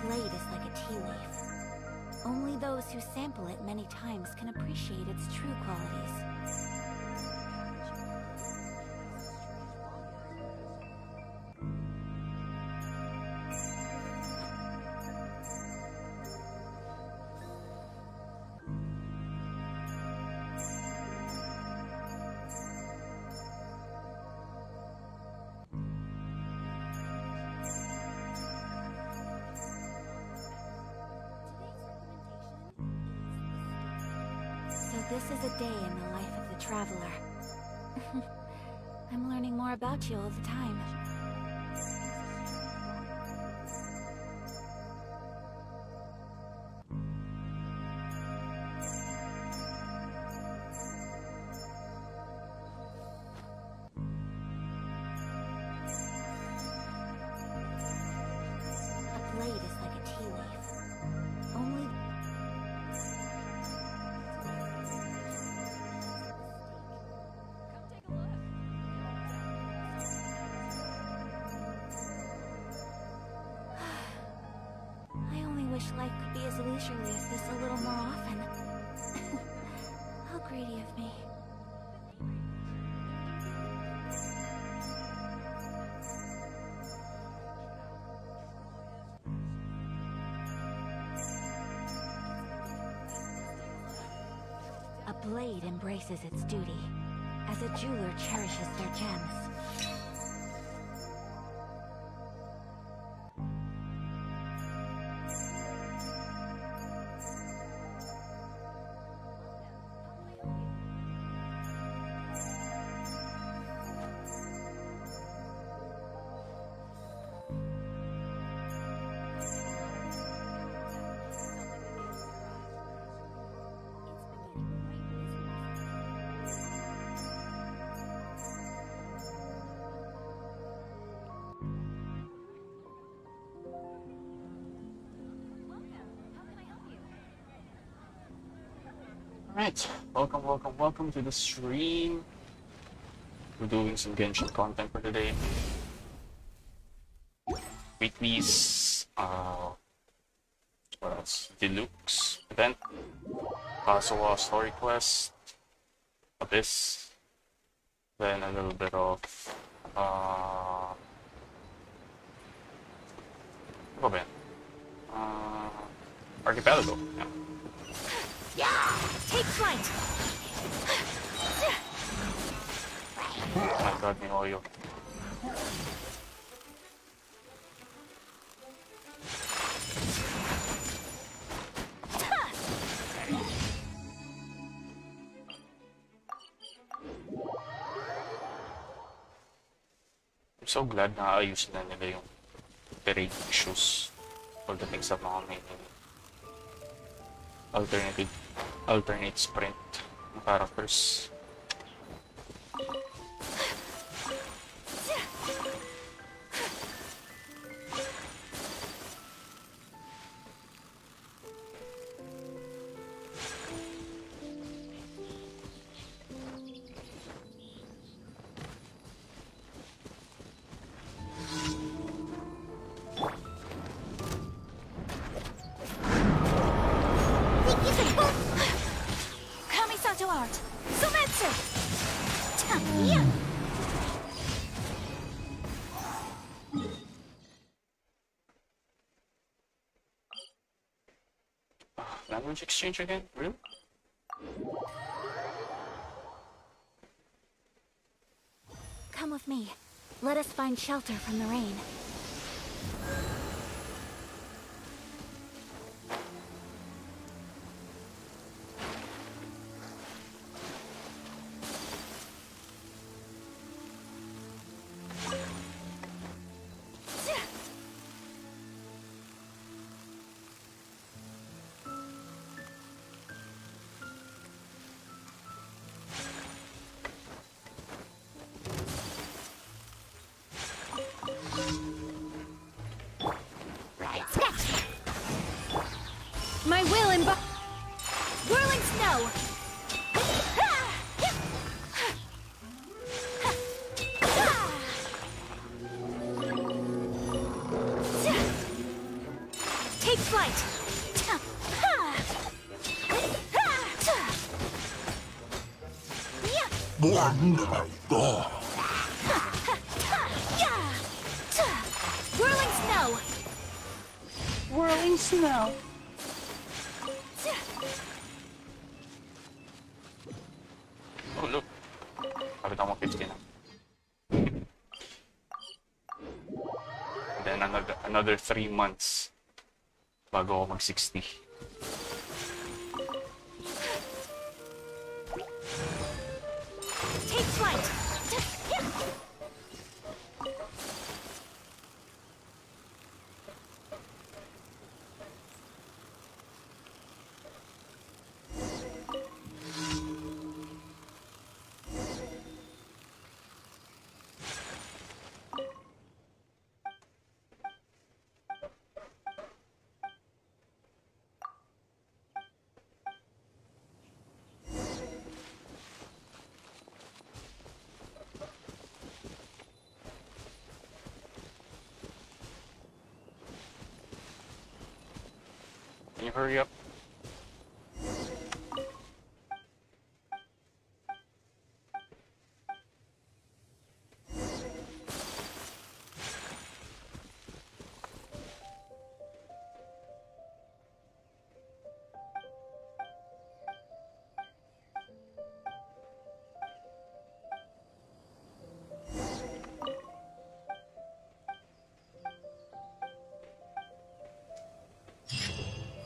blade is like a tea leaf. Only those who sample it many times can appreciate its true qualities. So this is a day in the life of the traveler. I'm learning more about you all the time. A blade is like a tea leaf. Only wish life could be as leisurely as this a little more often. How greedy of me. A blade embraces its duty, as a jeweler cherishes their gems. Alright, welcome to the stream. We're doing some Genshin content for today. Weeklies, what else? Deluxe event, Kasawa story quest, Abyss, then a little bit of what ba yan? Archipelago, yeah. Take flight! Oh my god, may oil. I'm so glad na ayusin na nila yung terrain issues pagdating sa mga may alternate sprint characters. Language exchange again? Really? Come with me. Let us find shelter from the rain. flight! One my God. Whirling snow! Whirling snow. Oh, look. Kapit ako 50 na. Then another 3 months bago ako mag-60. Take flight! Can you hurry up?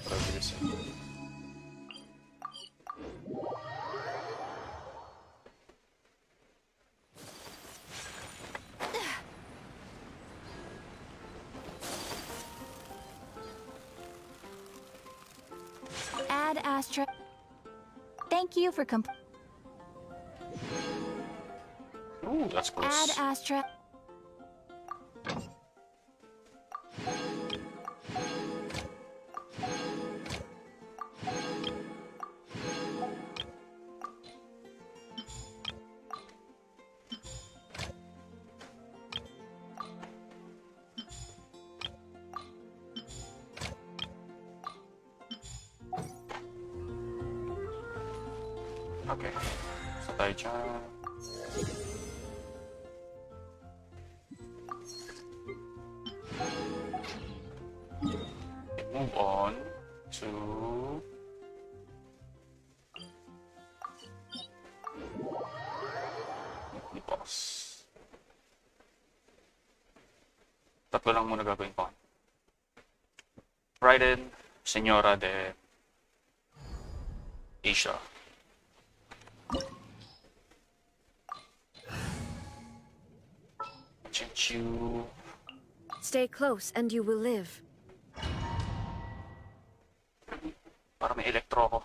Whatever you say. Ad Astra. Thank you for Ooh, that's close. Ad Astra. Okay. So tayo dyan. Move on to the boss. Tatlo lang muna gagawin ko. Raiden, Senora de Asia. You Stay close and you will live. para may elektro ako.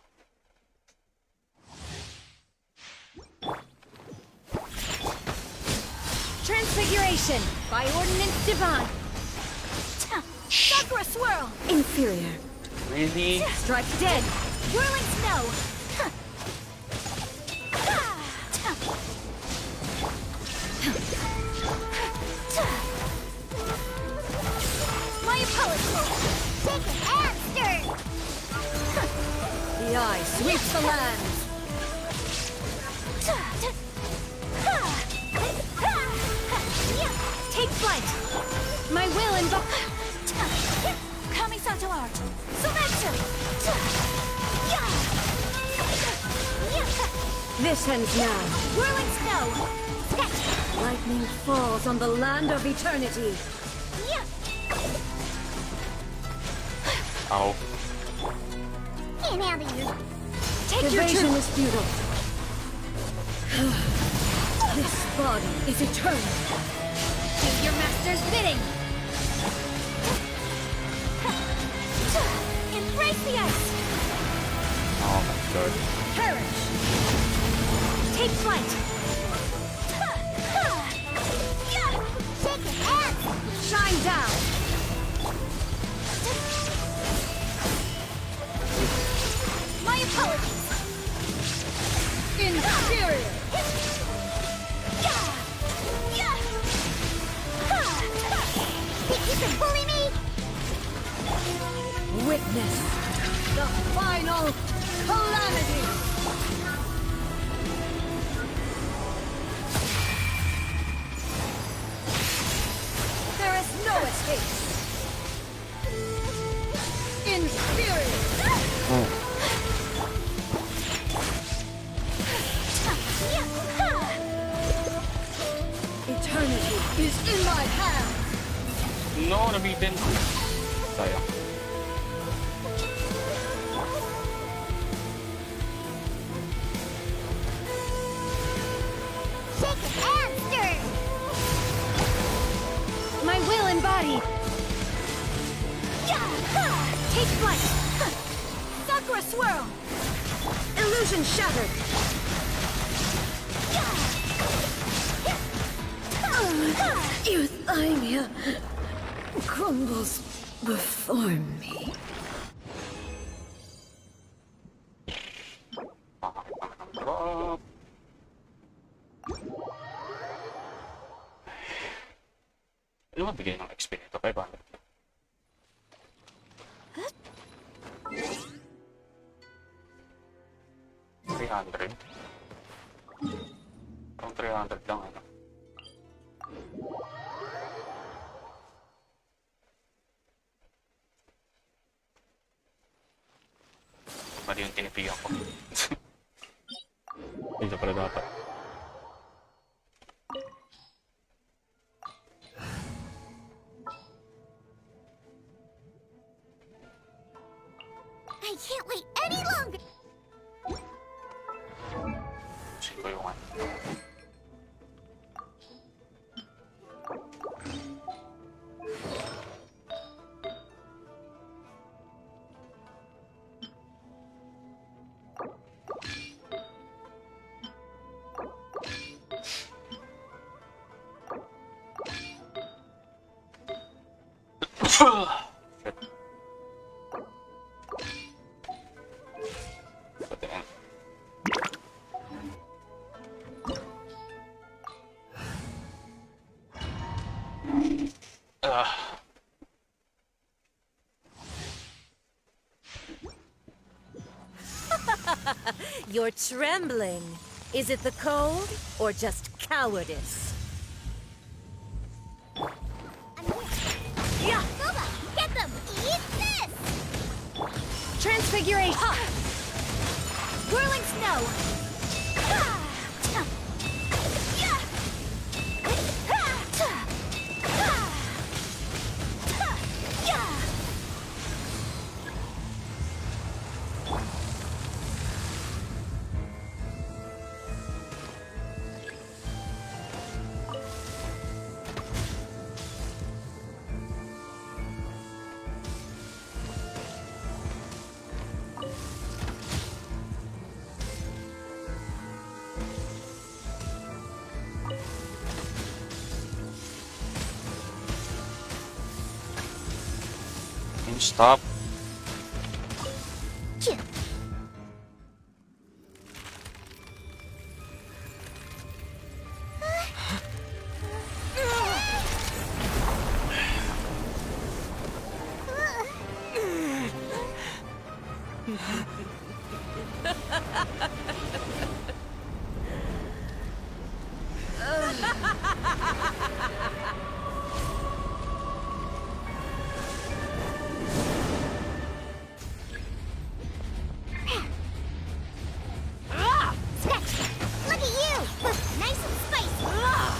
Transfiguration by ordinance divine. Sakura swirl! Inferior. Really? Strike dead. Whirling snow! My apologies! Take an answer! The eye sweeps the land. Take flight! My will invoke. Kamisato art! Surrender! This ends now. Whirling snow! Lightning falls on the land of eternity. Ow. Can't handle you! Take your Evasion is futile. This body is eternal. Do your master's bidding! Embrace the ice! Oh my god. Perish. Take flight! Shake your hands! Shine down. My apologies! Inferior. Think you can bully me? Witness the final calamity! There is no escape! Inferior! Eternity is in my hands! No, nabitin. Sayang. Shake and stir! My will embodied! Take flight! Sakura swirl! Illusion shattered! Euthymia crumbles before me. Drop. Ano mabigay ng XP nito? 500. $300. Parang 300 lang ano. Mali yung tinipigan ko. Ito pala dapat. I can't wait any longer! Siko yung ano. Shit. Pati yan. You're trembling. Is it the cold or just cowardice? I'm here! Yeah! Boba! Get them! Eat this! Transfiguration! Whirling snow! Can you stop? Look at you! Nice and spicy!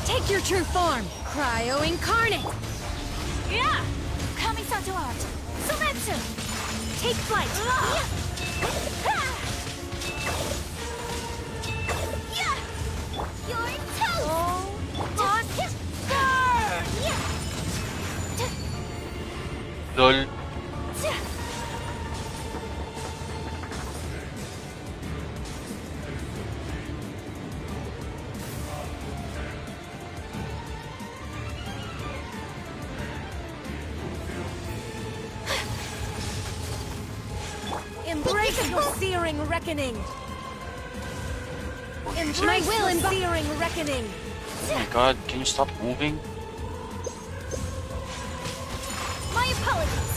Take your true form, Cryo Incarnate! Yeah! Kamisato art! Sumetsu! Take flight! You're toast! Oh, LOL. Embrace your searing reckoning! Embrace will your searing reckoning! Oh my god, can you stop moving? My apologies!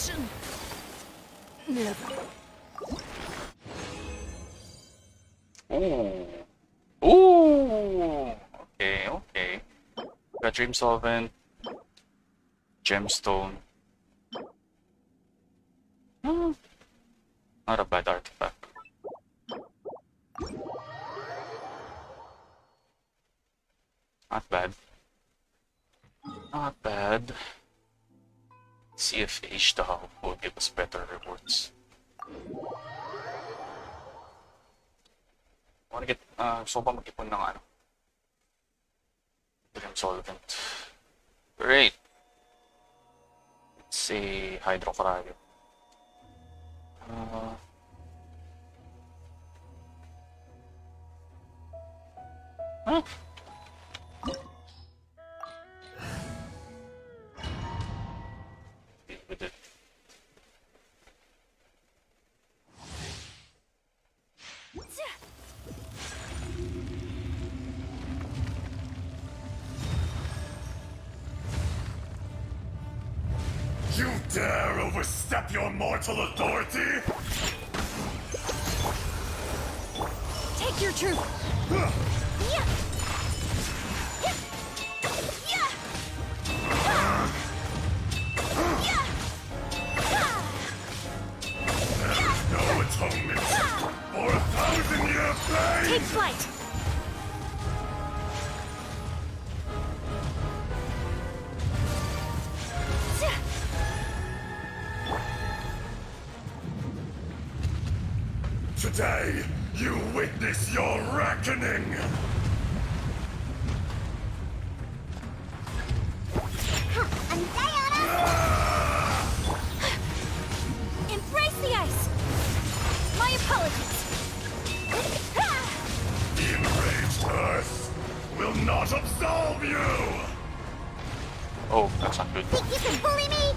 destruction. Never. Ooh. Ooh. Okay, okay. Got Dream Solvent. Gemstone. Hmm. Not a bad artifact. Not bad. Not bad. See if H-Dao will give us better rewards. I wanna get, gusto ko pa mag-ipon ng ano. Dream Solvent. Great! Let's see, Hydro Cryo. Huh? Deal with it. You dare overstep your mortal authority? Take your truth. No atonement for 1,000-year pain! Take flight. Today, you witness your reckoning! Embrace the ice! My apologies! The enraged Earth will not absolve you! Oh, that's not good. Think you can bully me?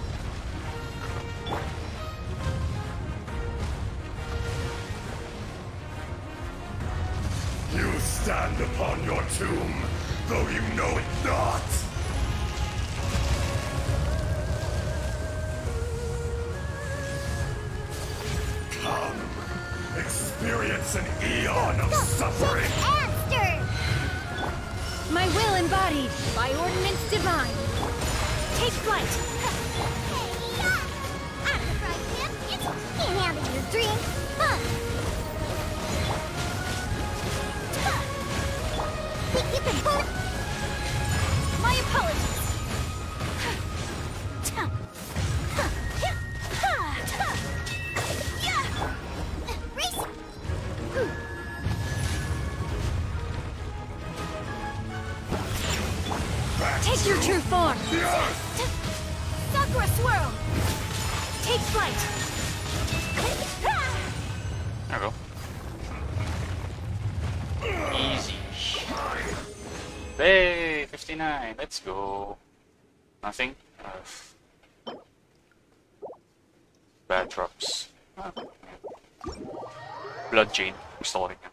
You stand upon your tomb, though you know it not! Come, experience an eon of suffering! Answer! My will embodied by ordinance divine. Take flight. I'm surprised, Tim. Can't handle your dream. Think you can bully? My apologies. Take your true form. The Earth! Sakura swirl. Take flight. There we go. Easy. Hey, 59. Let's go. Nothing? Bad drops. Blood Jade. Gusto ko rin yan.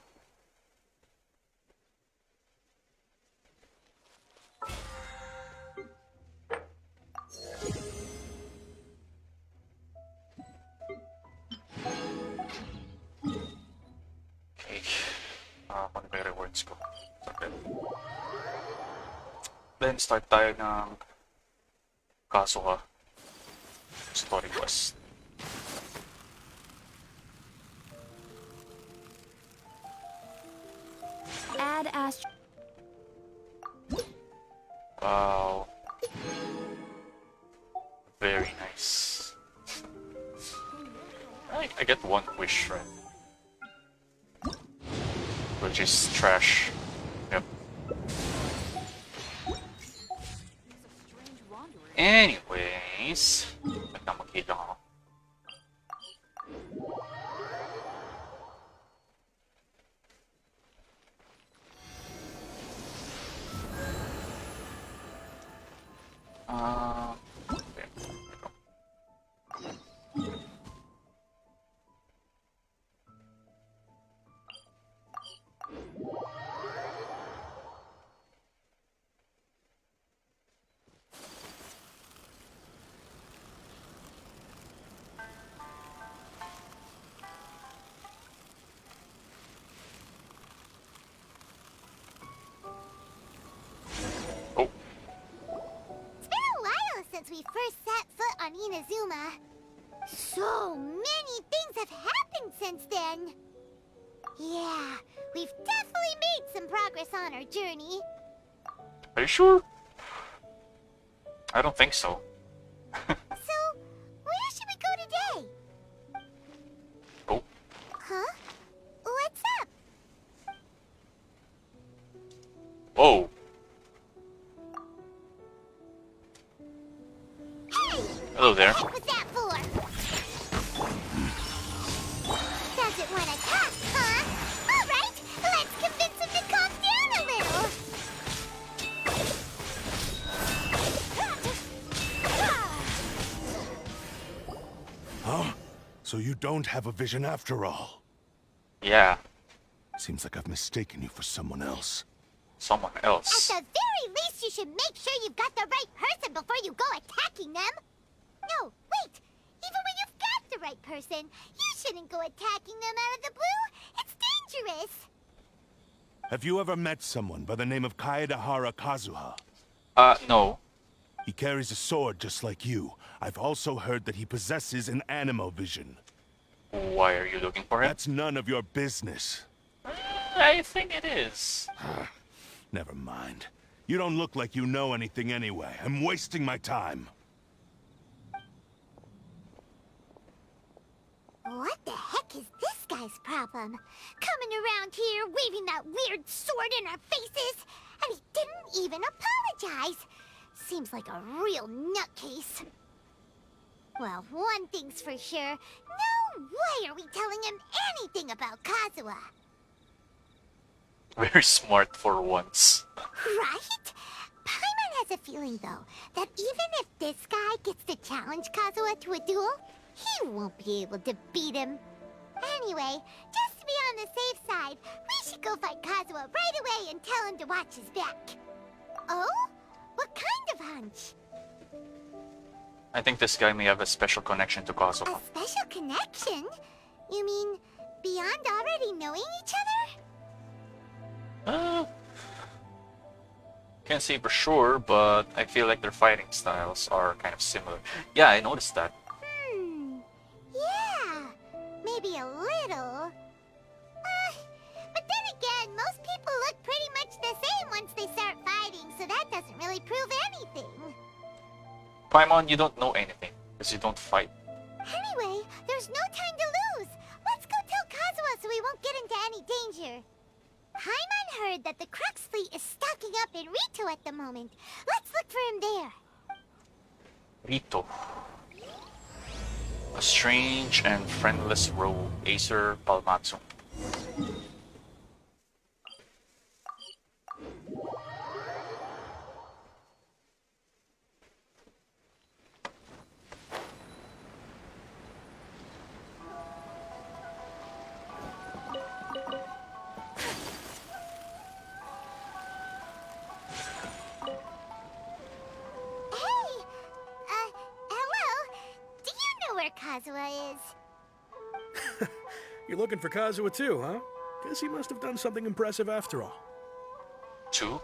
Okay. Kung may rewards ko. Okay. Then start tayo ng Kasuha story quest. Add Astro. Wow. Very nice. I get one wish, right? Which is trash. Yep. Anyways, magna mag-heal lang ako. Okay. we first set foot on Inazuma. So many things have happened since then. Yeah, we've definitely made some progress on our journey. Are you sure? I don't think so. So, where should we go today? Oh, Huh? What's up? whoa. Hey! Hello there. What was that for? Doesn't want to talk, huh? All right, let's convince him to calm down a little. Huh? So you don't have a vision after all? Yeah, Seems like I've mistaken you for someone else. someone At else. the very least, you should make sure you've got the right person before you go attacking them. No, wait. Even when you've got the right person, you shouldn't go attacking them out of the blue. It's dangerous. Have you ever met someone by the name of Kaedahara Kazuha? No. He carries a sword just like you. I've also heard that he possesses an animo vision. Why are you looking for him? That's none of your business. I think it is. Never mind. You don't look like you know anything anyway. I'm wasting my time. What the heck is this guy's problem? Coming around here, waving that weird sword in our faces, and he didn't even apologize. Seems like a real nutcase. Well, one thing's for sure. No way are we telling him anything about Kazuha. Very smart for once. Right? Paimon has a feeling, though, that even if this guy gets to challenge Kazuha to a duel, he won't be able to beat him. Anyway, just to be on the safe side, we should go find Kazuha right away and tell him to watch his back. Oh? What kind of hunch? I think this guy may have a special connection to A Kazuha. special connection? You mean beyond already knowing each other? Can't say for sure, but I feel like their fighting styles are kind of similar. Yeah, I noticed that. Yeah, maybe a little. But then again, most people look pretty much the same once they start fighting, so that doesn't really prove anything. Paimon, you don't know anything, because you don't fight. Anyway, there's no time to lose. Let's go tell Kazuha so we won't get into any danger. Paimon heard that the Crux fleet is stocking up in Rito at the moment. Let's look for him there. Rito. A strange and friendless rogue, Acer Palmatsu. Hey! Hello? Do you know where Kazuha is? You're looking for Kazuha too, huh? Guess he must have done something impressive after all. 2?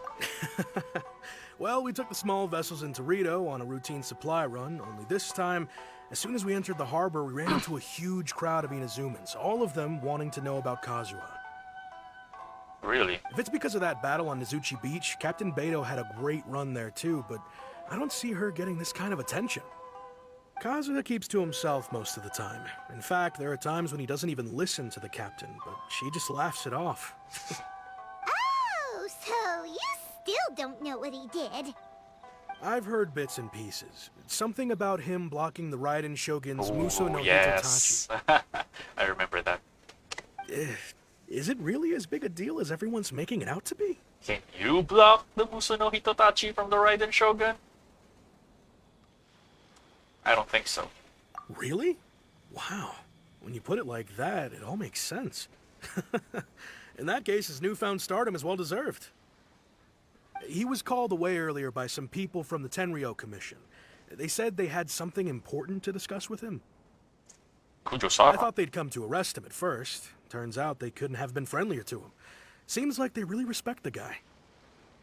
Well, we took the small vessels into Rito on a routine supply run, only this time, as soon as we entered the harbor, we ran into a huge crowd of Inazumans, all of them wanting to know about Kazuha. Really? If it's because of that battle on Nizuchi Beach, Captain Beto had a great run there too, but I don't see her getting this kind of attention. Kazuha keeps to himself most of the time. In fact, there are times when he doesn't even listen to the captain, but she just laughs it off. Oh, so you still don't know what he did. I've heard bits and pieces. Something about him blocking the Raiden Shogun's Muso no Ooh, yes. I remember that. Hitotachi. Is it really as big a deal as everyone's making it out to be? Can you block the Muso no Hitotachi from the Raiden Shogun? I don't think so. Really? Wow. When you put it like that, it all makes sense. In that case, his newfound stardom is well deserved. He was called away earlier by some people from the Tenryo Commission. They said they had something important to discuss with him. Kujo-sama. I thought they'd come to arrest him at first. Turns out they couldn't have been friendlier to him. Seems like they really respect the guy.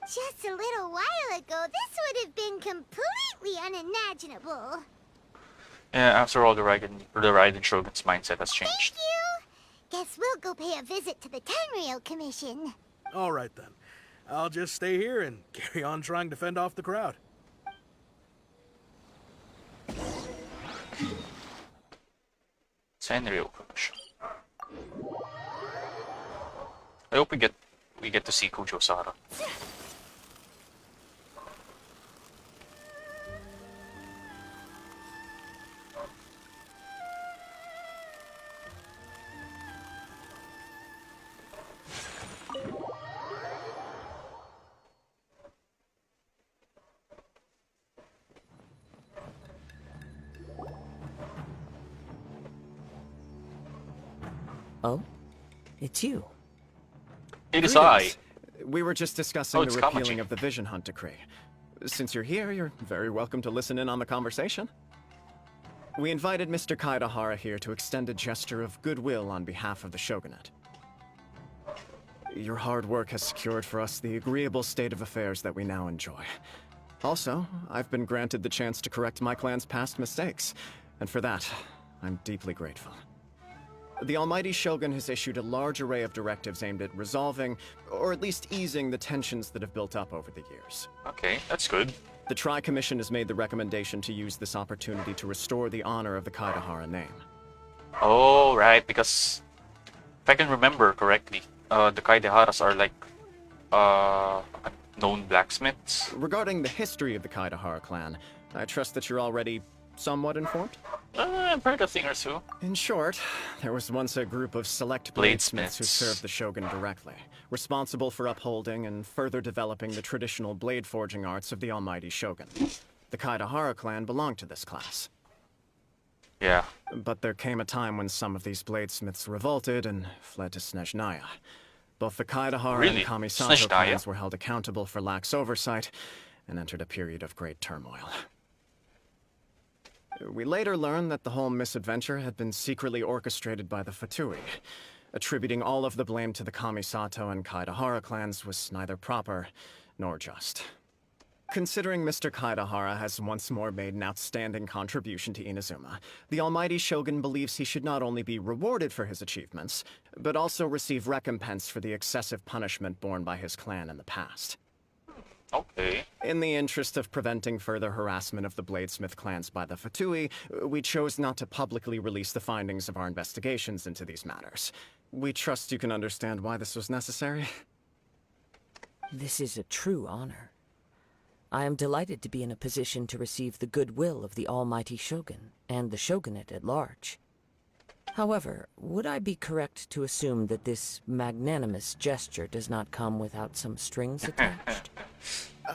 Just a little while ago, this would have been completely unimaginable. Yeah, after all, the Raiden Shogun's mindset has changed. Thank you! Guess we'll go pay a visit to the Tenryou Commission. All right then. I'll just stay here and carry on trying to fend off the crowd. Sanrio Commission. I hope we get to see Kujo Sara. Oh? It's you. It is I. Greetings. We were just discussing Oh, the it's repealing Kamachi. of the Vision Hunt decree. Since you're here, you're very welcome to listen in on the conversation. We invited Mr. Kaedahara here to extend a gesture of goodwill on behalf of the Shogunate. Your hard work has secured for us the agreeable state of affairs that we now enjoy. Also, I've been granted the chance to correct my clan's past mistakes, and for that, I'm deeply grateful. The Almighty Shogun has issued a large array of directives aimed at resolving, or at least easing, the tensions that have built up over the years. Okay, that's good. The Tri-Commission has made the recommendation to use this opportunity to restore the honor of the Kaedahara name. Oh, right, because if I can remember correctly, the Kaideharas are like known blacksmiths. Regarding the history of the Kaedahara clan, I trust that you're already somewhat informed? I've heard a thing or two. In short, there was once a group of select bladesmiths who served the Shogun directly, responsible for upholding and further developing the traditional blade forging arts of the Almighty Shogun. The Kaedahara clan belonged to this class. Yeah. But there came a time when some of these bladesmiths revolted and fled to Snezhnaya. Both the Kaedahara Really? and Kamisato Snezhnaya? clans were held accountable for lax oversight and entered a period of great turmoil. We later learned that the whole misadventure had been secretly orchestrated by the Fatui. Attributing all of the blame to the Kamisato and Kaedahara clans was neither proper nor just. Considering Mr. Kaedahara has once more made an outstanding contribution to Inazuma, the Almighty Shogun believes he should not only be rewarded for his achievements, but also receive recompense for the excessive punishment borne by his clan in the past. Okay. In the interest of preventing further harassment of the Bladesmith clans by the Fatui, we chose not to publicly release the findings of our investigations into these matters. We trust you can understand why this was necessary. This is a true honor. I am delighted to be in a position to receive the goodwill of the Almighty Shogun and the Shogunate at large. However, would I be correct to assume that this magnanimous gesture does not come without some strings attached?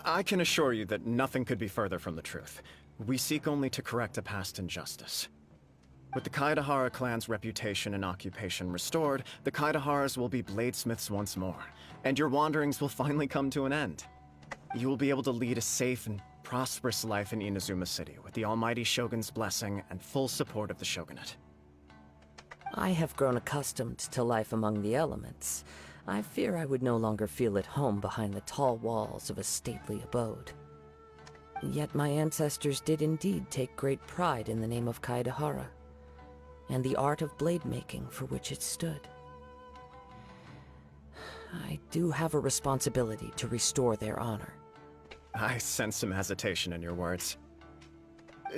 I can assure you that nothing could be further from the truth. We seek only to correct a past injustice. With the Kaedahara clan's reputation and occupation restored, the Kaedaharas will be bladesmiths once more, and your wanderings will finally come to an end. You will be able to lead a safe and prosperous life in Inazuma City with the Almighty Shogun's blessing and full support of the Shogunate. I have grown accustomed to life among the elements. I fear I would no longer feel at home behind the tall walls of a stately abode. Yet my ancestors did indeed take great pride in the name of Kaedahara, and the art of blade making for which it stood. I do have a responsibility to restore their honor. I sense some hesitation in your words.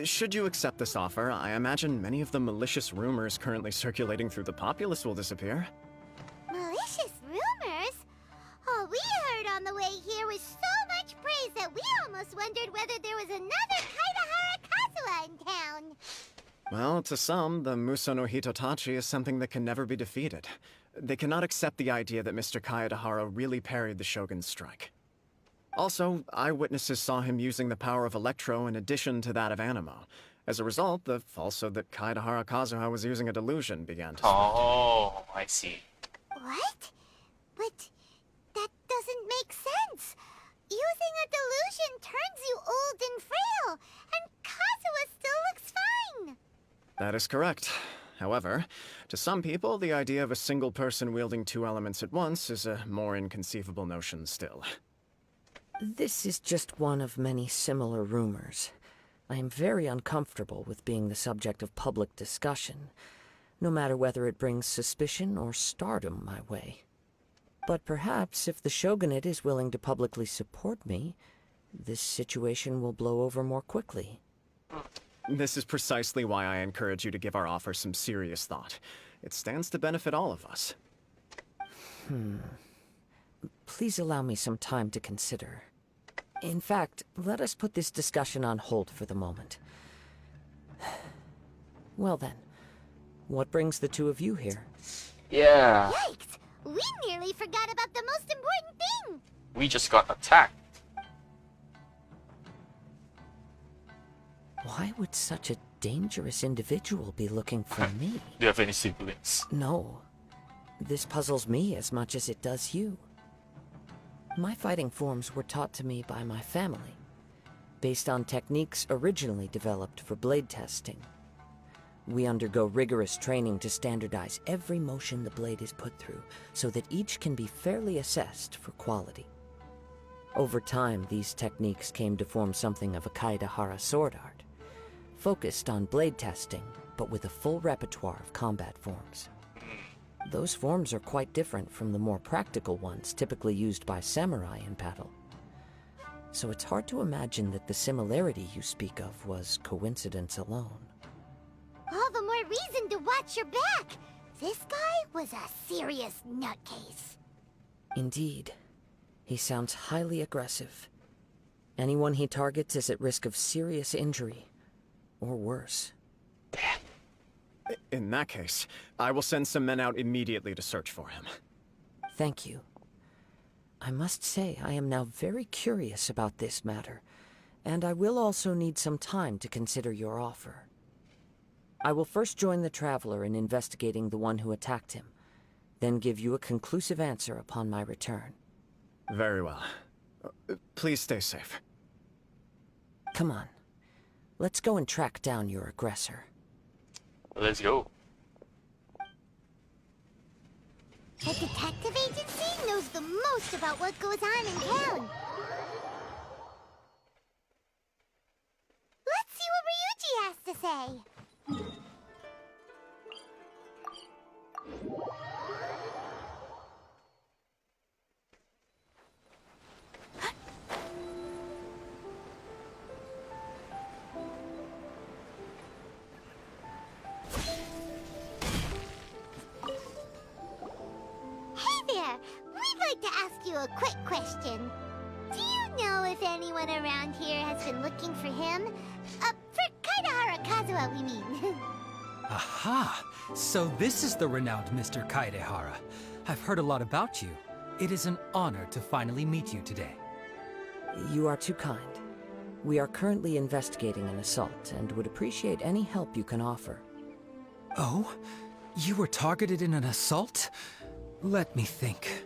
Should you accept this offer, I imagine many of the malicious rumors currently circulating through the populace will disappear. Malicious rumors? All we heard on the way here was so much praise that we almost wondered whether there was another Kaedahara Kazuha in town. Well, to some, the Muso no Hitotachi is something that can never be defeated. They cannot accept the idea that Mr. Kaedahara really parried the Shogun's strike. Also, eyewitnesses saw him using the power of Electro in addition to that of Animo. As a result, the falsehood that Kaedahara Kazuha was using a delusion began to spread. Oh, I see. What? But that doesn't make sense. Using a delusion turns you old and frail, and Kazuha still looks fine. That is correct. However, to some people, the idea of a single person wielding two elements at once is a more inconceivable notion still. This is just one of many similar rumors. I am very uncomfortable with being the subject of public discussion, no matter whether it brings suspicion or stardom my way. But perhaps if the Shogunate is willing to publicly support me, this situation will blow over more quickly. This is precisely why I encourage you to give our offer some serious thought. It stands to benefit all of us. Please allow me some time to consider. In fact, let us put this discussion on hold for the moment. Well then, what brings the two of you here? Yeah, Yikes! We nearly forgot about the most important thing! we just got attacked. Why would such a dangerous individual be looking for me? Do you have any siblings? No. This puzzles me as much as it does you. My fighting forms were taught to me by my family, based on techniques originally developed for blade testing. We undergo rigorous training to standardize every motion the blade is put through, so that each can be fairly assessed for quality. Over time, these techniques came to form something of a Kaidahara sword art, focused on blade testing, but with a full repertoire of combat forms. Those forms are quite different from the more practical ones typically used by samurai in battle. So it's hard to imagine that the similarity you speak of was coincidence alone. All the more reason to watch your back! This guy was a serious nutcase. Indeed. He sounds highly aggressive. Anyone he targets is at risk of serious injury, or worse. In that case, I will send some men out immediately to search for him. Thank you. I must say I am now very curious about this matter, and I will also need some time to consider your offer. I will first join the Traveler in investigating the one who attacked him, then give you a conclusive answer upon my return. Very well. Please stay safe. Come on. Let's go and track down your aggressor. Let's go. The detective agency knows the most about what goes on in town. Let's see what Ryuji has to say. We'd like to ask you a quick question. Do you know if anyone around here has been looking for him? For Kaidahara Kazuha, we mean. Aha! So this is the renowned Mr. Kaidehara. I've heard a lot about you. It is an honor to finally meet you today. You are too kind. We are currently investigating an assault and would appreciate any help you can offer. Oh? You were targeted in an assault? Let me think.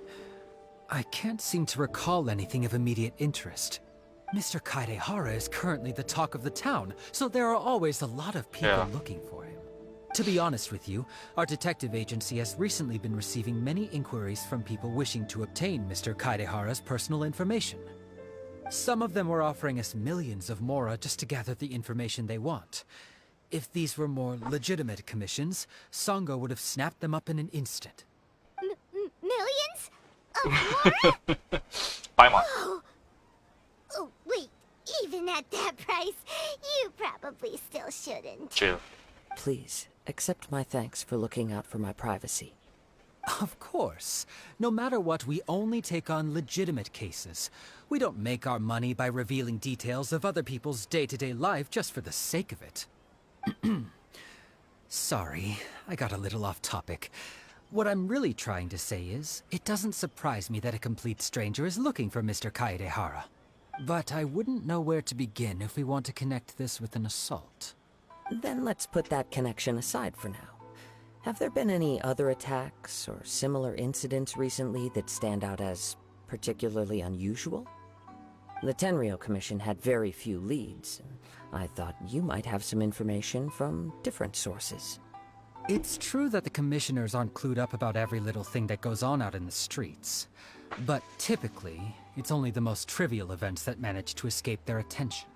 I can't seem to recall anything of immediate interest. Mr. Kaidehara is currently the talk of the town, so there are always a lot of people looking for him. To be honest with you, our detective agency has recently been receiving many inquiries from people wishing to obtain Mr. Kaidehara's personal information. Some of them were offering us millions of mora just to gather the information they want. If these were more legitimate commissions, Sango would have snapped them up in an instant. Millions? Of mora? Paimon. Oh, wait. Even at that price, you probably still shouldn't. Chill. Please, accept my thanks for looking out for my privacy. Of course. No matter what, we only take on legitimate cases. We don't make our money by revealing details of other people's day-to-day life just for the sake of it. Sorry, I got a little off topic. What I'm really trying to say is, it doesn't surprise me that a complete stranger is looking for Mr. Kaidehara. But I wouldn't know where to begin if we want to connect this with an assault. Then let's put that connection aside for now. Have there been any other attacks or similar incidents recently that stand out as particularly unusual? The Tenryou Commission had very few leads, and I thought you might have some information from different sources. It's true that the commissioners aren't clued up about every little thing that goes on out in the streets. But typically, it's only the most trivial events that manage to escape their attention.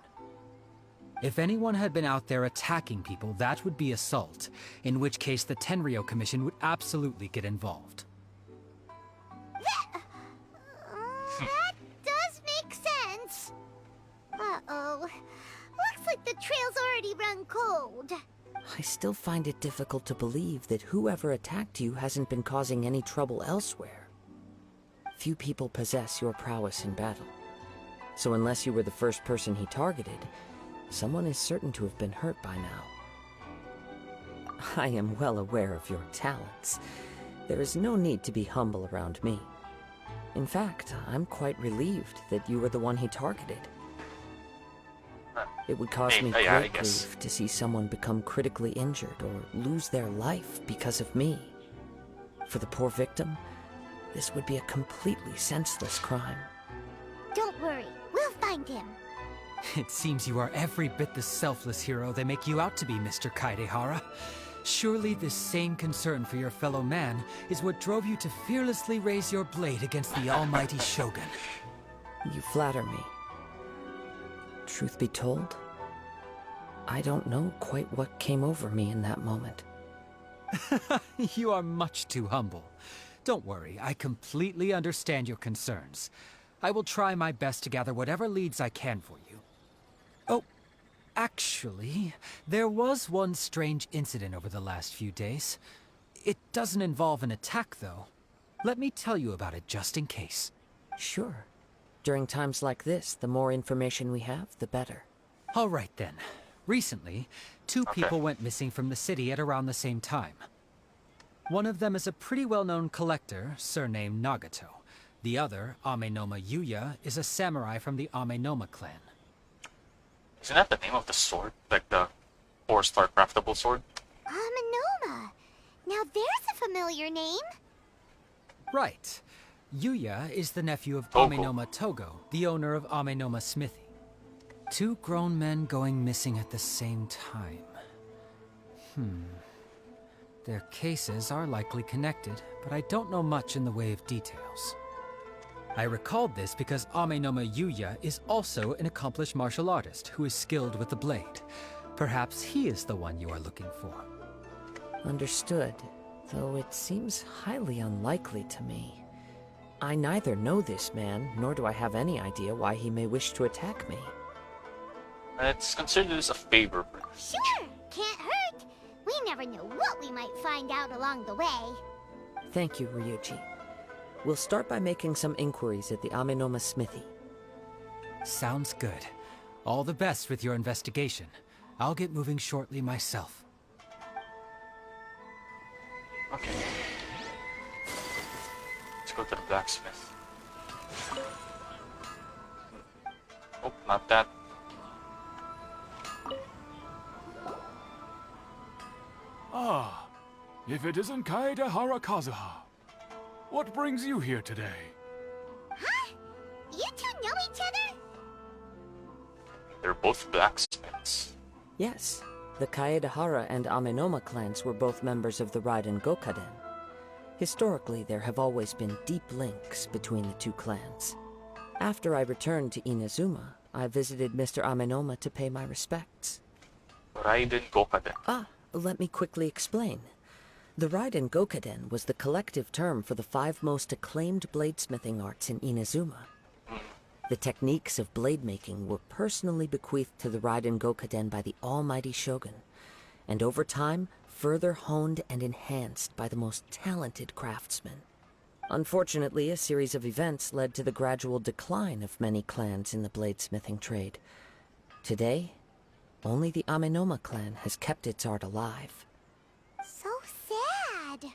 If anyone had been out there attacking people, that would be assault, in which case the Tenryou Commission would absolutely get involved. That does make sense. Uh-oh. Looks like the trail's already run cold. I still find it difficult to believe that whoever attacked you hasn't been causing any trouble elsewhere. Few people possess your prowess in battle. So unless you were the first person he targeted, someone is certain to have been hurt by now. I am well aware of your talents. There is no need to be humble around me. In fact, I'm quite relieved that you were the one he targeted. It would cause me great grief to see someone become critically injured or lose their life because of me. For the poor victim, this would be a completely senseless crime. Don't worry, we'll find him. It seems you are every bit the selfless hero they make you out to be, Mr. Kaedehara. Surely this same concern for your fellow man is what drove you to fearlessly raise your blade against the almighty Shogun. You flatter me. Truth be told, I don't know quite what came over me in that moment. You are much too humble. Don't worry, I completely understand your concerns. I will try my best to gather whatever leads I can for you. Oh, actually, there was one strange incident over the last few days. It doesn't involve an attack, though. Let me tell you about it just in case. Sure. During times like this, the more information we have, the better. All right, then. Recently, two people went missing from the city at around the same time. One of them is a pretty well-known collector, surnamed Nagato. The other, Amenoma Yuya, is a samurai from the Amenoma clan. Isn't that the name of the sword? Like the 4-star craftable sword? Amenoma. Now there's a familiar name. Right. Yuya is the nephew of Togo. Amenoma Togo, the owner of Amenoma Smithy. Two grown men going missing at the same time. Their cases are likely connected, but I don't know much in the way of details. I recalled this because Amenoma Yuya is also an accomplished martial artist who is skilled with the blade. Perhaps he is the one you are looking for. Understood, though it seems highly unlikely to me. I neither know this man, nor do I have any idea why he may wish to attack me. It's considered as a favor. Sure, can't hurt. We never know what we might find out along the way. Thank you, Ryuji. We'll start by making some inquiries at the Amenoma Smithy. Sounds good. All the best with your investigation. I'll get moving shortly myself. Okay. Let's go to the blacksmith. Oh, not that. Ah, if it isn't Kaedehara Kazuha. What brings you here today? Huh? You two know each other? They're both blacksmiths. Yes, the Kaedehara and Amenoma clans were both members of the Raiden Gokaden. Historically, there have always been deep links between the two clans. After I returned to Inazuma, I visited Mr. Amenoma to pay my respects. Raiden Gokaden. Ah, let me quickly explain. The Raiden Gokaden was the collective term for the 5 most acclaimed bladesmithing arts in Inazuma. The techniques of blade making were personally bequeathed to the Raiden Gokaden by the almighty Shogun, and over time, further honed and enhanced by the most talented craftsmen. Unfortunately, a series of events led to the gradual decline of many clans in the bladesmithing trade. Today, only the Amenoma clan has kept its art alive. So sad.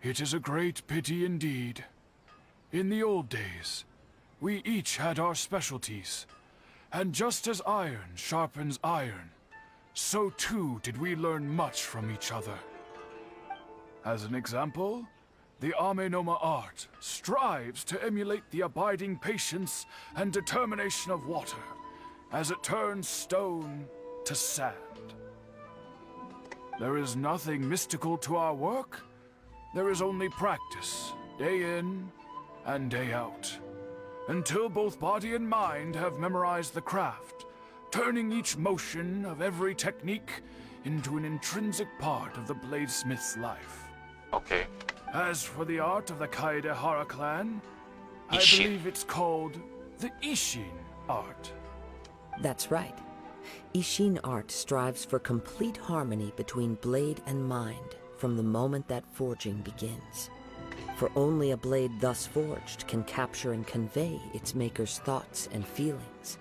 It is a great pity indeed. In the old days, we each had our specialties, and just as iron sharpens iron, so too did we learn much from each other. As an example, the Amenoma art strives to emulate the abiding patience and determination of water as it turns stone to sand. There is nothing mystical to our work. There is only practice, day in and day out, until both body and mind have memorized the craft, turning each motion of every technique into an intrinsic part of the bladesmith's life. Okay. As for the art of the Kaedehara clan, I Ishin. believe it's called the Ishin art. That's right. Ishin art strives for complete harmony between blade and mind from the moment that forging begins. For only a blade thus forged can capture and convey its maker's thoughts and feelings,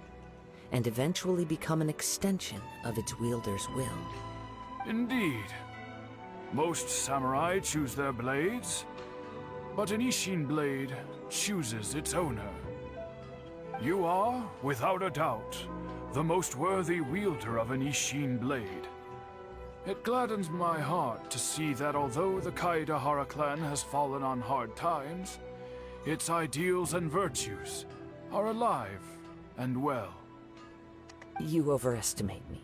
and eventually become an extension of its wielder's will. Indeed. Most samurai choose their blades, but an Ishin blade chooses its owner. You are, without a doubt, the most worthy wielder of an Ishin blade. It gladdens my heart to see that although the Kaedehara clan has fallen on hard times, its ideals and virtues are alive and well. You overestimate me.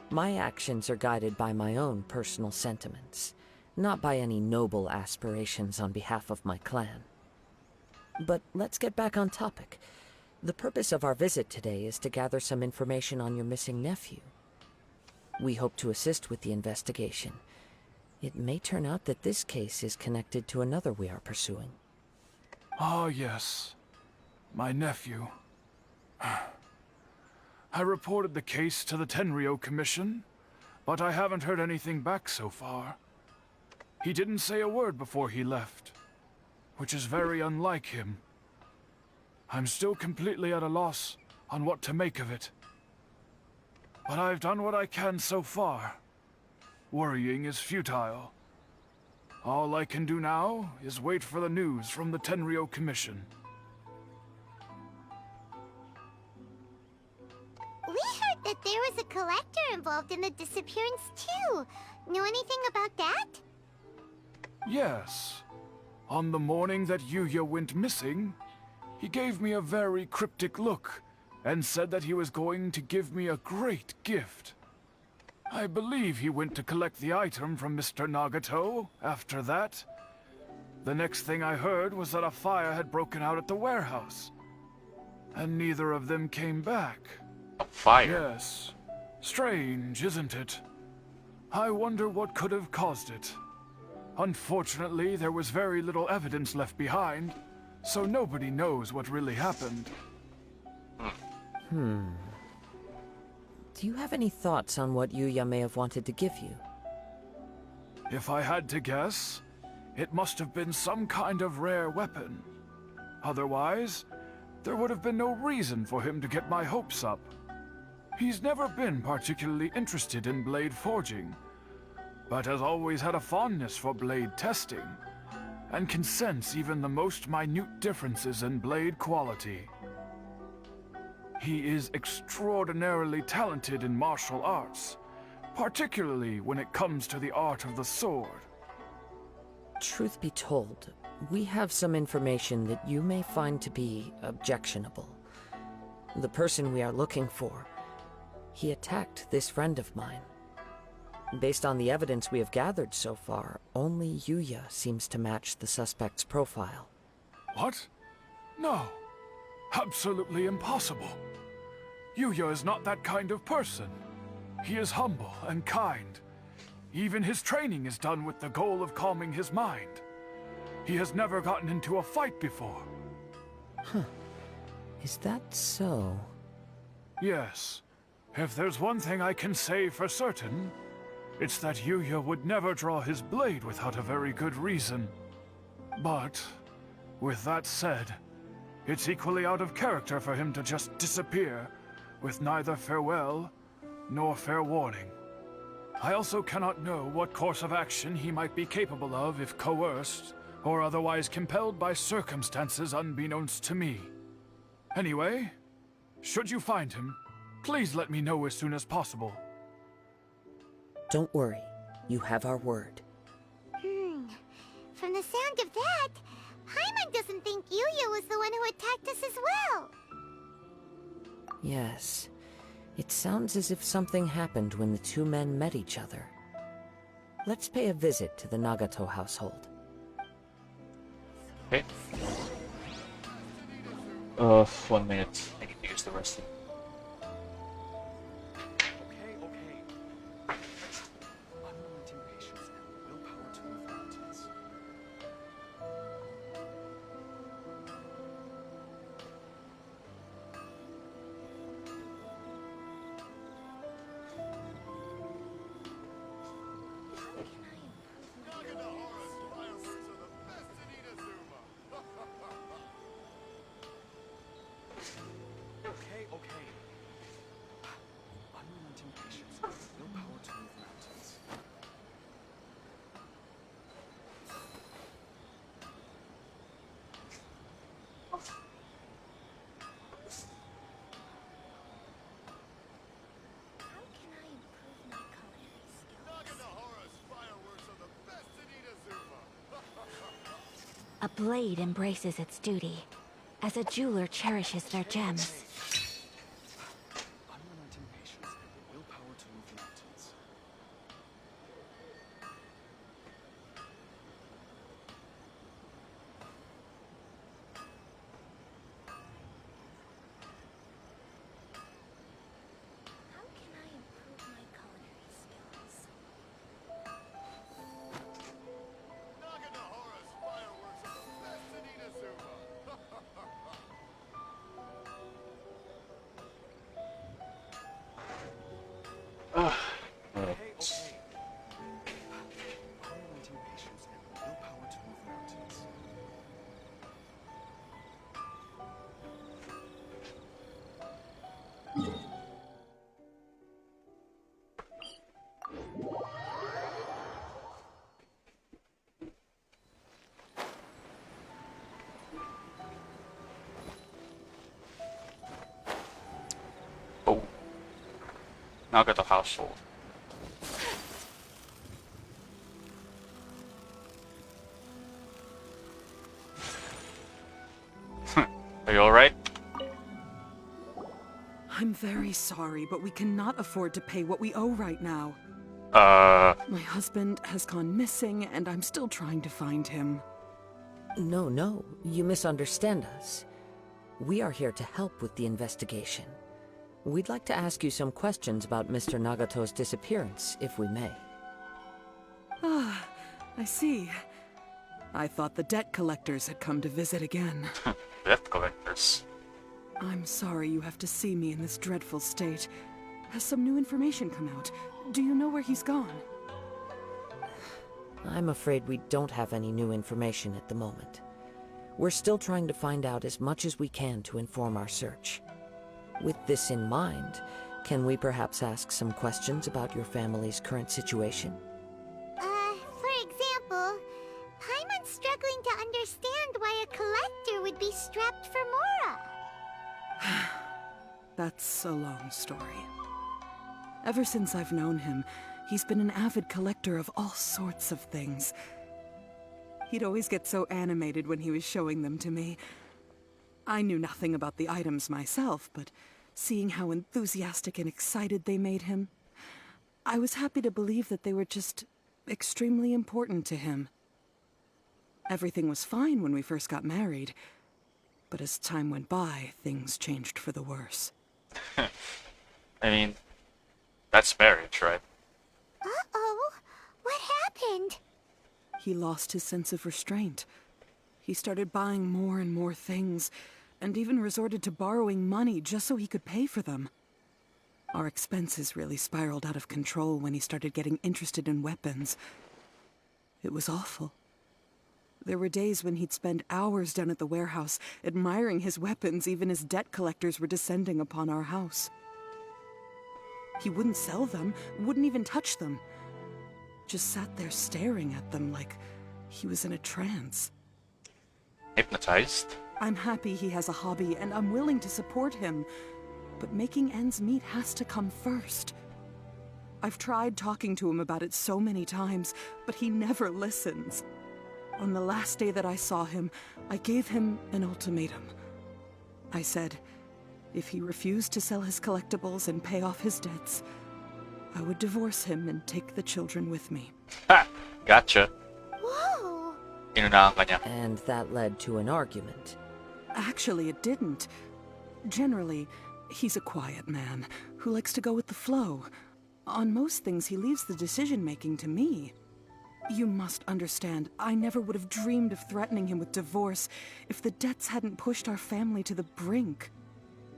My actions are guided by my own personal sentiments, not by any noble aspirations on behalf of my clan. But let's get back on topic. The purpose of our visit today is to gather some information on your missing nephew. We hope to assist with the investigation. It may turn out that this case is connected to another we are pursuing. Ah, yes. My nephew. I reported the case to the Tenryo Commission, but I haven't heard anything back so far. He didn't say a word before he left, which is very unlike him. I'm still completely at a loss on what to make of it. But I've done what I can so far. Worrying is futile. All I can do now is wait for the news from the Tenryo Commission. We heard that there was a collector involved in the disappearance too. Know anything about that? Yes. On the morning that Yuya went missing, he gave me a very cryptic look and said that he was going to give me a great gift. I believe he went to collect the item from Mr. Nagato after that. The next thing I heard was that a fire had broken out at the warehouse, and neither of them came back. A fire? Yes. Strange, isn't it? I wonder what could have caused it. Unfortunately, there was very little evidence left behind, so nobody knows what really happened. Do you have any thoughts on what Yuya may have wanted to give you? If I had to guess, it must have been some kind of rare weapon. Otherwise, there would have been no reason for him to get my hopes up. He's never been particularly interested in blade forging, but has always had a fondness for blade testing, and can sense even the most minute differences in blade quality. He is extraordinarily talented in martial arts, particularly when it comes to the art of the sword. Truth be told, we have some information that you may find to be objectionable. The person we are looking for, he attacked this friend of mine. Based on the evidence we have gathered so far, only Yuya seems to match the suspect's profile. What? No. Absolutely impossible. Yuya is not that kind of person. He is humble and kind. Even his training is done with the goal of calming his mind. He has never gotten into a fight before. Is that so? Yes. If there's one thing I can say for certain, it's that Yuya would never draw his blade without a very good reason. But, with that said, it's equally out of character for him to just disappear, with neither farewell nor fair warning. I also cannot know what course of action he might be capable of if coerced, or otherwise compelled by circumstances unbeknownst to me. Anyway, should you find him, please let me know as soon as possible. Don't worry, you have our word. From the sound of that, Paimon doesn't think Yuya was the one who attacked us as well. Yes, it sounds as if something happened when the two men met each other. Let's pay a visit to the Nagato household. Okay. 1 minute. I need to use the restroom. Okay, okay. Unrelenting patience and willpower to move mountains. Okay, okay. Unrelenting patience and willpower to move mountains. How can I improve my culinary skills? A blade embraces its duty, as a jeweler cherishes their gems. Unrelenting patience and willpower to move mountains. How can I improve my culinary skills? Alright. Okay, okay. Unrelenting patience and willpower to move mountains. Oh. Nagato household. Are you alright? I'm very sorry, but we cannot afford to pay what we owe right now. My husband has gone missing, and I'm still trying to find him. No, you misunderstand us. We are here to help with the investigation. We'd like to ask you some questions about Mr. Nagato's disappearance, if we may. Ah, I see. I thought the debt collectors had come to visit again. Debt collectors. I'm sorry you have to see me in this dreadful state. Has some new information come out? Do you know where he's gone? I'm afraid we don't have any new information at the moment. We're still trying to find out as much as we can to inform our search. With this in mind, can we perhaps ask some questions about your family's current situation? For example, Paimon's struggling to understand why a collector would be strapped for Mora. That's a long story. Ever since I've known him, he's been an avid collector of all sorts of things. He'd always get so animated when he was showing them to me. I knew nothing about the items myself, but seeing how enthusiastic and excited they made him, I was happy to believe that they were just extremely important to him. Everything was fine when we first got married, but as time went by, things changed for the worse. I mean, that's marriage, right? Uh-oh, what happened? He lost his sense of restraint. He started buying more and more things, and even resorted to borrowing money just so he could pay for them. Our expenses really spiraled out of control when he started getting interested in weapons. It was awful. There were days when he'd spend hours down at the warehouse, admiring his weapons even as debt collectors were descending upon our house. He wouldn't sell them, wouldn't even touch them. Just sat there staring at them like he was in a trance. Hypnotized? I'm happy he has a hobby, and I'm willing to support him. But making ends meet has to come first. I've tried talking to him about it so many times, but he never listens. On the last day that I saw him, I gave him an ultimatum. I said, if he refused to sell his collectibles and pay off his debts, I would divorce him and take the children with me. Ha! Gotcha. Whoa! Inunahan ka niya. And that led to an argument. Actually, it didn't. Generally, he's a quiet man who likes to go with the flow. On most things, he leaves the decision-making to me. You must understand, I never would have dreamed of threatening him with divorce if the debts hadn't pushed our family to the brink.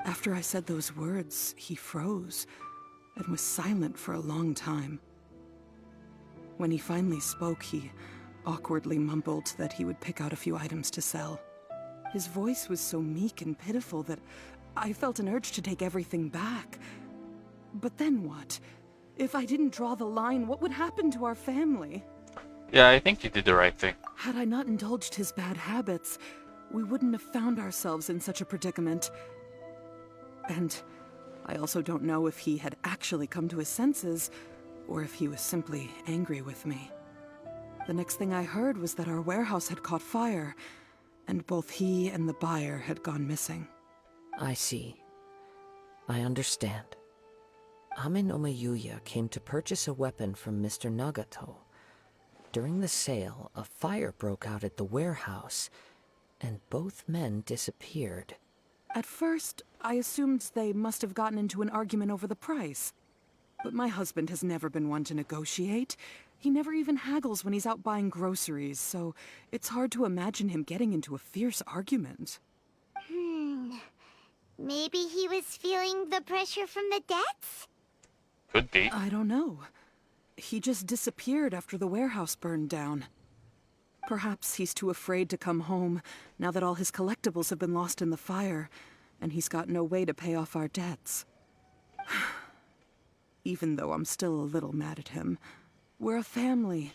After I said those words, he froze and was silent for a long time. When he finally spoke, he awkwardly mumbled that he would pick out a few items to sell. His voice was so meek and pitiful that I felt an urge to take everything back. But then what? If I didn't draw the line, what would happen to our family? Yeah, I think you did the right thing. Had I not indulged his bad habits, we wouldn't have found ourselves in such a predicament. And I also don't know if he had actually come to his senses, or if he was simply angry with me. The next thing I heard was that our warehouse had caught fire, and both he and the buyer had gone missing. I see. I understand. Ame no Mayuya came to purchase a weapon from Mr. Nagato. During the sale, a fire broke out at the warehouse, and both men disappeared. At first, I assumed they must have gotten into an argument over the price. But my husband has never been one to negotiate. He never even haggles when he's out buying groceries, so it's hard to imagine him getting into a fierce argument. Maybe he was feeling the pressure from the debts? Could be. I don't know. He just disappeared after the warehouse burned down. Perhaps he's too afraid to come home now that all his collectibles have been lost in the fire, and he's got no way to pay off our debts. Even though I'm still a little mad at him, we're a family,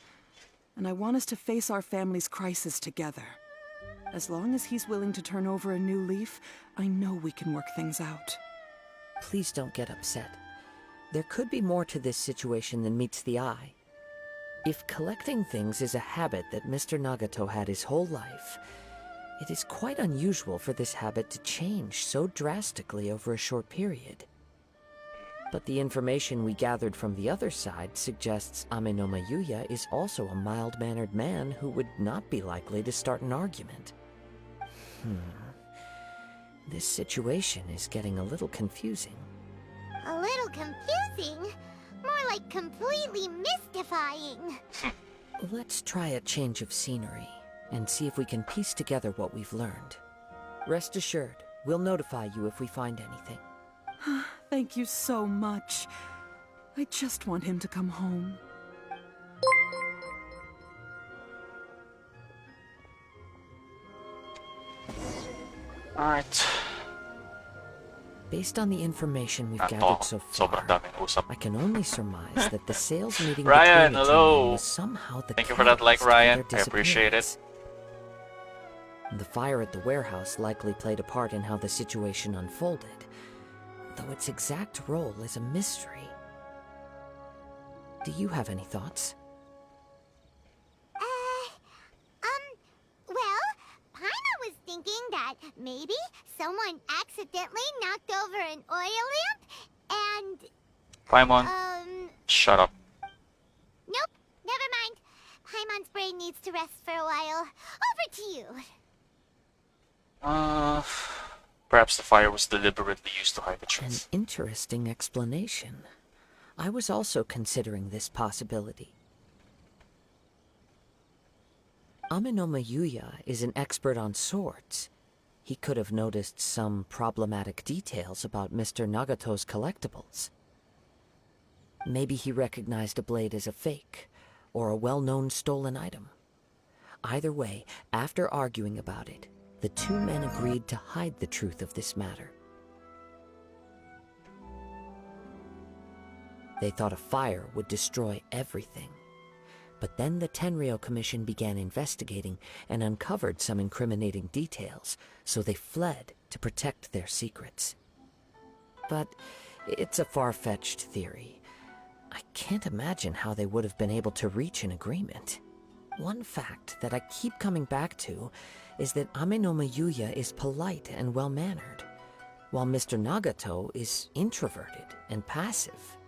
and I want us to face our family's crisis together. As long as he's willing to turn over a new leaf, I know we can work things out. Please don't get upset. There could be more to this situation than meets the eye. If collecting things is a habit that Mr. Nagato had his whole life, it is quite unusual for this habit to change so drastically over a short period. But the information we gathered from the other side suggests Ame no Mayuya is also a mild-mannered man who would not be likely to start an argument. This situation is getting a little confusing. A little confusing? More like completely mystifying. Let's try a change of scenery and see if we can piece together what we've learned. Rest assured, we'll notify you if we find anything. Thank you so much. I just want him to come home. Alright. Based on the information we've Ako, gathered so sobrang far, daming usap. I can only surmise that the sales meeting Ryan, between the two hello. men was somehow the Thank you for that like, catalyst for their Ryan. I appreciate it. disappearance. The fire at the warehouse likely played a part in how the situation unfolded, though its exact role is a mystery. Do you have any thoughts? Well, Paimon was thinking that maybe someone accidentally knocked over an oil lamp and, Paimon, shut up. nope, never mind. Paimon's brain needs to rest for a while. Over to you. Perhaps the fire was deliberately used to hide the An truth. interesting explanation. I was also considering this possibility. Ame no Mayuya is an expert on swords. He could have noticed some problematic details about Mr. Nagato's collectibles. Maybe he recognized a blade as a fake, or a well-known stolen item. Either way, after arguing about it, the two men agreed to hide the truth of this matter. They thought a fire would destroy everything. But then the Tenryou Commission began investigating and uncovered some incriminating details, so they fled to protect their secrets. But it's a far-fetched theory. I can't imagine how they would have been able to reach an agreement. One fact that I keep coming back to is that Ame no Mayuya is polite and well-mannered, while Mr. Nagato is introverted and passive.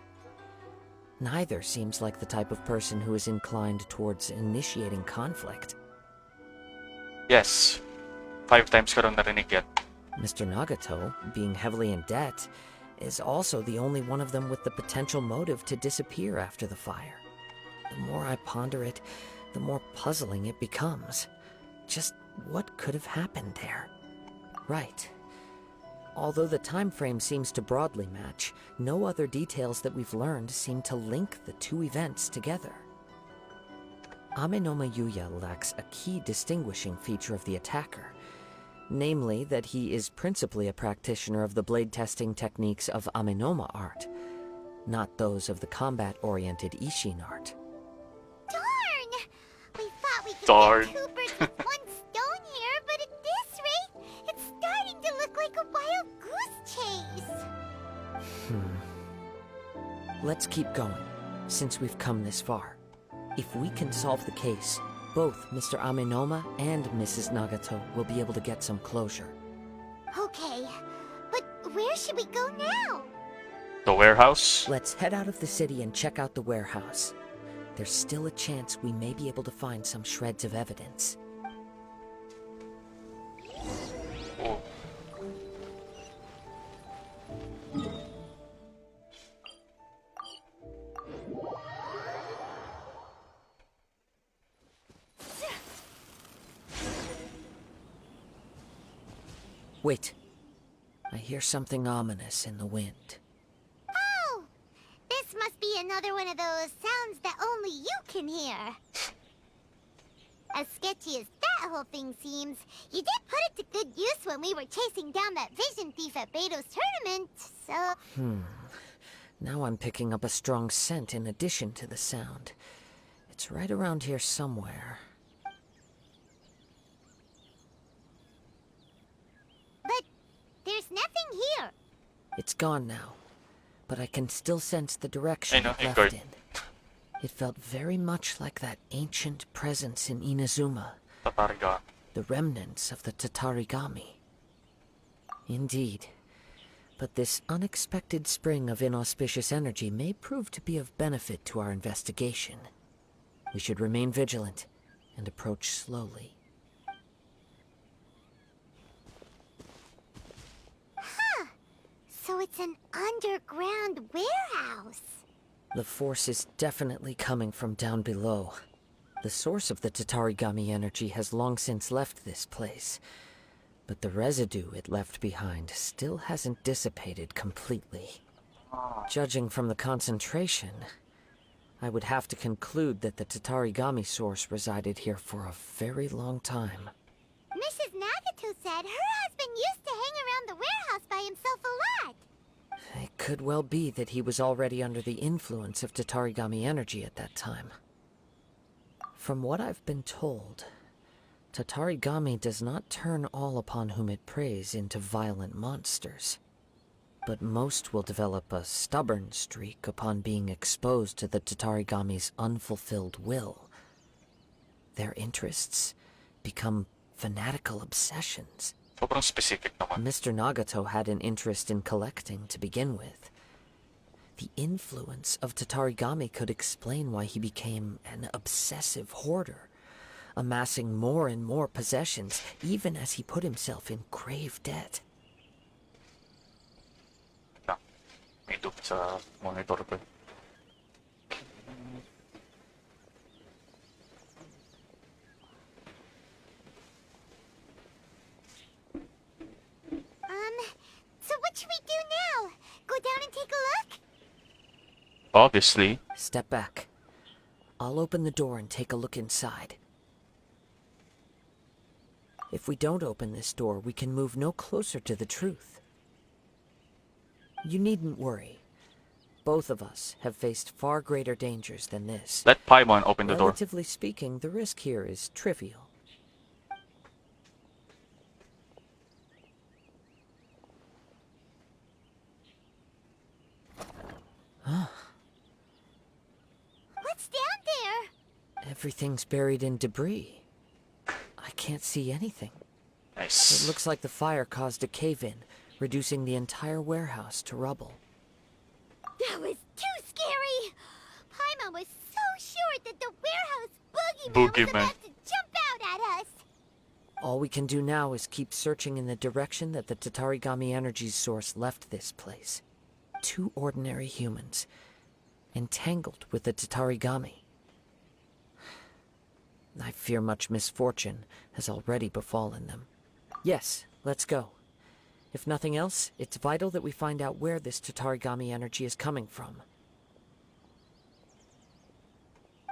Neither seems like the type of person who is inclined towards initiating conflict. Yes. 5 times ko rin narinig yan. Mr. Nagato, being heavily in debt, is also the only one of them with the potential motive to disappear after the fire. The more I ponder it, the more puzzling it becomes. Just what could have happened there? Right. Although the time frame seems to broadly match, no other details that we've learned seem to link the two events together. Amenoma Yuya lacks a key distinguishing feature of the attacker, namely that he is principally a practitioner of the blade testing techniques of Amenoma art, not those of the combat-oriented Ishin art. Darn! We thought we could Darn. get 2 birds with 1 stone here, but at this rate, it's starting to look like a wild goose chase. Let's keep going, since we've come this far. If we can solve the case, both Mr. Amenoma and Mrs. Nagato will be able to get some closure. Okay, but where should we go now? The warehouse? Let's head out of the city and check out the warehouse. There's still a chance we may be able to find some shreds of evidence. Oh. Wait. I hear something ominous in the wind. Oh! This must be another one of those sounds that only you can hear. As sketchy as that whole thing seems, you did put it to good use when we were chasing down that vision thief at Beto's tournament, so... Now I'm picking up a strong scent in addition to the sound. It's right around here somewhere. But there's nothing here. It's gone now, but I can still sense the direction I know, it hey, left guard. in. It felt very much like that ancient presence in Inazuma, Tatariga. the remnants of the Tatarigami. Indeed. But this unexpected spring of inauspicious energy may prove to be of benefit to our investigation. We should remain vigilant and approach slowly. So it's an underground warehouse. The force is definitely coming from down below. The source of the Tatarigami energy has long since left this place, but the residue it left behind still hasn't dissipated completely. Judging from the concentration, I would have to conclude that the Tatarigami source resided here for a very long time. Mrs. Nagato said her husband used to hang around the warehouse by himself a lot. It could well be that he was already under the influence of Tatarigami energy at that time. From what I've been told, Tatarigami does not turn all upon whom it preys into violent monsters, but most will develop a stubborn streak upon being exposed to the Tatarigami's unfulfilled will. Their interests become fanatical obsessions. Sobrang specific naman. Mr. Nagato had an interest in collecting to begin with. The influence of Tatarigami could explain why he became an obsessive hoarder, amassing more and more possessions, even as he put himself in grave debt. May dupit sa monitor ko. So what should we do now? Go down and take a look? Obviously. Step back. I'll open the door and take a look inside. If we don't open this door, we can move no closer to the truth. You needn't worry. Both of us have faced far greater dangers than this. Let Paimon open the door. Relatively speaking, the risk here is trivial. What's down there? Everything's buried in debris. I can't see anything. It Nice. looks like the fire caused a cave-in, reducing the entire warehouse to rubble. That was too scary. Paimon was so sure that the warehouse boogeyman was Boogeyman. about to jump out at us. All we can do now is keep searching in the direction that the Tatarigami energy source left this place. 2 ordinary humans, entangled with the Tatarigami. I fear much misfortune has already befallen them. Yes, let's go. If nothing else, it's vital that we find out where this Tatarigami energy is coming from.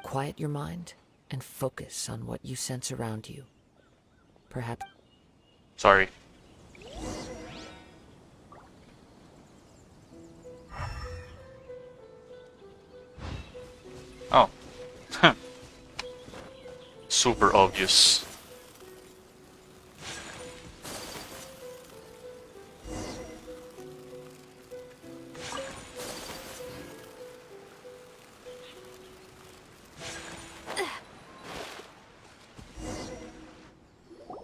Quiet your mind and focus on what you sense around you. Perhaps... Sorry. Oh. Super obvious.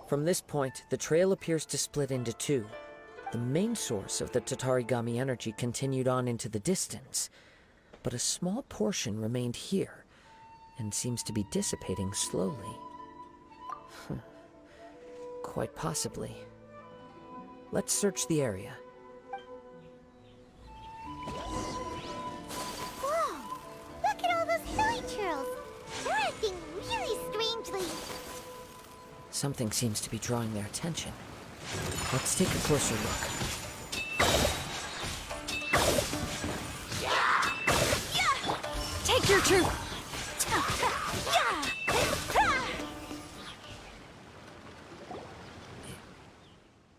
From this point, the trail appears to split into 2. The main source of the Tatarigami energy continued on into the distance, but a small portion remained here, and seems to be dissipating slowly. Quite possibly. Let's search the area. Whoa! Look at all those hilly churls. They're acting really strangely. Something seems to be drawing their attention. Let's take a closer look. Take your troop!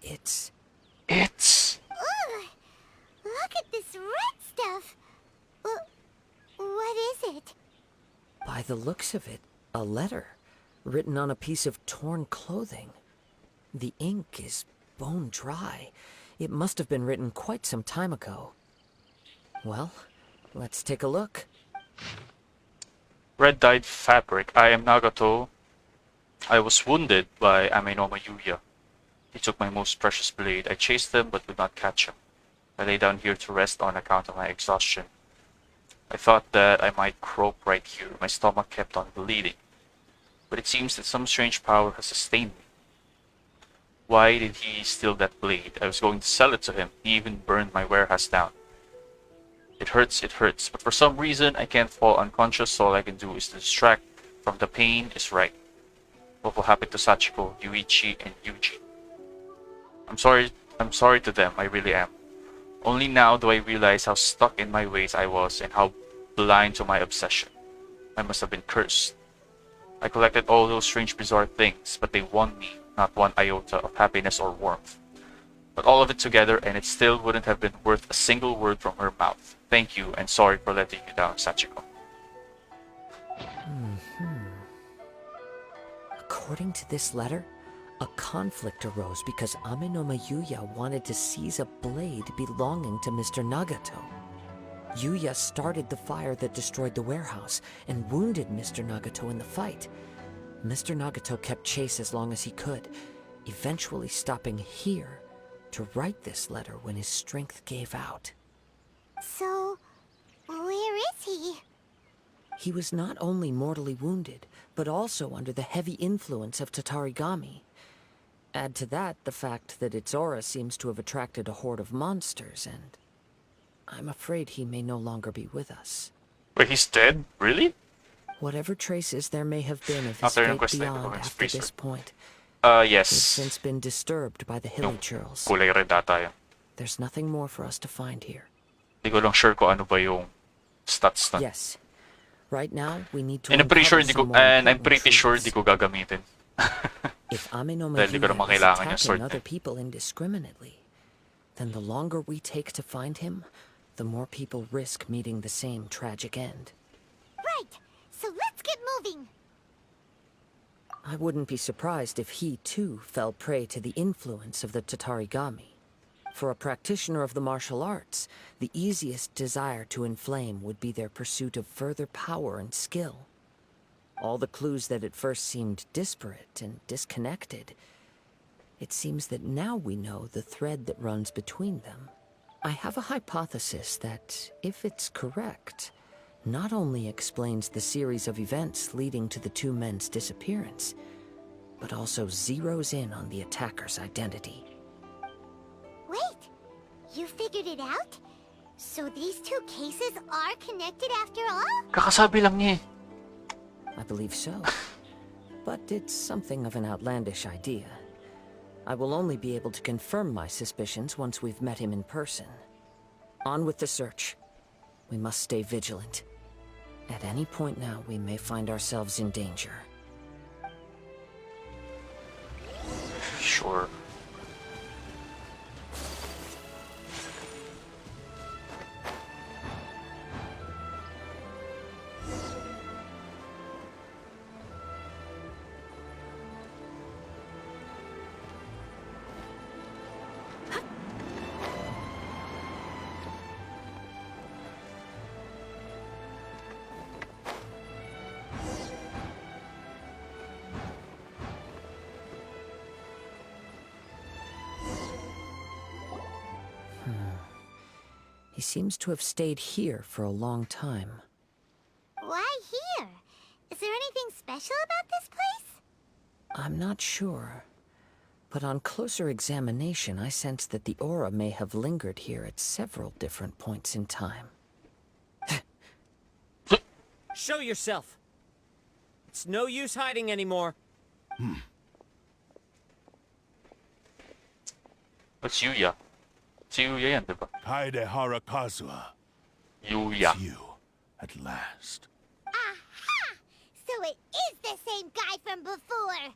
It's... Ugh! Look at this red stuff. What is it? By the looks of it, a letter, written on a piece of torn clothing. The ink is bone dry. It must have been written quite some time ago. Well, let's take a look. Red-dyed fabric. I am Nagato. I was wounded by Amenoma Yuya. He took my most precious blade. I chased them but could not catch him. I lay down here to rest on account of my exhaustion. I thought that I might croak right here. My stomach kept on bleeding. But it seems that some strange power has sustained me. Why did he steal that blade? I was going to sell it to him. He even burned my warehouse down. It hurts, but for some reason I can't fall unconscious, so all I can do is to distract from the pain is right. What will happen to Sachiko, Yuichi, and Yuji? I'm sorry to them, I really am. Only now do I realize how stuck in my ways I was and how blind to my obsession. I must have been cursed. I collected all those strange bizarre things, but they won me not one iota of happiness or warmth. But all of it together and it still wouldn't have been worth a single word from her mouth. Thank you and sorry for letting you down, Sachiko. According to this letter, a conflict arose because Amenoma Yuya wanted to seize a blade belonging to Mr. Nagato. Yuya started the fire that destroyed the warehouse and wounded Mr. Nagato in the fight. Mr. Nagato kept chase as long as he could, eventually stopping here to write this letter when his strength gave out. So, where is he? He was not only mortally wounded, but also under the heavy influence of Tatarigami. Add to that the fact that its aura seems to have attracted a horde of monsters, and I'm afraid he may no longer be with us. Wait, he's dead? Really? Whatever traces there may have been of his After fate request beyond after this point, yes. they've since been disturbed by the hilly Yung churls. kulay red ata yun. There's nothing more for us to find here. Hindi ko lang sure kung ano ba yung stats na. Yes. Right now, we need to And I'm pretty sure uncover hindi ko, some more and I'm important pretty sure truths. hindi ko gagamitin. If Amenoma Dahil di ko naman Yuya is kailangan yung attacking sword other niya. people indiscriminately, then the longer we take to find him, the more people risk meeting the same tragic end. Right, so let's get moving. I wouldn't be surprised if he, too, fell prey to the influence of the Tatarigami. For a practitioner of the martial arts, the easiest desire to inflame would be their pursuit of further power and skill. All the clues that at first seemed disparate and disconnected, it seems that now we know the thread that runs between them. I have a hypothesis that, if it's correct, not only explains the series of events leading to the two men's disappearance, but also zeroes in on the attacker's identity. Wait, you figured it out? So these two cases are connected after all? Kakasabi lang niya eh. I believe so. But it's something of an outlandish idea. I will only be able to confirm my suspicions once we've met him in person. On with the search. We must stay vigilant. At any point now, we may find ourselves in danger. Sure. He seems to have stayed here for a long time. Why here? Is there anything special about this place? I'm not sure. But on closer examination, I sense that the aura may have lingered here at several different points in time. Show yourself! It's no use hiding anymore. That's Yuya. Si Yuya yan, diba? Kaedehara Kazuha. Yuya. It's you, at last. Aha! So it is the same guy from before.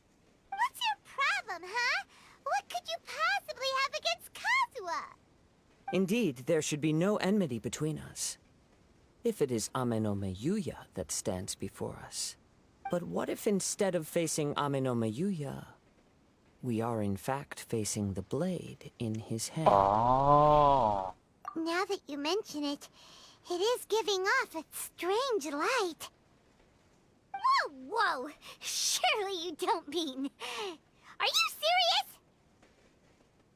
What's your problem, huh? What could you possibly have against Kazuha? Indeed, there should be no enmity between us. If it is Amenome Yuya that stands before us. But what if instead of facing Amenome Yuya, we are in fact facing the blade in his hand? Oh. Now that you mention it, it is giving off a strange light. Whoa, whoa! Surely you don't mean... Are you serious?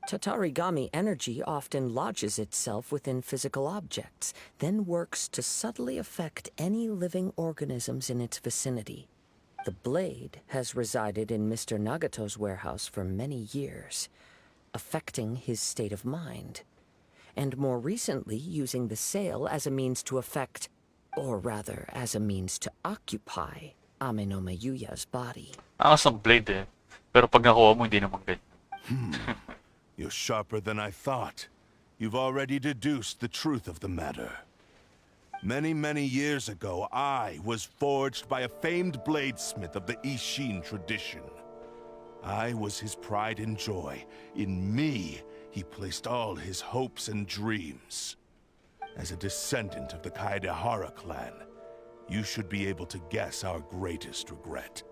Tatarigami energy often lodges itself within physical objects, then works to subtly affect any living organisms in its vicinity. The blade has resided in Mr. Nagato's warehouse for many years, affecting his state of mind, and more recently using the sale as a means to affect, or rather as a means to occupy, Amenome Yuya's body. Angas ng blade eh. Pero pag nakuha mo, hindi naman ganyan. You're sharper than I thought. You've already deduced the truth of the matter. Many, many years ago, I was forged by a famed bladesmith of the Ishin tradition. I was his pride and joy. In me, he placed all his hopes and dreams. As a descendant of the Kaedehara clan, you should be able to guess our greatest regret.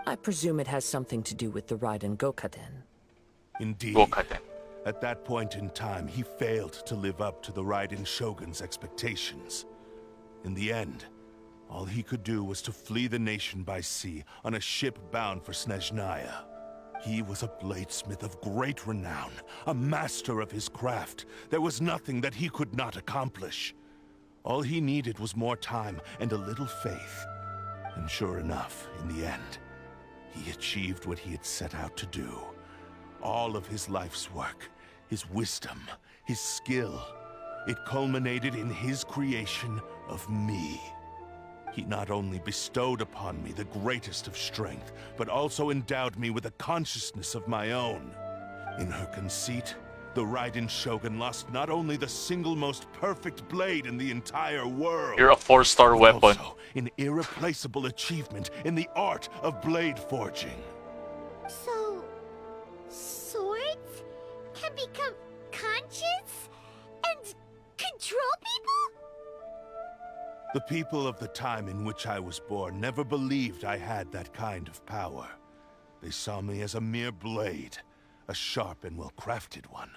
I presume it has something to do with the Raiden Gokaden. Indeed. Gokaden. At that point in time, he failed to live up to the Raiden Shogun's expectations. In the end, all he could do was to flee the nation by sea on a ship bound for Snezhnaya. He was a bladesmith of great renown, a master of his craft. There was nothing that he could not accomplish. All he needed was more time and a little faith. And sure enough, in the end, he achieved what he had set out to do. All of his life's work, his wisdom, his skill, it culminated in his creation of me. He not only bestowed upon me the greatest of strength, but also endowed me with a consciousness of my own. In her conceit, the Raiden Shogun lost not only the single most perfect blade in the entire world, You're a 4-star but weapon. also an irreplaceable achievement in the art of blade forging. So... swords can become conscious and control people? The people of the time in which I was born never believed I had that kind of power. They saw me as a mere blade, a sharp and well-crafted one,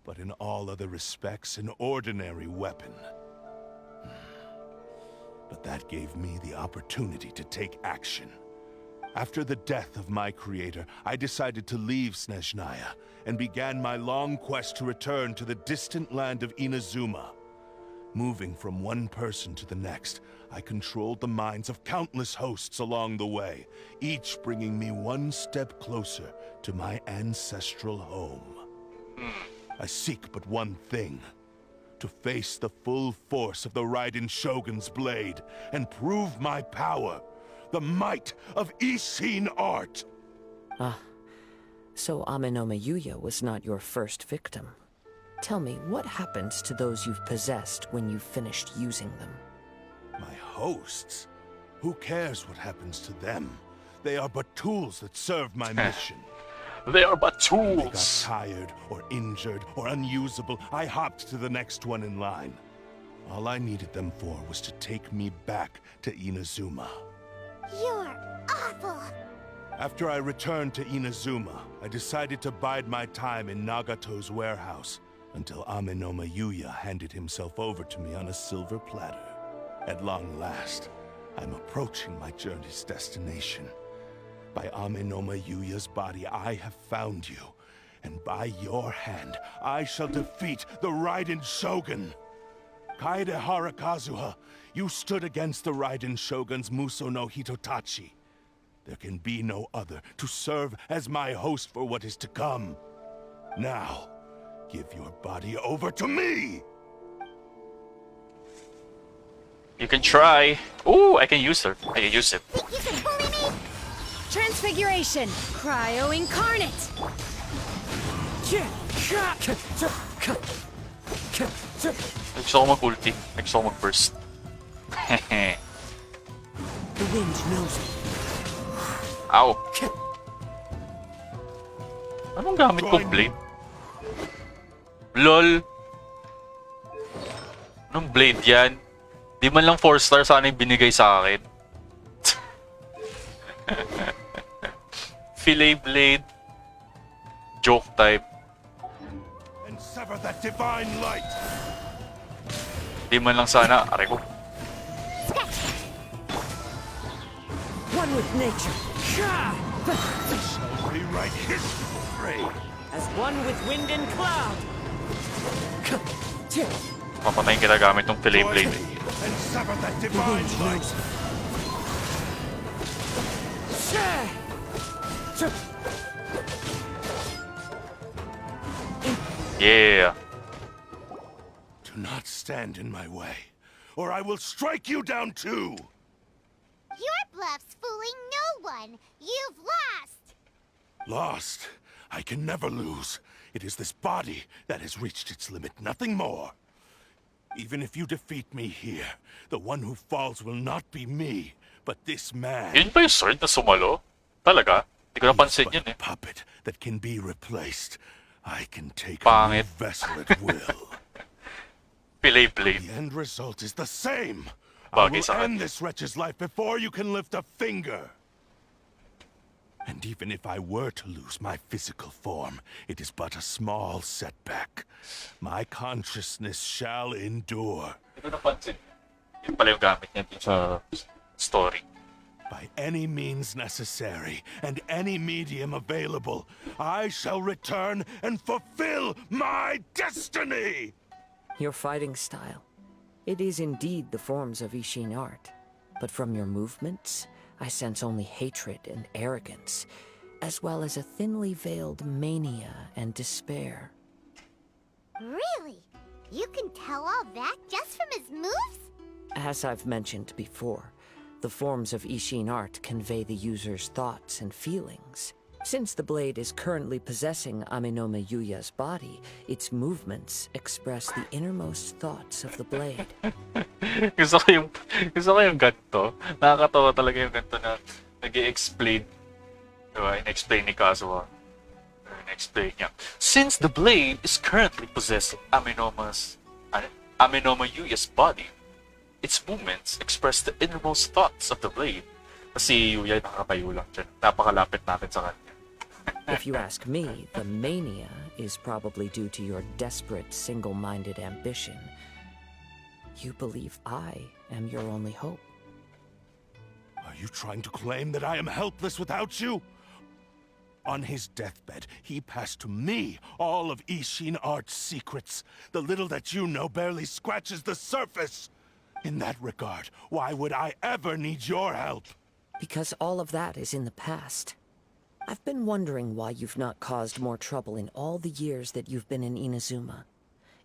but in all other respects an ordinary weapon. But that gave me the opportunity to take action. After the death of my creator, I decided to leave Snezhnaya and began my long quest to return to the distant land of Inazuma. Moving from one person to the next, I controlled the minds of countless hosts along the way, each bringing me one step closer to my ancestral home. I seek but one thing: to face the full force of the Raiden Shogun's blade and prove my power, the might of Ishin art. Ah, so Amenoma Yuya was not your first victim. Tell me, what happens to those you've possessed when you've finished using them? My hosts? Who cares what happens to them? They are but tools that serve my mission. They are but When they got tools. tired, or injured, or unusable, I hopped to the next one in line. All I needed them for was to take me back to Inazuma. You're awful. After I returned to Inazuma, I decided to bide my time in Nagato's warehouse until Amenoma Yuya handed himself over to me on a silver platter. At long last, I'm approaching my journey's destination. By Amenoma Yuya's body, I have found you, and by your hand, I shall defeat the Raiden Shogun. Kaedehara Kazuha, you stood against the Raiden Shogun's Muso no Hitotachi. There can be no other to serve as my host for what is to come. Now, give your body over to me! You can try. Ooh, I can use her. I can use it. Think you can bully me? Transfiguration! Cryo Incarnate! Gusto ko mag-ulti. Gusto ko mag-burst. The wind knows it. Ow. Anong gamit kong blade? LOL. Anong blade yan? Di man lang 4-star sana yung binigay sa akin. Fillet blade. Joke type. And sever that divine light! Di man lang sana. Aray ko. One with nature. Shall rewrite history! As one with wind and cloud. Papatayin kita gamit tong fillet Join blade. me and sever that divine light! Yeah. Do not stand in my way, or I will strike you down too! Your bluff's fooling no one. You've lost. Lost? I can never lose. It is this body that has reached its limit, nothing more. Even if you defeat me here, the one who falls will not be me, but this man. Yun ba yung sword na sumalo? Talaga? Hindi ko napansin He's yun but eh. a puppet that can be replaced. I can take Pangit. a new vessel at will. Fillet blade. The end result is the same. I Bagay will sa end kanya. this wretch's life before you can lift a finger. And even if I were to lose my physical form, it is but a small setback. My consciousness shall endure. Hindi ko napansin. Yun pala yung gamit niya dito sa story. By any means necessary, and any medium available, I shall return and fulfill my destiny! Your fighting style. It is indeed the forms of Ishin art. But from your movements, I sense only hatred and arrogance, as well as a thinly veiled mania and despair. Really? You can tell all that just from his moves? As I've mentioned before, the forms of Ishin art convey the user's thoughts and feelings. Since the blade is currently possessing Amenoma Yuya's body, its movements express the innermost thoughts of the blade. gusto ko yung ganito. Nakakatawa talaga yung ganito na nag-i-explain. Diba? In-explain ni Kazuha. In-explain niya. Since the blade is currently possessing Amenoma Yuya's body, its movements express the innermost thoughts of the blade. Kasi Yuya nakakatayo lang dyan. Napakalapit natin sa kanya. If you ask me, the mania is probably due to your desperate, single-minded ambition. You believe I am your only hope. Are you trying to claim that I am helpless without you? On his deathbed, he passed to me all of Ishin Art's secrets. The little that you know barely scratches the surface. In that regard, why would I ever need your help? Because all of that is in the past. I've been wondering why you've not caused more trouble in all the years that you've been in Inazuma.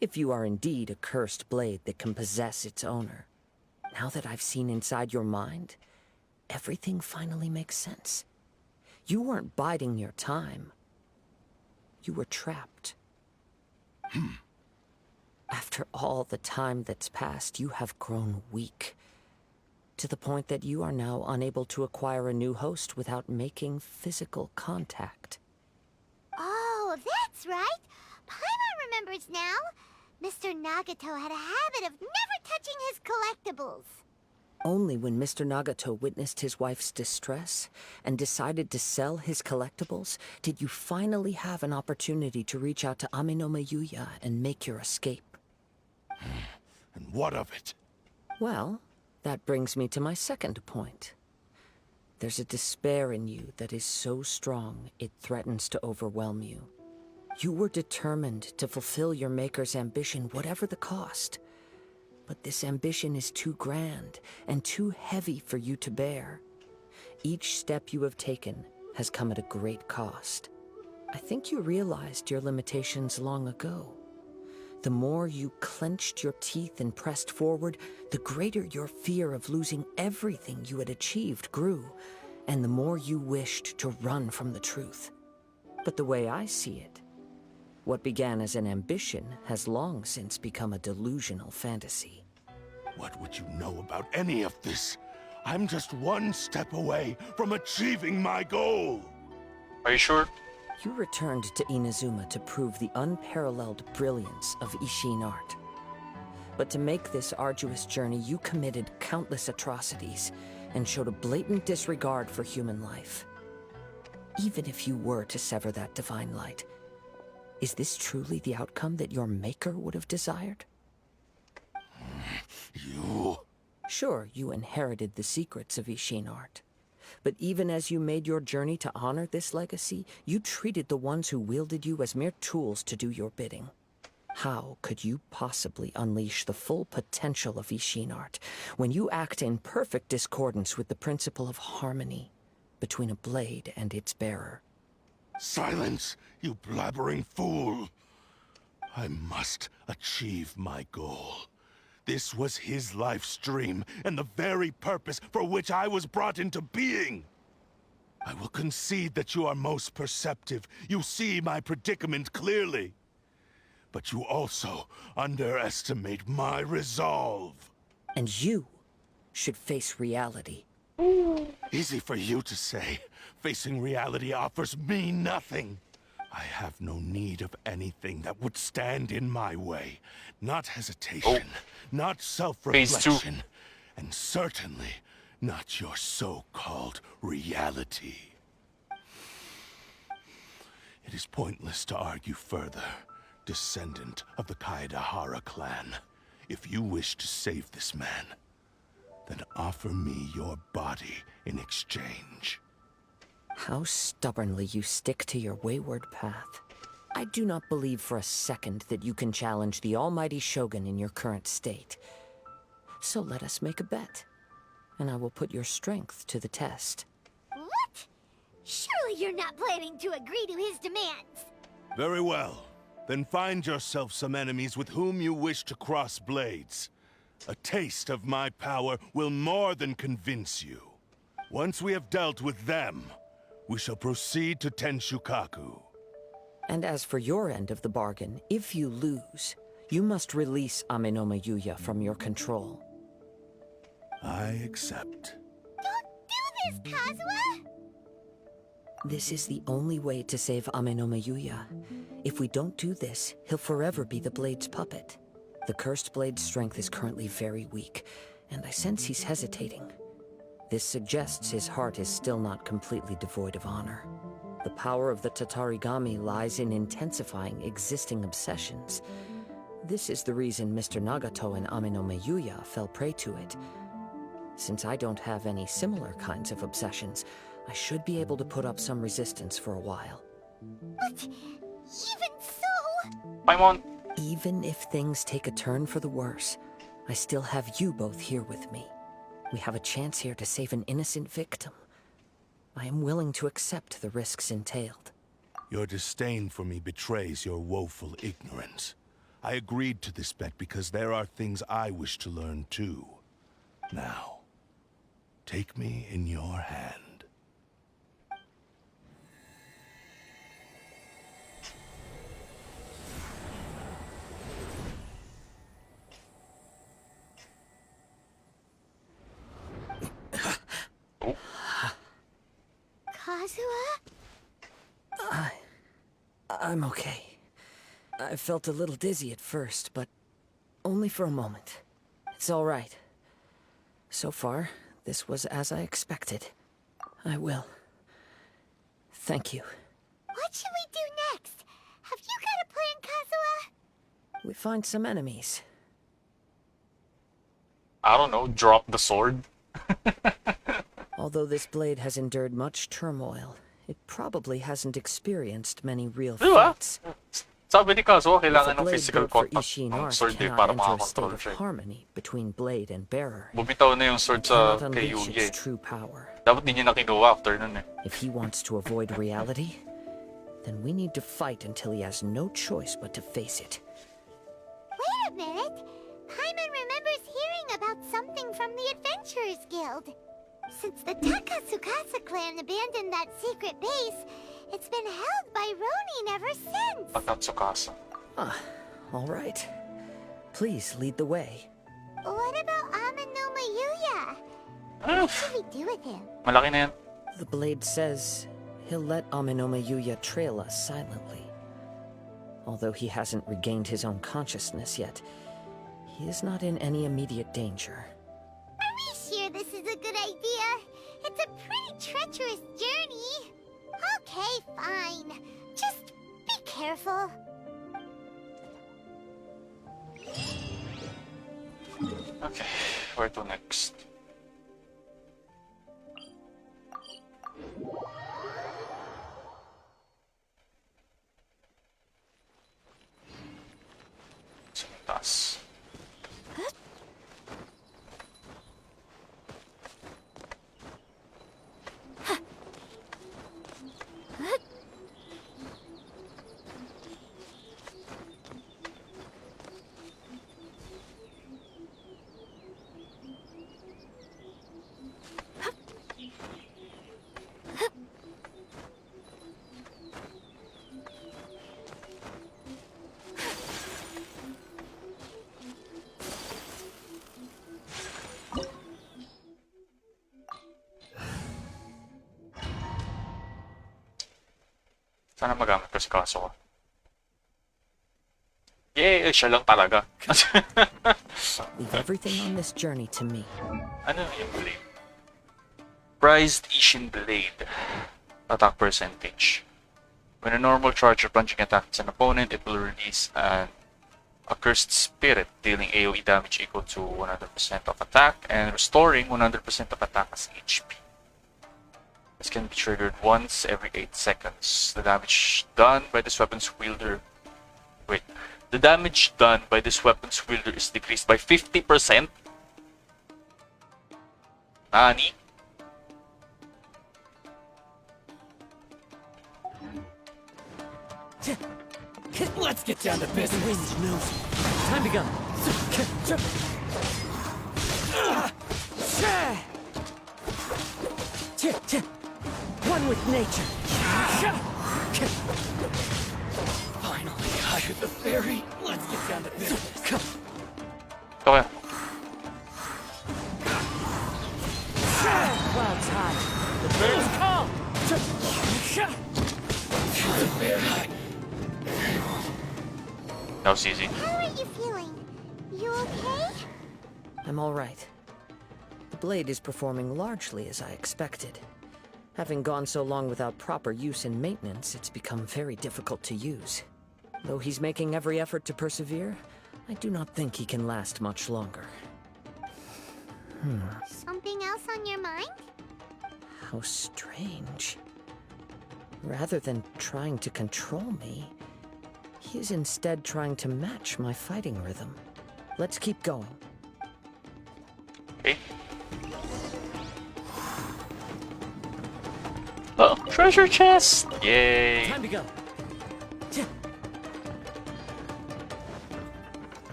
If you are indeed a cursed blade that can possess its owner. Now that I've seen inside your mind, everything finally makes sense. You weren't biding your time. You were trapped. After all the time that's passed, you have grown weak. To the point that you are now unable to acquire a new host without making physical contact. Oh, that's right. Paimon remembers now. Mr. Nagato had a habit of never touching his collectibles. Only when Mr. Nagato witnessed his wife's distress and decided to sell his collectibles did you finally have an opportunity to reach out to Amenoma Yuya and make your escape. And what of it? Well, that brings me to my second point. There's a despair in you that is so strong it threatens to overwhelm you. You were determined to fulfill your maker's ambition, whatever the cost. But this ambition is too grand and too heavy for you to bear. Each step you have taken has come at a great cost. I think you realized your limitations long ago. The more you clenched your teeth and pressed forward, the greater your fear of losing everything you had achieved grew, and the more you wished to run from the truth. But the way I see it, what began as an ambition has long since become a delusional fantasy. What would you know about any of this? I'm just one step away from achieving my goal. Are you sure? You returned to Inazuma to prove the unparalleled brilliance of Ishin art. But to make this arduous journey, you committed countless atrocities and showed a blatant disregard for human life. Even if you were to sever that divine light, is this truly the outcome that your maker would have desired? You... Sure, you inherited the secrets of Ishin art. But even as you made your journey to honor this legacy, you treated the ones who wielded you as mere tools to do your bidding. How could you possibly unleash the full potential of Ishin art when you act in perfect discordance with the principle of harmony between a blade and its bearer? Silence, you blabbering fool! I must achieve my goal. This was his life's dream, and the very purpose for which I was brought into being. I will concede that you are most perceptive. You see my predicament clearly. But you also underestimate my resolve. And you should face reality. Easy for you to say. Facing reality offers me nothing. I have no need of anything that would stand in my way. Not hesitation, not self-reflection, and certainly not your so-called reality. It is pointless to argue further, descendant of the Kaedahara clan. If you wish to save this man, then offer me your body in exchange. How stubbornly you stick to your wayward path. I do not believe for a second that you can challenge the almighty Shogun in your current state. So let us make a bet, and I will put your strength to the test. What? Surely you're not planning to agree to his demands. Very well. Then find yourself some enemies with whom you wish to cross blades. A taste of my power will more than convince you. Once we have dealt with them, we shall proceed to Tenshukaku. And as for your end of the bargain, if you lose, you must release Amenoma Yuya from your control. I accept. Don't do this, Kazuha! This is the only way to save Amenoma Yuya. If we don't do this, he'll forever be the Blade's puppet. The Cursed Blade's strength is currently very weak, and I sense he's hesitating. This suggests his heart is still not completely devoid of honor. The power of the Tatarigami lies in intensifying existing obsessions. This is the reason Mr. Nagato and Amenoma Yuya fell prey to it. Since I don't have any similar kinds of obsessions, I should be able to put up some resistance for a while. But even so... Paimon! Even if things take a turn for the worse, I still have you both here with me. We have a chance here to save an innocent victim. I am willing to accept the risks entailed. Your disdain for me betrays your woeful ignorance. I agreed to this bet because there are things I wish to learn too. Now, take me in your hand. Kazuha? I'm okay. I felt a little dizzy at first, but only for a moment. It's all right. So far, this was as I expected. I will. Thank you. What should we do next? Have you got a plan, Kazuha? We find some enemies. I don't know, drop the sword? Although this blade has endured much turmoil, it probably hasn't experienced many real Diba? fights. Sabi ni Kazuo, If a kailangan ng blade physical built for contact Ishin ng art sword eh, cannot para enter a state makakontrol of siya. harmony between blade and bearer, Bumitaw na yung sword it sa cannot kay unleash Yugi its eh. true power. Dapat di niya na kinuha after nun eh. If he wants to avoid reality, then we need to fight until he has no choice but to face it. Wait a minute. Paimon remembers hearing about something from the Adventurers Guild. Since the Takatsukasa clan abandoned that secret base, it's been held by Ronin ever since. Patatsukasa. Ah, all right. Please lead the way. What about Amanoma Yuya? What should we do with him? Malaki na yan. The blade says he'll let Amenoma Yuya trail us silently. Although he hasn't regained his own consciousness yet, he is not in any immediate danger. Are we sure this is a good idea? It's a pretty treacherous journey. Okay, fine. Just be careful. Okay, where to next? Sa taas. Sana magamit ko si Kaso ko. Yay! Siya lang talaga. Leave everything on this journey to me. Ano yung blade? Prized Ishin Blade. Attack percentage. When a normal charge or plunging attacks an opponent, it will release an accursed spirit, dealing AoE damage equal to 100% of attack and restoring 100% of attack as HP. This can be triggered once every 8 seconds. The damage done by this weapon's wielder... Wait. The damage done by this weapon's wielder is decreased by 50%? Nani? Let's get down to business. Time to go. One with nature. Finally, I heard the fairy. Let's get down to business. Go ahead. Clouds high. The birds call. That was easy. How are you feeling? You okay? I'm all right. The blade is performing largely as I expected. Having gone so long without proper use and maintenance, it's become very difficult to use. Though he's making every effort to persevere, I do not think he can last much longer. Something else on your mind? How strange. Rather than trying to control me, he is instead trying to match my fighting rhythm. Let's keep going. Okay. Oh, treasure chest! Yay! Time to go.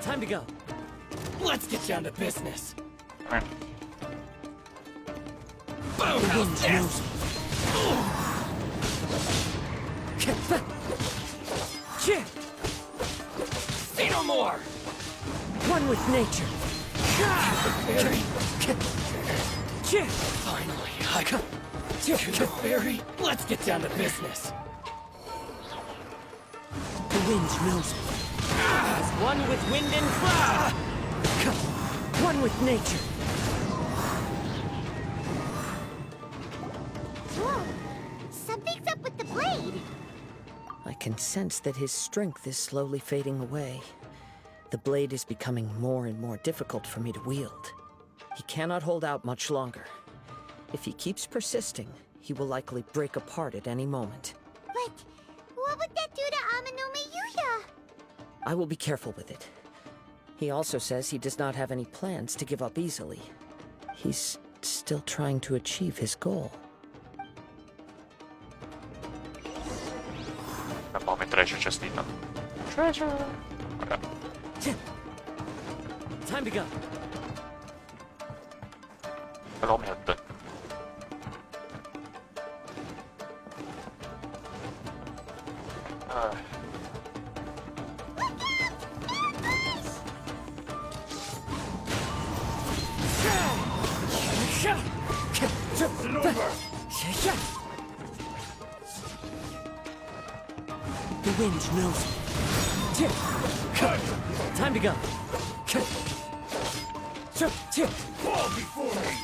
Time to go. Let's get down to business. Alright. Say no more. One with nature. Finally, I got the fairy. Let's get down to business. The wind knows me. As one with wind and cloud. One with nature. Whoa! Something's up with the blade! I can sense that his strength is slowly fading away. The blade is becoming more and more difficult for me to wield. He cannot hold out much longer. If he keeps persisting, he will likely break apart at any moment. But what would that do to Amanome Yuya? I will be careful with it. He also says he does not have any plans to give up easily. He's still trying to achieve his goal. Nakuha may treasure chest dito. Treasure! Okay. Time to go. Kala ko may hagdan. The wind knows me. Time to go. Fall before me!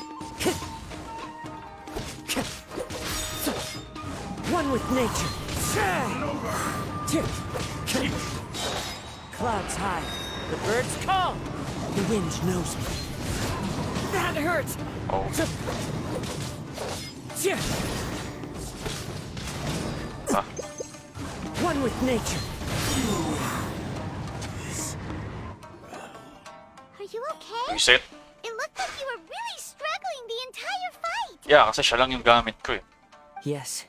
One with nature. Clouds high. The birds call. The wind knows me. That hurts. Oh. Ah. One with nature. Are you okay? You said? It looked like you were really struggling the entire fight! Yeah, kasi siya lang yung gamit ko eh. Yes.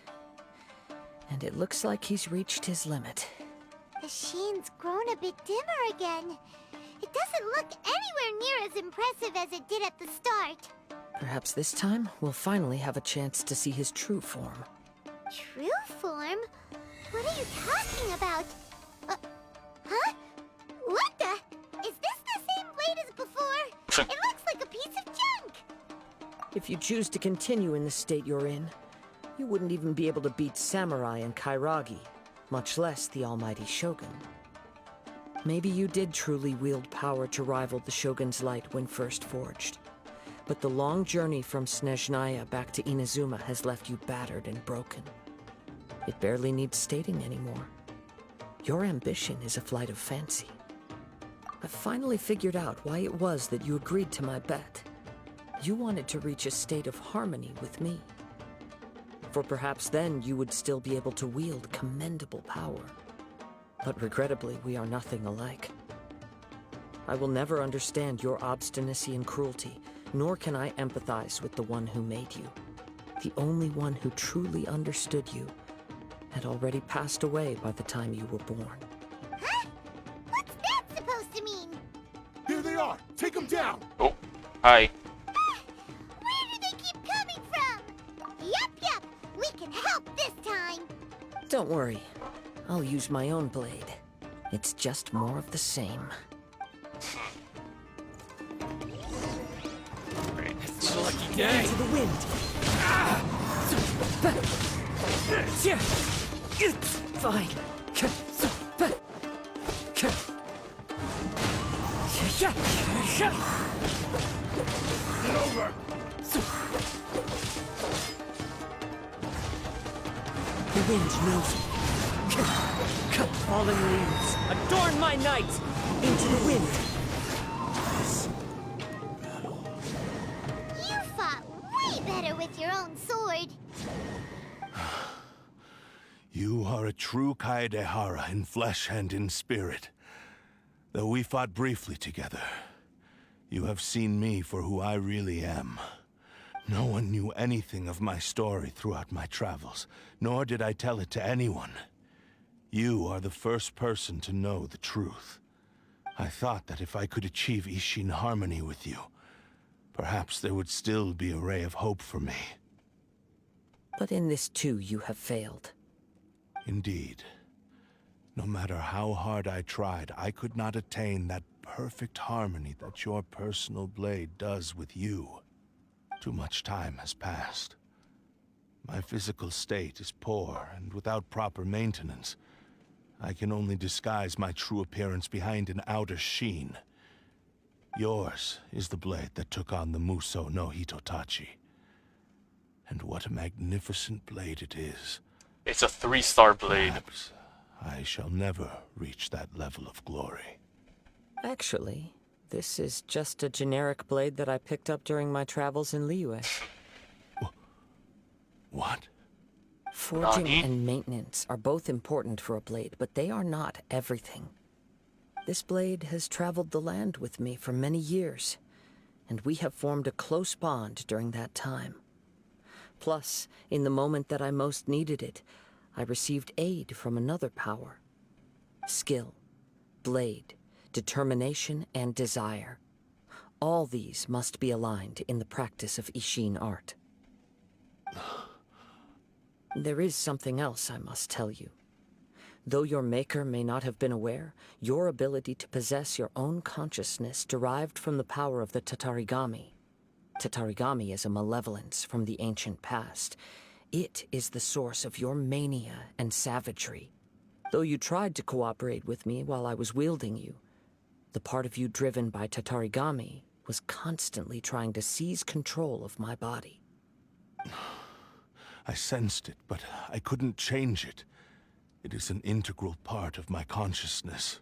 And it looks like he's reached his limit. The sheen's grown a bit dimmer again. It doesn't look anywhere near as impressive as it did at the start. Perhaps this time, we'll finally have a chance to see his true form. True form? What are you talking about? Huh? What the? Is this the same blade as before? It looks like a piece of junk! If you choose to continue in the state you're in, you wouldn't even be able to beat Samurai and Kairagi, much less the almighty Shogun. Maybe you did truly wield power to rival the Shogun's light when first forged. But the long journey from Snezhnaya back to Inazuma has left you battered and broken. It barely needs stating anymore. Your ambition is a flight of fancy. I've finally figured out why it was that you agreed to my bet. You wanted to reach a state of harmony with me. For perhaps then you would still be able to wield commendable power. But regrettably, we are nothing alike. I will never understand your obstinacy and cruelty, nor can I empathize with the one who made you. The only one who truly understood you had already passed away by the time you were born. Huh? What's that supposed to mean? Here they are! Take them down! Oh, hi. Where do they keep coming from? Yup, we can help this time. Don't worry. I'll use my own blade. It's just more of the same. Great. Lucky day. To the wind. Fine. Get over! The wind knows me. Fallen leaves, adorn my night! Into the wind! You fought with your own sword. You are a true Kaedehara in flesh and in spirit. Though we fought briefly together, you have seen me for who I really am. No one knew anything of my story throughout my travels, nor did I tell it to anyone. You are the first person to know the truth. I thought that if I could achieve Ishin harmony with you, perhaps there would still be a ray of hope for me. But in this too, you have failed. Indeed. No matter how hard I tried, I could not attain that perfect harmony that your personal blade does with you. Too much time has passed. My physical state is poor, and without proper maintenance, I can only disguise my true appearance behind an outer sheen. Yours is the blade that took on the Muso no Hitotachi. And what a magnificent blade it is. It's a 3-star blade. Perhaps I shall never reach that level of glory. Actually, this is just a generic blade that I picked up during my travels in Liyue. What? Forging Nani? and maintenance are both important for a blade, but they are not everything. This blade has traveled the land with me for many years, and we have formed a close bond during that time. Plus, in the moment that I most needed it, I received aid from another power. Skill, blade, determination, and desire. All these must be aligned in the practice of Ishin art. There is something else I must tell you. Though your maker may not have been aware, your ability to possess your own consciousness derived from the power of the Tatarigami. Tatarigami is a malevolence from the ancient past. It is the source of your mania and savagery. Though you tried to cooperate with me while I was wielding you, the part of you driven by Tatarigami was constantly trying to seize control of my body. I sensed it, but I couldn't change it. It is an integral part of my consciousness.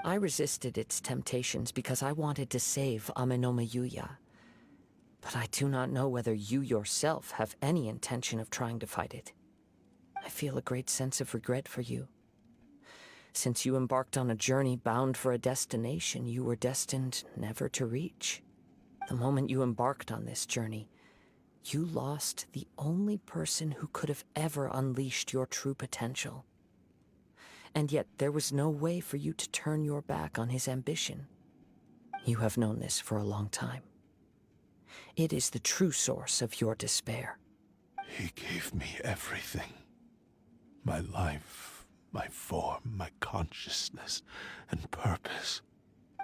I resisted its temptations because I wanted to save Amenoma Yuya. But I do not know whether you yourself have any intention of trying to fight it. I feel a great sense of regret for you. Since you embarked on a journey bound for a destination you were destined never to reach. The moment you embarked on this journey, you lost the only person who could have ever unleashed your true potential. And yet there was no way for you to turn your back on his ambition. You have known this for a long time. It is the true source of your despair. He gave me everything. My life, my form, my consciousness, and purpose.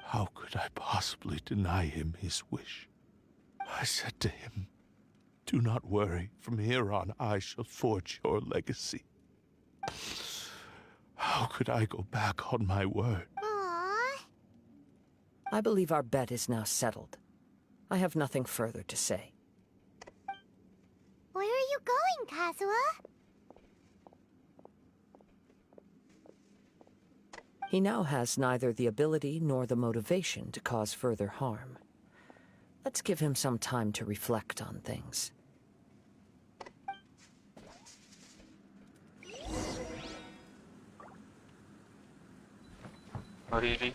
How could I possibly deny him his wish? I said to him, "Do not worry. From here on, I shall forge your legacy." How could I go back on my word? Aww. I believe our bet is now settled. I have nothing further to say. Where are you going, Kazuha? He now has neither the ability nor the motivation to cause further harm. Let's give him some time to reflect on things. Really?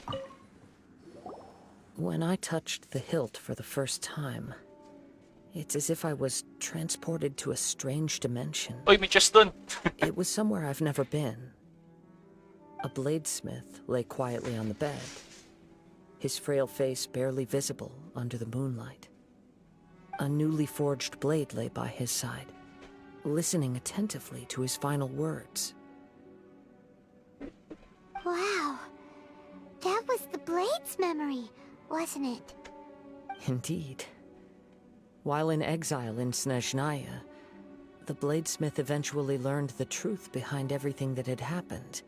When I touched the hilt for the first time, it's as if I was transported to a strange dimension. Oy, may chest dun! It was somewhere I've never been. A bladesmith lay quietly on the bed, his frail face barely visible under the moonlight. A newly forged blade lay by his side, listening attentively to his final words. Wow. That was the Blade's memory, wasn't it? Indeed. While in exile in Snezhnaya, the bladesmith eventually learned the truth behind everything that had happened.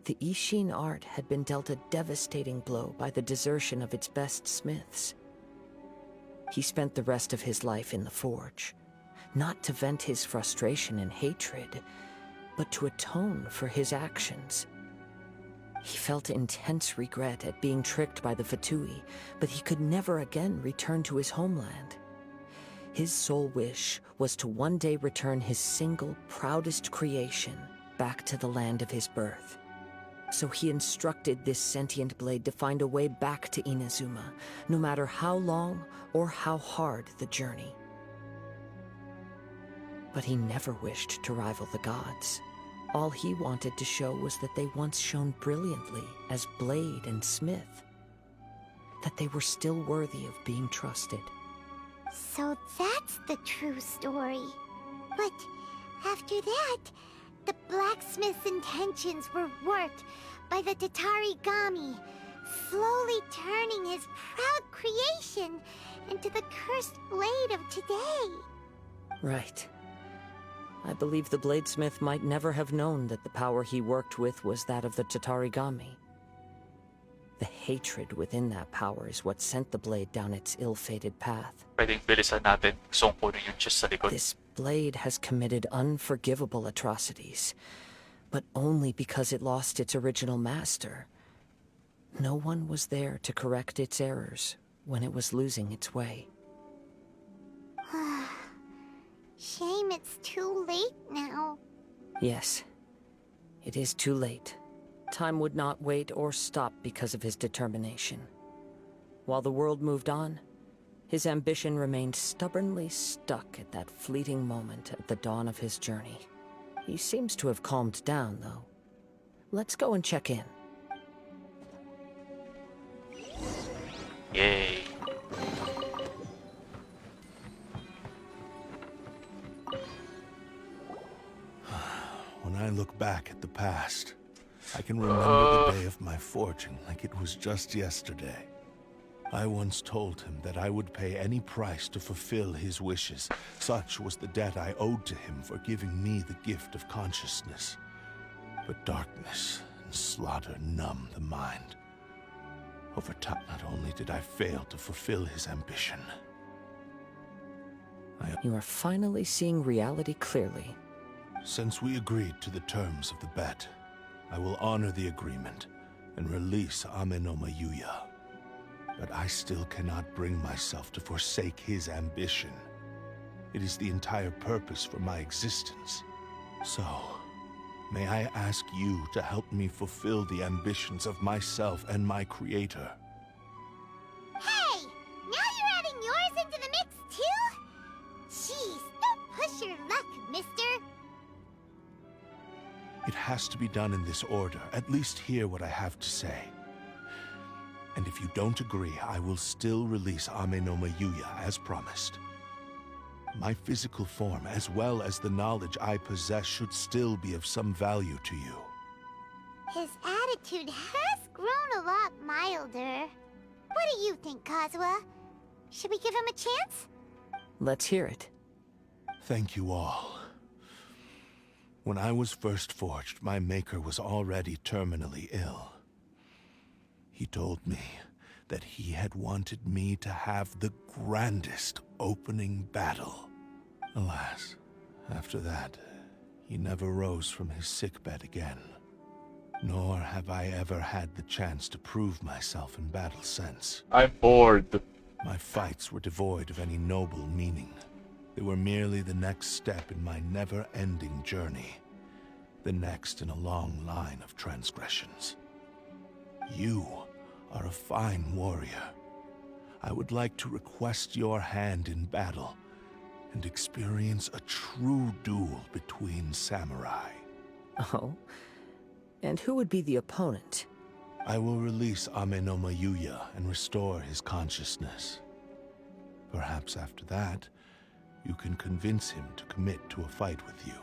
The Ishin art had been dealt a devastating blow by the desertion of its best smiths. He spent the rest of his life in the forge, not to vent his frustration and hatred, but to atone for his actions. He felt intense regret at being tricked by the Fatui, but he could never again return to his homeland. His sole wish was to one day return his single, proudest creation back to the land of his birth. So he instructed this sentient blade to find a way back to Inazuma, no matter how long or how hard the journey. But he never wished to rival the gods. All he wanted to show was that they once shone brilliantly as blade and smith, that they were still worthy of being trusted. So that's the true story. But after that, the blacksmith's intentions were warped by the Tatarigami, slowly turning his proud creation into the cursed blade of today. Right. I believe the bladesmith might never have known that the power he worked with was that of the Tatarigami. The hatred within that power is what sent the blade down its ill-fated path. Pwedeng bilisan natin. Gusto kong kunin yung chest sa likod. This blade has committed unforgivable atrocities, but only because it lost its original master. No one was there to correct its errors when it was losing its way. Shame it's too late now. Yes, it is too late. Time would not wait or stop because of his determination. While the world moved on, his ambition remained stubbornly stuck at that fleeting moment at the dawn of his journey. He seems to have calmed down, though. Let's go and check in. Yay. When I look back at the past, I can remember the day of my forging like it was just yesterday. I once told him that I would pay any price to fulfill his wishes. Such was the debt I owed to him for giving me the gift of consciousness. But darkness and slaughter numbed the mind. Over time, not only did I fail to fulfill his ambition, You are finally seeing reality clearly. Since we agreed to the terms of the bet, I will honor the agreement and release Amenoma Yuya. But I still cannot bring myself to forsake his ambition. It is the entire purpose for my existence. So, may I ask you to help me fulfill the ambitions of myself and my creator? Hey! Now you're adding yours into the mix, too? Jeez, don't push your luck, mister. It has to be done in this order. At least hear what I have to say. And if you don't agree, I will still release Amenoma Yuya as promised. My physical form, as well as the knowledge I possess, should still be of some value to you. His attitude has grown a lot milder. What do you think, Kazuha? Should we give him a chance? Let's hear it. Thank you all. When I was first forged, my maker was already terminally ill. He told me that he had wanted me to have the grandest opening battle. Alas, after that, he never rose from his sickbed again. Nor have I ever had the chance to prove myself in battle since. I'm bored. My fights were devoid of any noble meaning. They were merely the next step in my never-ending journey. The next in a long line of transgressions. You are a fine warrior. I would like to request your hand in battle and experience a true duel between samurai. Oh? And who would be the opponent? I will release Amenoma Yuya and restore his consciousness. Perhaps after that, you can convince him to commit to a fight with you.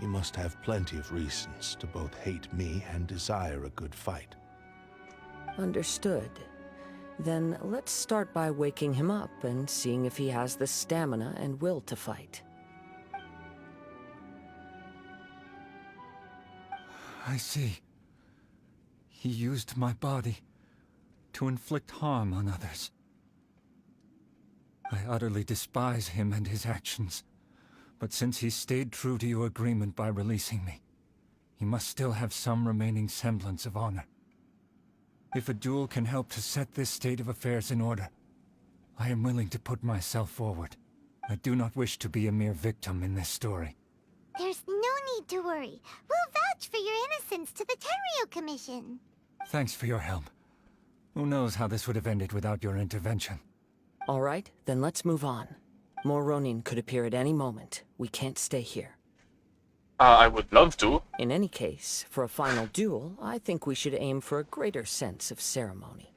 He must have plenty of reasons to both hate me and desire a good fight. Understood. Then let's start by waking him up and seeing if he has the stamina and will to fight. I see. He used my body to inflict harm on others. I utterly despise him and his actions. But since he stayed true to your agreement by releasing me, he must still have some remaining semblance of honor. If a duel can help to set this state of affairs in order, I am willing to put myself forward. I do not wish to be a mere victim in this story. There's no need to worry. We'll vouch for your innocence to the Tenryu Commission. Thanks for your help. Who knows how this would have ended without your intervention. All right, then let's move on. More Ronin could appear at any moment. We can't stay here. I would love to. In any case, for a final duel, I think we should aim for a greater sense of ceremony.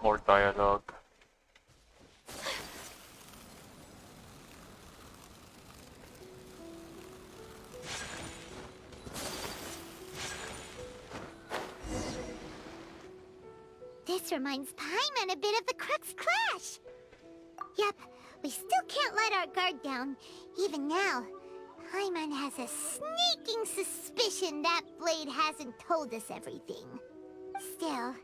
More dialogue. This reminds Paimon a bit of the Crux Clash. Yep, we still can't let our guard down. Even now, Paimon has a sneaking suspicion that Blade hasn't told us everything. Still,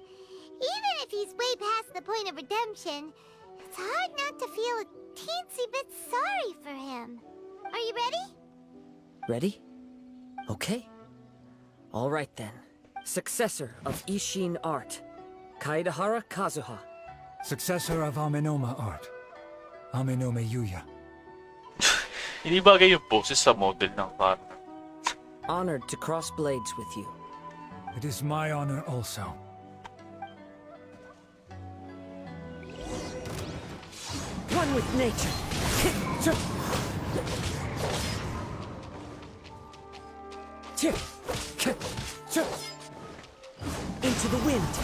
even if he's way past the point of redemption, it's hard not to feel a teensy bit sorry for him. Are you ready? Ready? Okay. All right then. Successor of Ishin art, Kaedahara Kazuha. Successor of Amenoma art, Amenoma Yuya. Hindi bagay yung poses sa model ng parang. Honored to cross blades with you. It is my honor also. One with nature. Into the wind.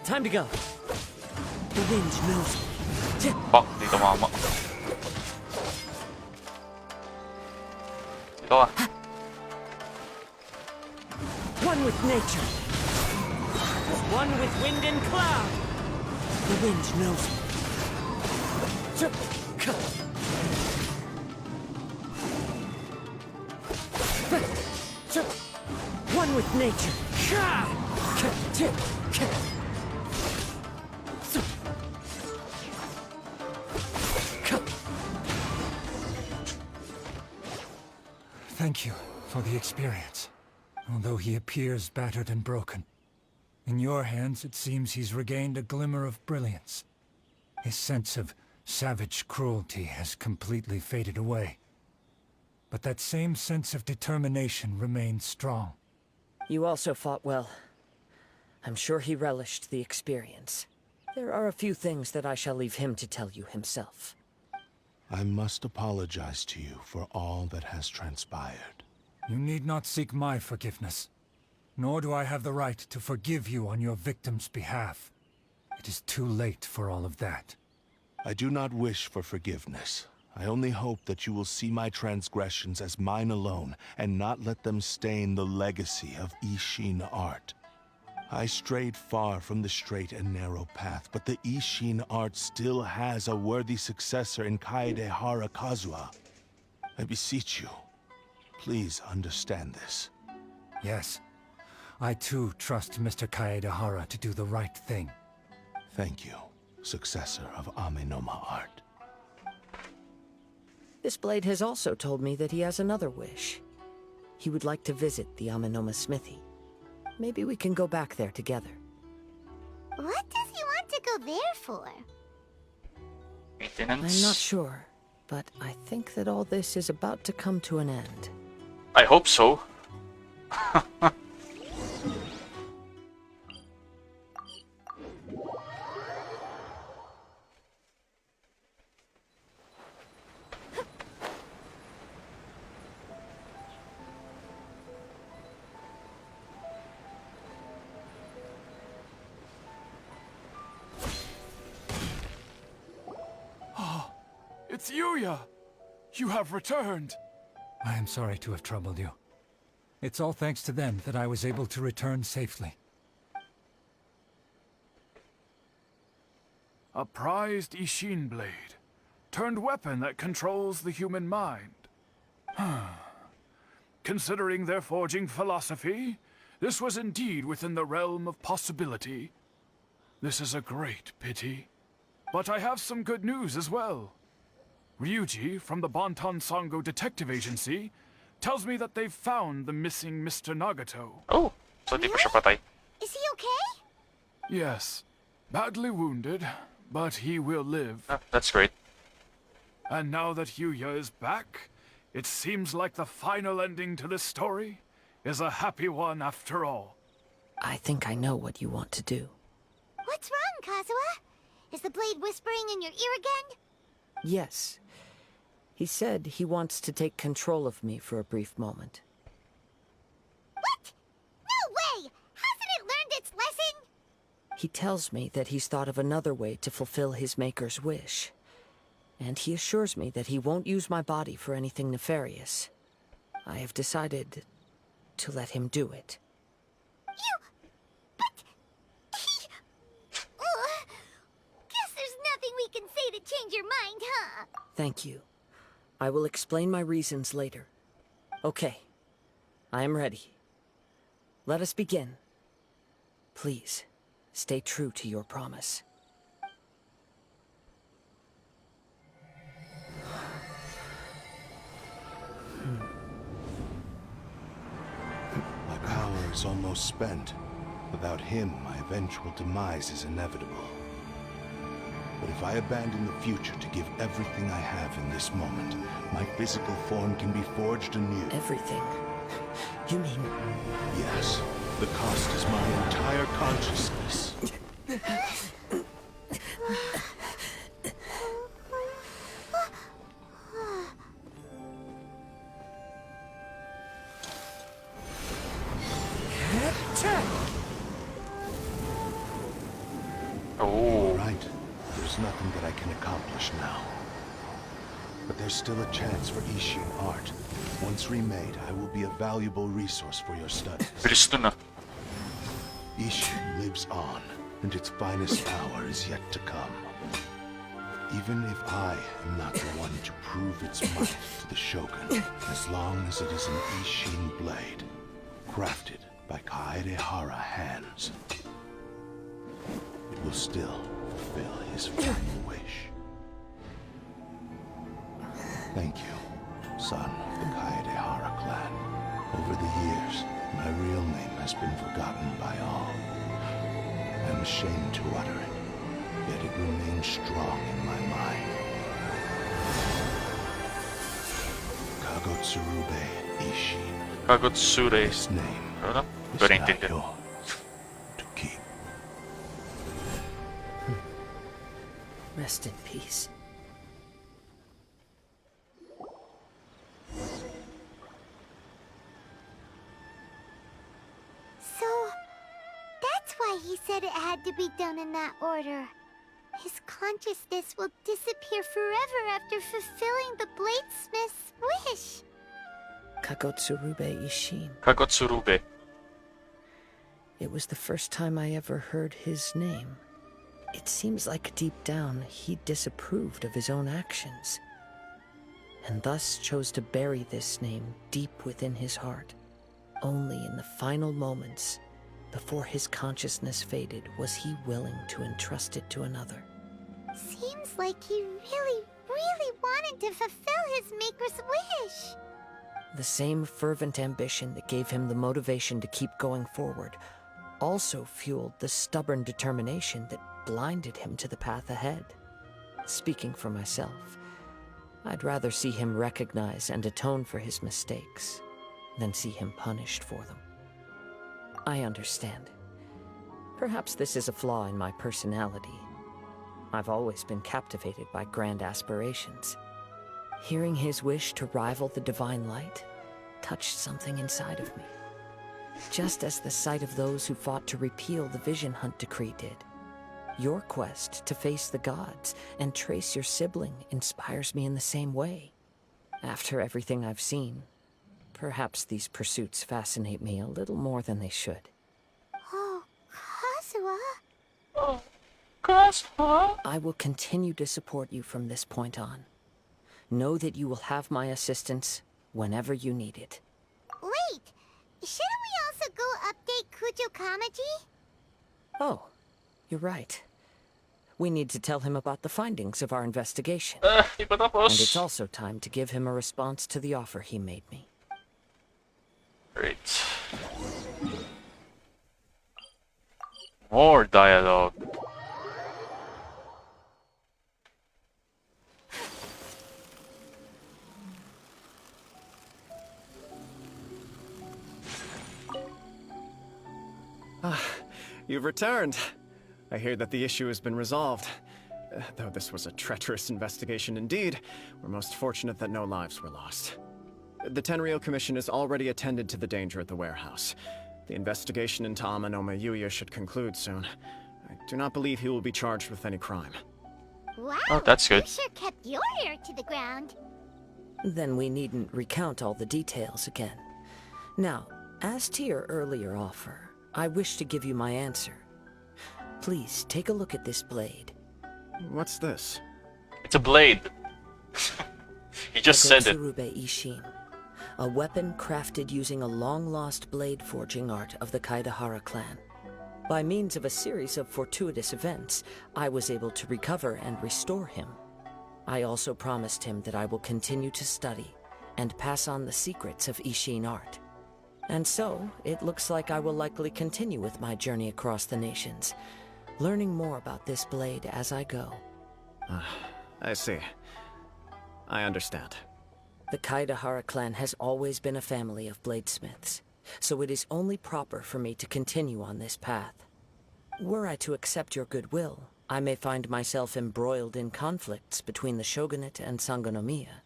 Time to go. The wind knows me. Fuck, di tumama. Ito ah. One with nature. One with wind and cloud. The wind knows me. One with nature. Thank you for the experience. Although he appears battered and broken, in your hands it seems he's regained a glimmer of brilliance. His sense of savage cruelty has completely faded away. But that same sense of determination remains strong. You also fought well. I'm sure he relished the experience. There are a few things that I shall leave him to tell you himself. I must apologize to you for all that has transpired. You need not seek my forgiveness. Nor do I have the right to forgive you on your victim's behalf. It is too late for all of that. I do not wish for forgiveness. I only hope that you will see my transgressions as mine alone, and not let them stain the legacy of Ishin art. I strayed far from the straight and narrow path, but the Ishin art still has a worthy successor in Kaedahara Kazuha. I beseech you, please understand this. Yes, I too trust Mr. Kaedahara to do the right thing. Thank you, successor of Amenoma art. This blade has also told me that he has another wish. He would like to visit the Amenoma smithy. Maybe we can go back there together. What does he want to go there for? Maintenance. I'm not sure, but I think that all this is about to come to an end. I hope so. It's Yuya! You have returned! I am sorry to have troubled you. It's all thanks to them that I was able to return safely. A prized Ishin blade, turned weapon that controls the human mind. considering their forging philosophy, this was indeed within the realm of possibility. This is a great pity. But I have some good news as well. Ryuji from the Bonton Sango Detective Agency tells me that they've found the missing Mr. Nagato. Oh, so di pa siya patay. Is he okay? Yes, badly wounded, but he will live. Ah, that's great. And now that Yuya is back, it seems like the final ending to this story is a happy one after all. I think I know what you want to do. What's wrong, Kazuha? Is the blade whispering in your ear again? Yes. He said he wants to take control of me for a brief moment. What? No way! Hasn't it learned its lesson? He tells me that he's thought of another way to fulfill his maker's wish. And he assures me that he won't use my body for anything nefarious. I have decided to let him do it. But... Guess there's nothing we can say to change your mind, huh? Thank you. I will explain my reasons later. Okay. I am ready. Let us begin. Please, stay true to your promise. My power is almost spent. Without him, my eventual demise is inevitable. But if I abandon the future to give everything I have in this moment, my physical form can be forged anew. Everything? You mean... Yes. The cost is my entire consciousness. Oh. Right. There's nothing that I can accomplish now. But there's still a chance for Ishin art. Once remade, I will be a valuable resource for your studies. Bilis nun ah. Ishin lives on, and its finest hour is yet to come. Even if I am not the one to prove its might to the Shogun, as long as it is an Ishin blade, crafted by Kaedehara hands, it will still fulfill his final wish. Thank you, son of the Kaedehara clan. Over the years, my real name has been forgotten by all. I am ashamed to utter it, yet it remains strong in my mind. Kagotsurube Ishin. Kagotsure. This name Ano? is Pero not naintindihan. yours to keep. Rest in peace. So, that's why he said it had to be done in that order. His consciousness will disappear forever after fulfilling the bladesmith's wish. Kagotsurube Ishin. Kagotsurube. It was the first time I ever heard his name. It seems like deep down he disapproved of his own actions, and thus chose to bury this name deep within his heart. Only in the final moments, before his consciousness faded, was he willing to entrust it to another. Seems like he really, really wanted to fulfill his maker's wish. The same fervent ambition that gave him the motivation to keep going forward also fueled the stubborn determination that blinded him to the path ahead. Speaking for myself, I'd rather see him recognize and atone for his mistakes than see him punished for them. I understand. Perhaps this is a flaw in my personality. I've always been captivated by grand aspirations. Hearing his wish to rival the divine light touched something inside of me, just as the sight of those who fought to repeal the Vision Hunt decree did. Your quest to face the gods and trace your sibling inspires me in the same way. After everything I've seen, perhaps these pursuits fascinate me a little more than they should. Oh, Kazuha. Oh, Kazuha. I will continue to support you from this point on. Know that you will have my assistance whenever you need it. Shouldn't we also go update Kujo Kamaji? Oh, you're right. We need to tell him about the findings of our investigation. Di pa tapos. And it's also time to give him a response to the offer he made me. Great. More dialogue. You've returned. I hear that the issue has been resolved. Though this was a treacherous investigation indeed, we're most fortunate that no lives were lost. The Tenryou Commission has already attended to the danger at the warehouse. The investigation into Amanoma Yuya should conclude soon. I do not believe he will be charged with any crime. Wow, Oh, that's good. You sure kept your ear to the ground. Then we needn't recount all the details again. Now, as to your earlier offer, I wish to give you my answer. Please take a look at this blade. What's this? It's a blade. He just said it. Tsurube Ishin, a weapon crafted using a long-lost blade forging art of the Kaidahara clan. By means of a series of fortuitous events, I was able to recover and restore him. I also promised him that I will continue to study and pass on the secrets of Ishin art. And so, it looks like I will likely continue with my journey across the nations, learning more about this blade as I go. I see. I understand. The Kaidahara clan has always been a family of bladesmiths, so it is only proper for me to continue on this path. Were I to accept your goodwill, I may find myself embroiled in conflicts between the shogunate and Sangonomiya.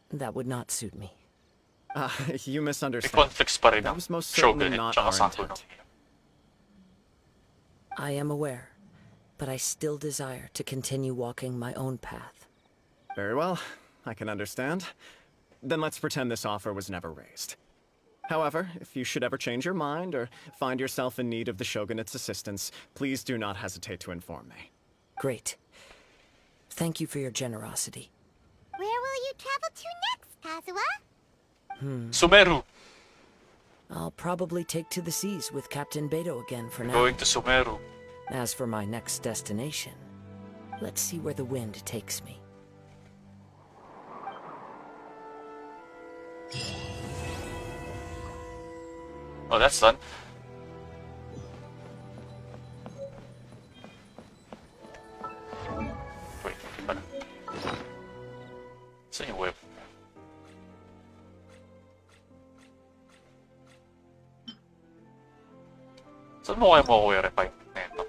That would not suit me. You May misunderstand. conflicts pa rin That ang was most certainly Shogunate not tsaka our Sangonomiya. intent. I am aware, but I still desire to continue walking my own path. Very well, I can understand. Then let's pretend this offer was never raised. However, if you should ever change your mind or find yourself in need of the Shogunate's assistance, please do not hesitate to inform me. Great. Thank you for your generosity. Where will you travel to next, Kazuha? Sumeru. I'll probably take to the seas with Captain Beto again for now. Going to Sumeru. As for my next destination, let's see where the wind takes me. Oh, that's done. Wait, pala. Saan yung web? Saan mo kaya makuha-verify na ito?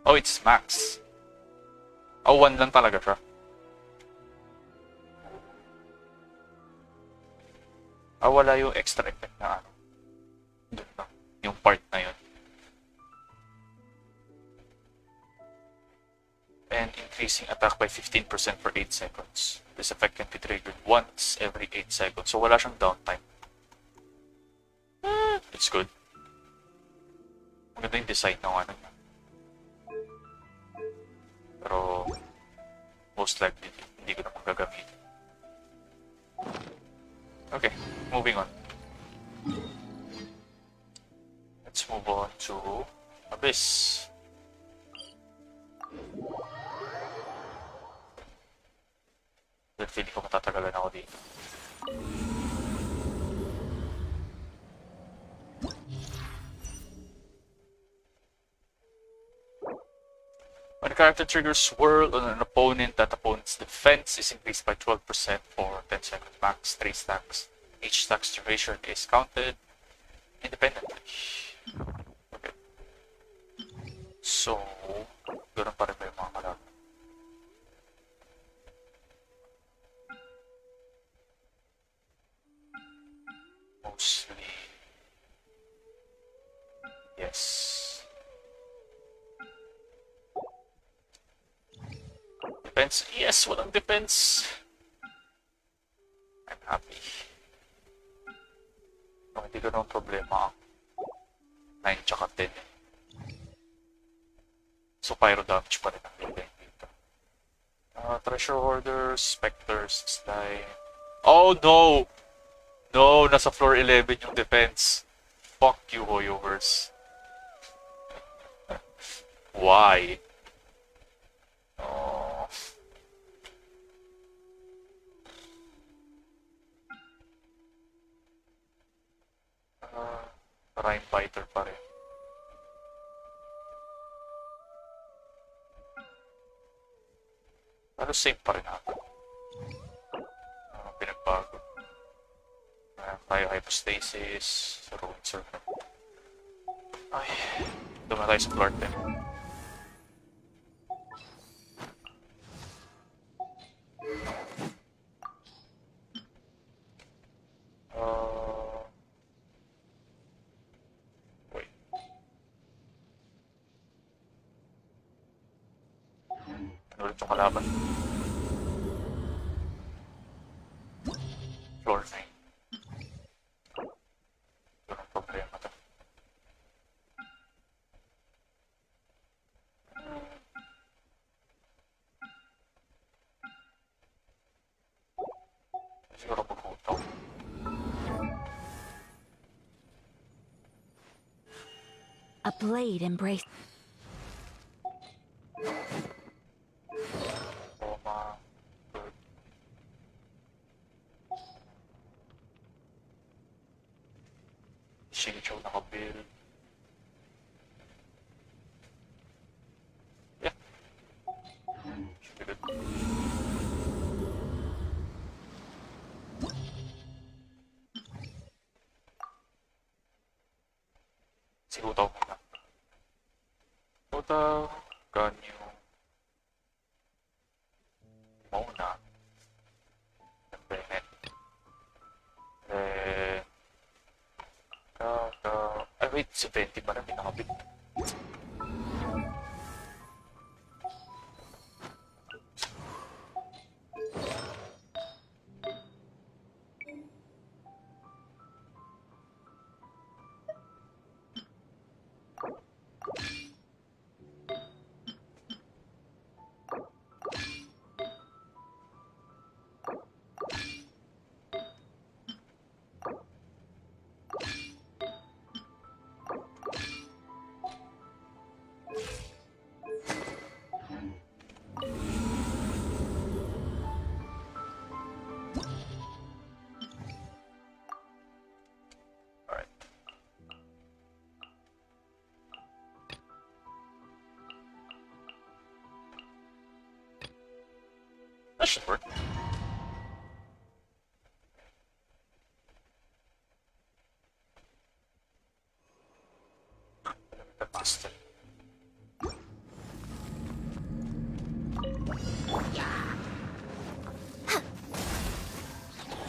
Oh, it's max. Oh, 1 lang talaga siya. Ah, wala yung extra effect na ano. Doon lang. Yung part na yun. And increasing attack by 15% for 8 seconds. This effect can be triggered once every 8 seconds. So wala siyang downtime. It's good. Maganda yung design ng ano niya. Pero most likely hindi ko naman gagamitin. Okay, moving on. Let's move on to Abyss. Then feeling ko matatagalan ako dito. When a character triggers Swirl on an opponent, that opponent's defense is increased by 12% for 10 seconds max, 3 stacks. Each stack's duration is counted independently. Okay. So, ganun pa rin ba yung mga kalaban? Mostly. Yes. Defense? Yes, walang defense. I'm happy. No, hindi ko naman problema. 9 tsaka 10. So, pyro damage pa rin ang bigay dito. Treasure Hoarders, Specters, Slime. Oh no! No, nasa floor 11 yung defense. Fuck you, Hoyoverse. Why? Oh. Rhyme fighter pa rin. Pero same pa rin ata. Pinagbago. Cryohypostasis, Ruin Serpent. Ay, dumaan tayo sa floor 10. Wait. Ano ulit yung kalaban? Floor 9. Ito ang problema to. Siguro pagkutong. A blade embrace. Toma. Good. Shinichou nakabuild. Yeah. Should be good. Si Utaw muna. Utaw, Ganyu, Mona, Bennett. Ay wait, si 20 pa rin pinakabit. Alright. That should work. The master.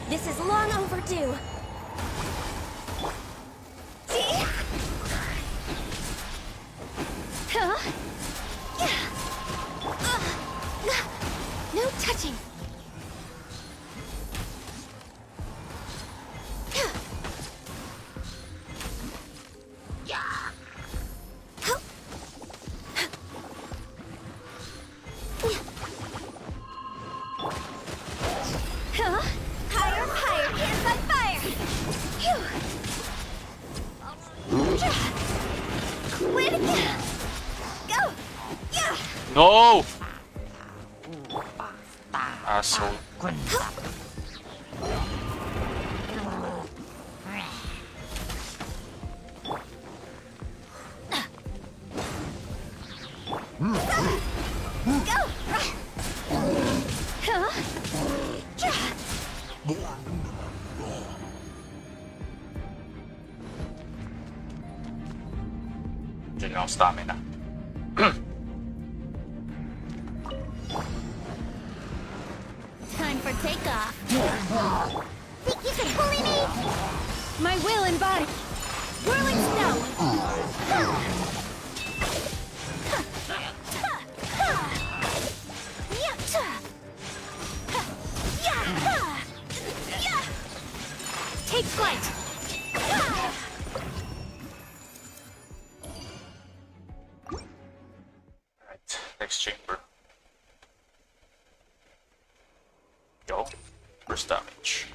This is long overdue. Huh? No touching. Huh? Higher, higher, hands on fire! Phew! Way to go! Yeah! No! Asshole. Go! Huh? Diyan lang ang stamina. Time for takeoff. Think you can bully me? My will and body. Whirling snow. Take flight. Alright, next chamber. Go. First damage.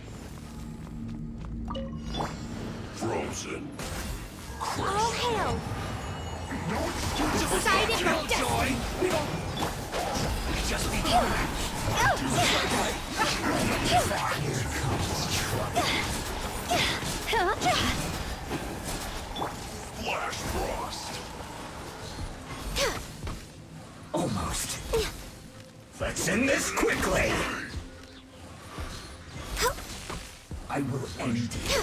frozen. All hail! You decided my destiny! Just be Flash frost. almost. Let's end this quickly. I will end you.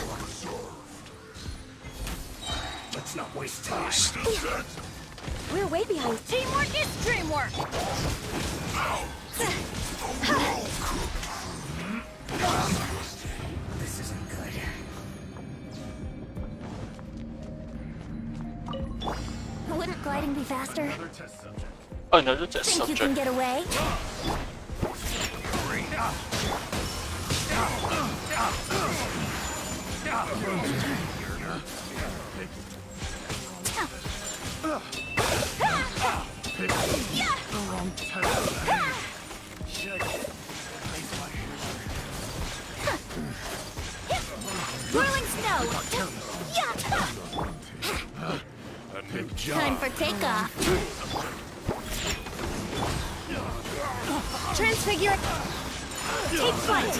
Let's not waste time. We're way behind. Teamwork is dreamwork! This isn't good. Wouldn't gliding be faster? Another test Think you can subject. get away? Whirling snow! Time for takeoff. Transfigure. Take flight.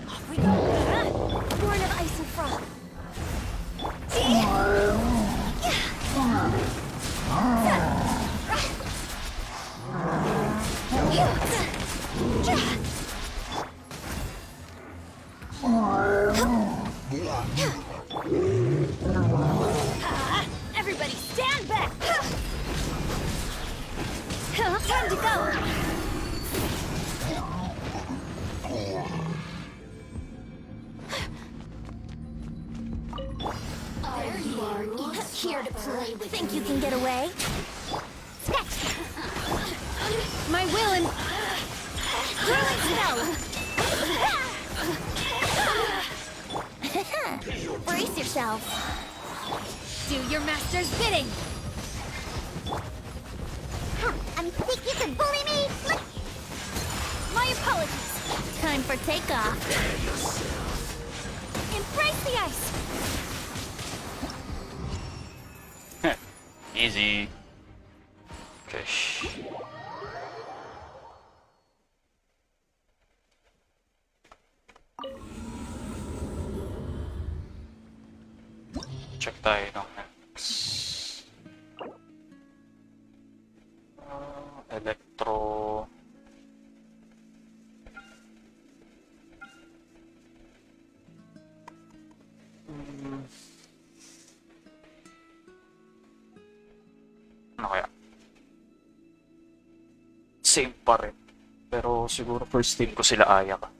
Off we go. Born of ice and frost. Everybody stand back! Time to go! There you are, here to play with. Think you can get away? Sketch! My will and... Whirling snow! Brace yourself. Do your master's bidding! Think you can bully me? Look, My apologies. Time for takeoff. Embrace the ice. Easy. Okay. Check tayo ng next. Electro. Ano kaya? Same pa rin. Pero siguro first team ko sila Aya ka.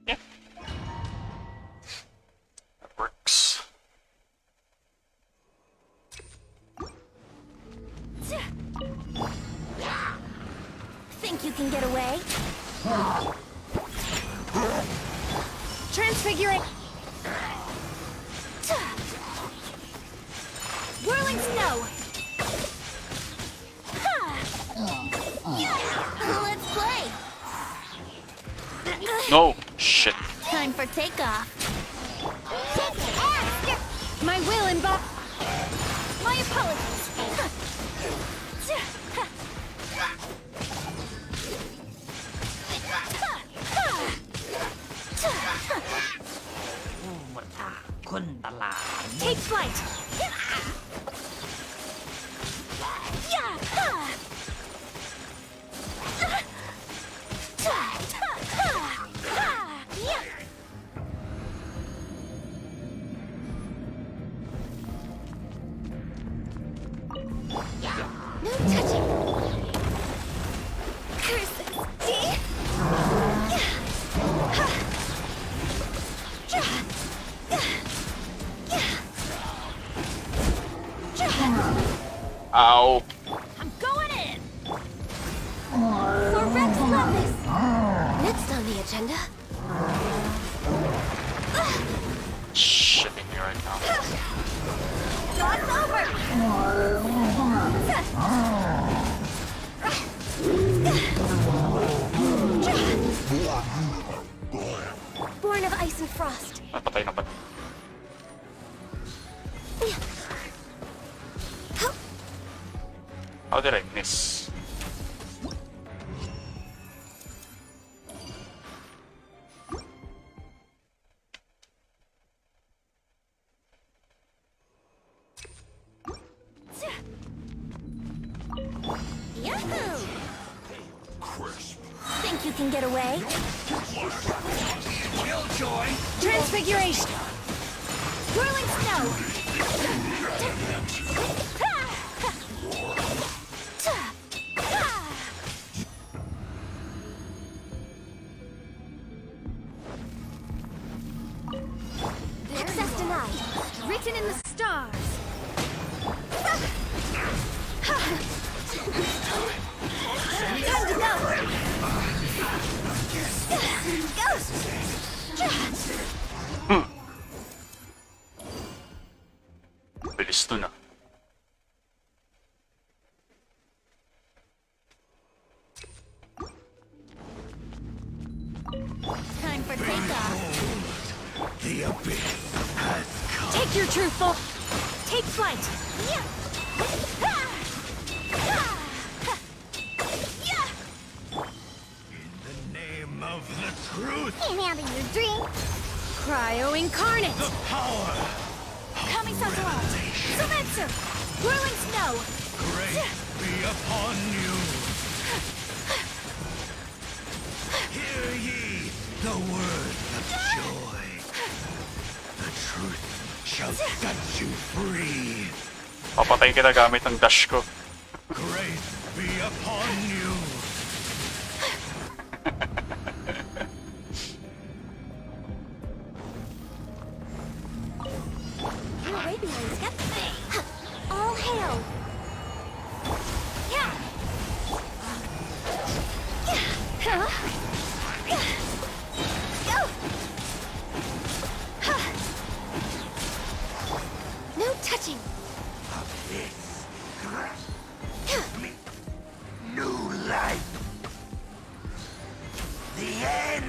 Yeah. That works. Think you can get away? Transfigure it! Whirling snow! Let's play! No! Shit. Time for takeoff. My will and my apologies. Take flight. No touching. Curses. Ow. I'm going in! For Rex Lapis! Next on the agenda. Shitting me right now. Jaw's over! Born of ice and frost. Napatay na pala. How did I miss? Yahoo! Think you can get away? Transfiguration! Whirling snow! Access denied. Written in the stars. Time to go! Bilis to na. Time for takeoff. The abyss has come. Take your truthful. Take flight. In the name of the truth, Can't handle your drink. Cryo incarnate. the power, Coming Satoral. Sumetsu. Whirling snow. grace be upon you. Hear ye the words of joy. The truth shall set you free. Papatay kita gamit ang dash ko. Grace be upon you. You're way behind schedule. All hail. Yeah. Huh? Go. No touching. New life. The end.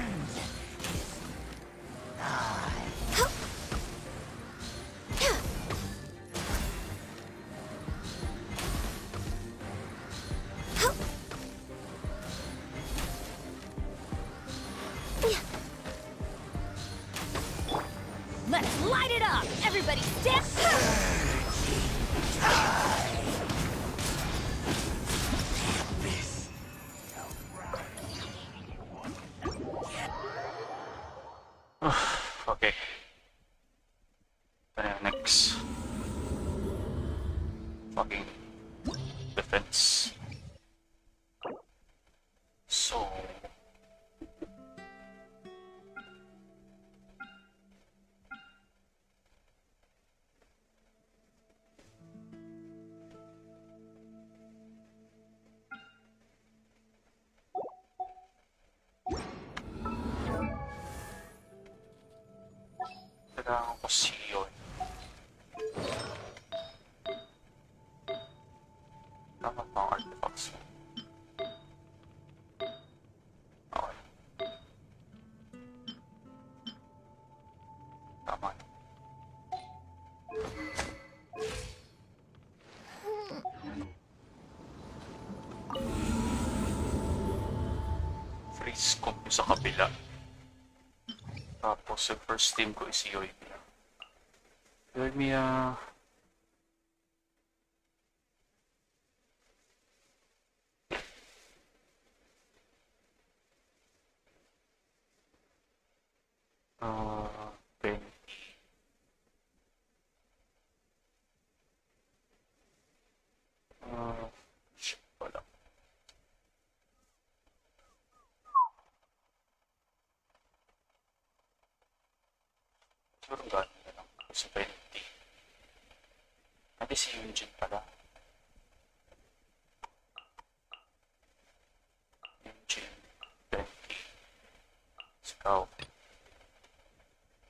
Let's light it up. Everybody stand. Okay. Next. Fucking defense. So. Kailangan ko yun. Tama pa ang artifacts mo. Okay. Tama. Freeze comp sa kabila. Tapos yung first team ko is Yoimiya. Yoimiya... Ben. Shit, wala. Siguro gano'n na lang. Sa 20. Hindi si Yunjin pala. ikaw.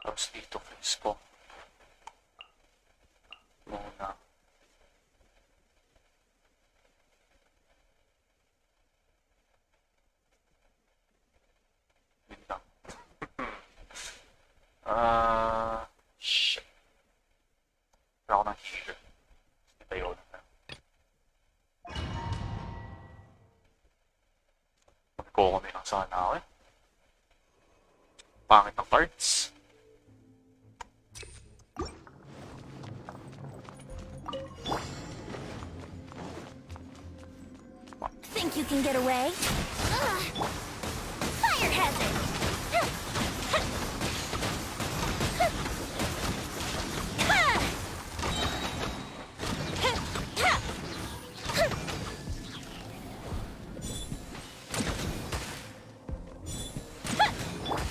Tapos dito, face ko. Muna. Yun lang. Shit. Wala ako ng healer. Itayo na. Magko-kami lang sana ako eh. Pangit ng cards. Think you can get away? Fire hazard!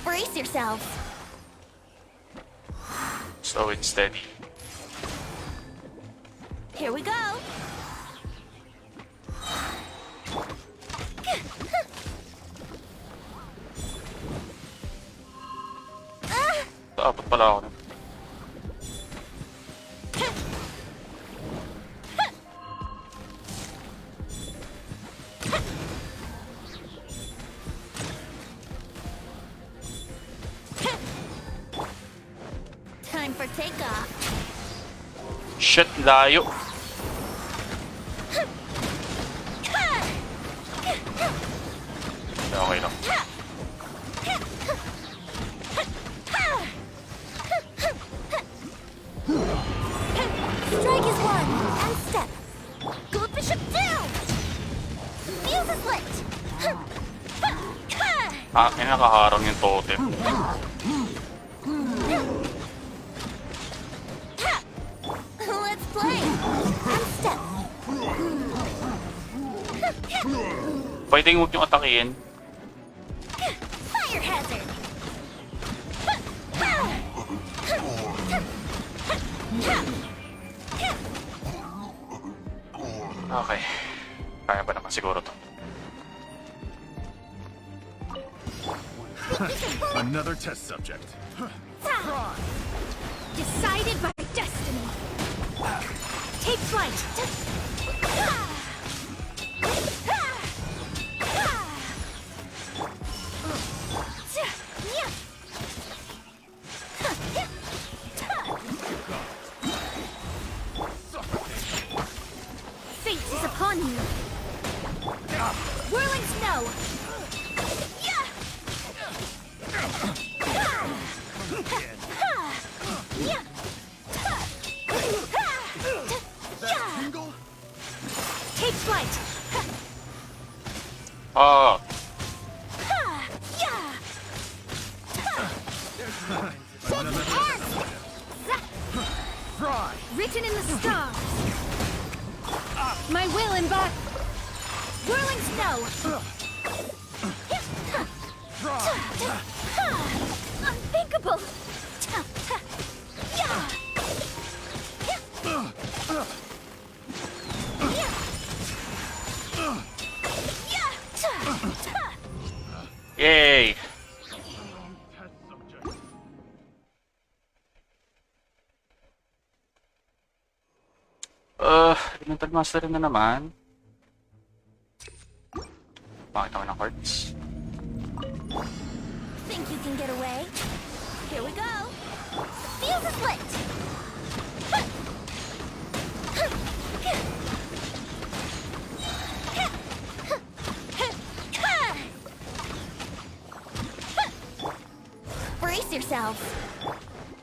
Brace yourselves. Slow and steady. Here we go. Dapat pala ako nun. Time for takeoff. Shit, layo. Okay lang. Strike is one, and step. Gold bishop down. Fuse is lit. Ah, nakaharang yung totem. Let's play. And step. Pwedeng huwag yung atakihin. Fire hazard. Okay. Kaya ba naman siguro to? Another test subject. Decided by destiny. Take flight. Fate is upon you. Whirling snow. Take flight. Ah, Written in the stars. My will embody. Whirling snow. Unthinkable. yay! Elemental Master na naman. Bakit naman ng cards? Think you can get away? Here we go. Fuse is lit. Brace yourselves.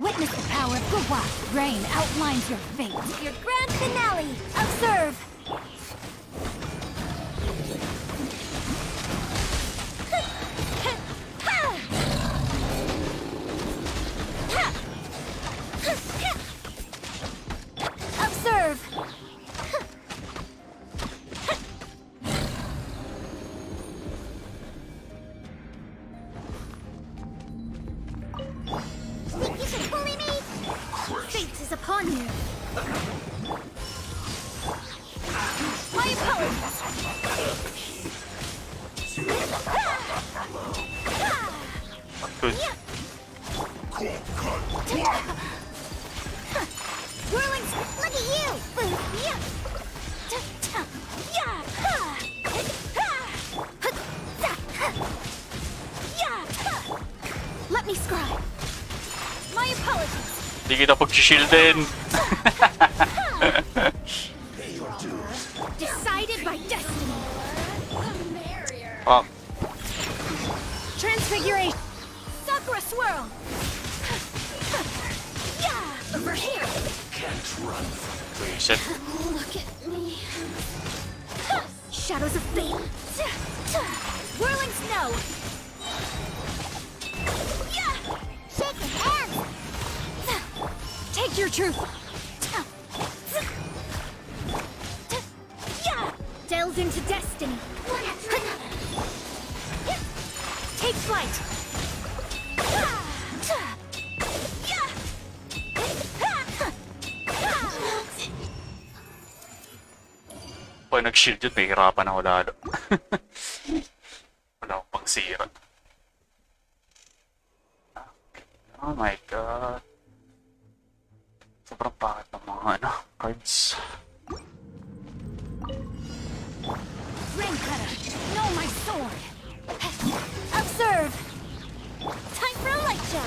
Witness the power of Gwa. Rain outlines your fate. Your grand finale. Observe. Observe. You can bully me. Fate is upon you. My apologies. Good. Whirling, look at you! Let me scribe. My apologies. Di kita pag-shieldin. Decided by destiny. Fuck. Transfiguration. Sakura swirl. Yeah, over here. Reset. Look at me. Shadows of fate. Whirling snow. Yeah. Shaking hands! Take your truth. Yeah. Delve into destiny. Take flight. Pag nag-shield yun, may hirapan ako lalo. Wala akong pang sira. Oh my god. Sobrang pangit ng mga cards. Rain cutter. Know my sword. Observe. Time for a light show.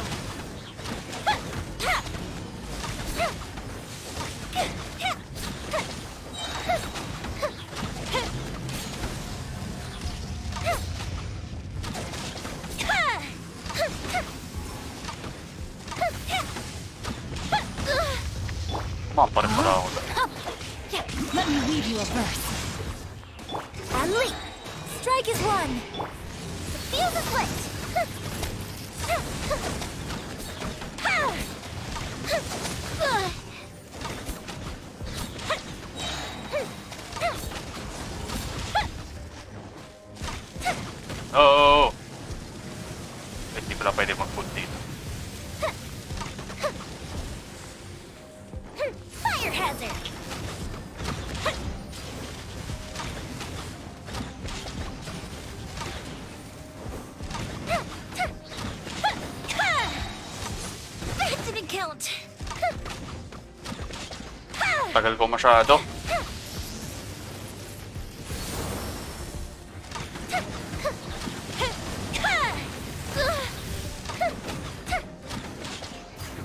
Kumampa rin pala ako. Let me weave you a verse. And leap. Strike is one. The field is lit. Oo! Hindi pala pwede mag-put dito. Fire hazard. That didn't count. Tagal ko masyado.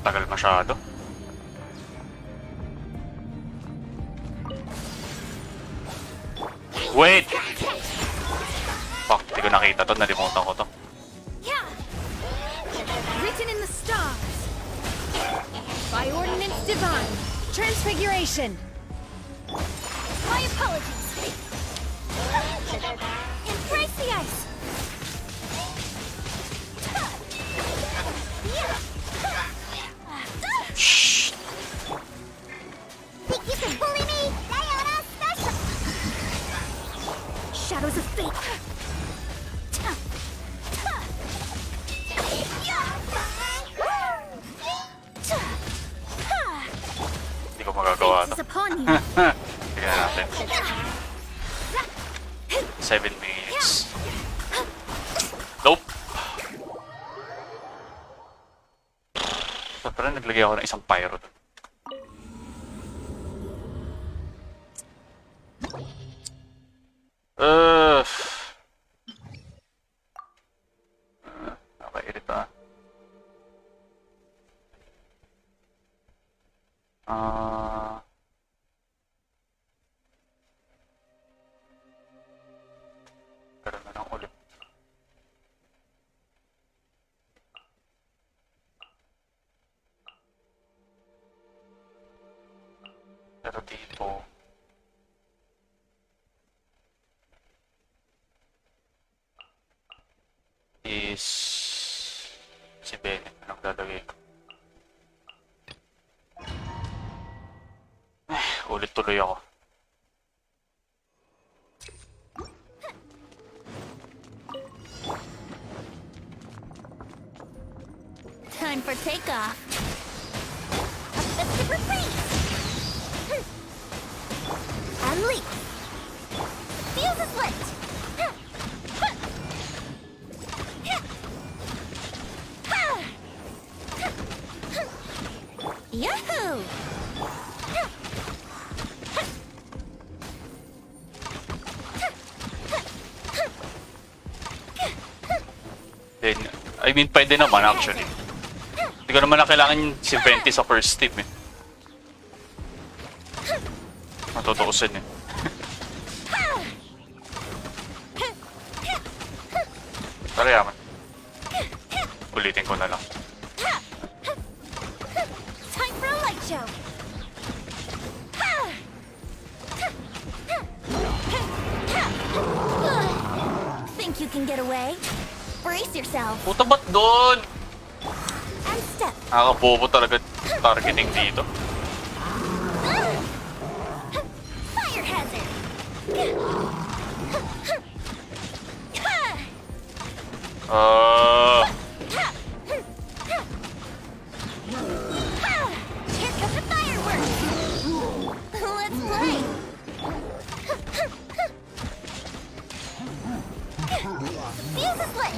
Tagal masyado. Wait! Fuck, hindi ko nakita to. Nalimutan ko to. Yeah. Written in the stars. By ordinance divine. Transfiguration. My apologies. Embrace the ice. Shh! Think you can bully me? Diana special! Shadows of fate. Hindi ko magagawa Fate to. is upon you. Tignan natin. 7 minutes. Nope! So, parang naglagay ako ng isang pyro doon. Nakairita. Karoon na lang ulit. Pero dito is si Bennett. Anong lalagay ko? Ulit tuloy ako. Time for takeoff. A festive retreat. And leap. Fuse is lit. Yahoo! Then, I mean, pwede naman actually. Hindi ko naman na kailangan si Venti sa first team eh. Matutuusin eh. Pero yaman. Ulitin ko na lang. Time for a light show. Think you can get away? Brace yourself Puta ba't doon? and step. Nakakabobo talaga targeting dito. Fire hazard. Here comes the fireworks. Let's play. Fuse is lit.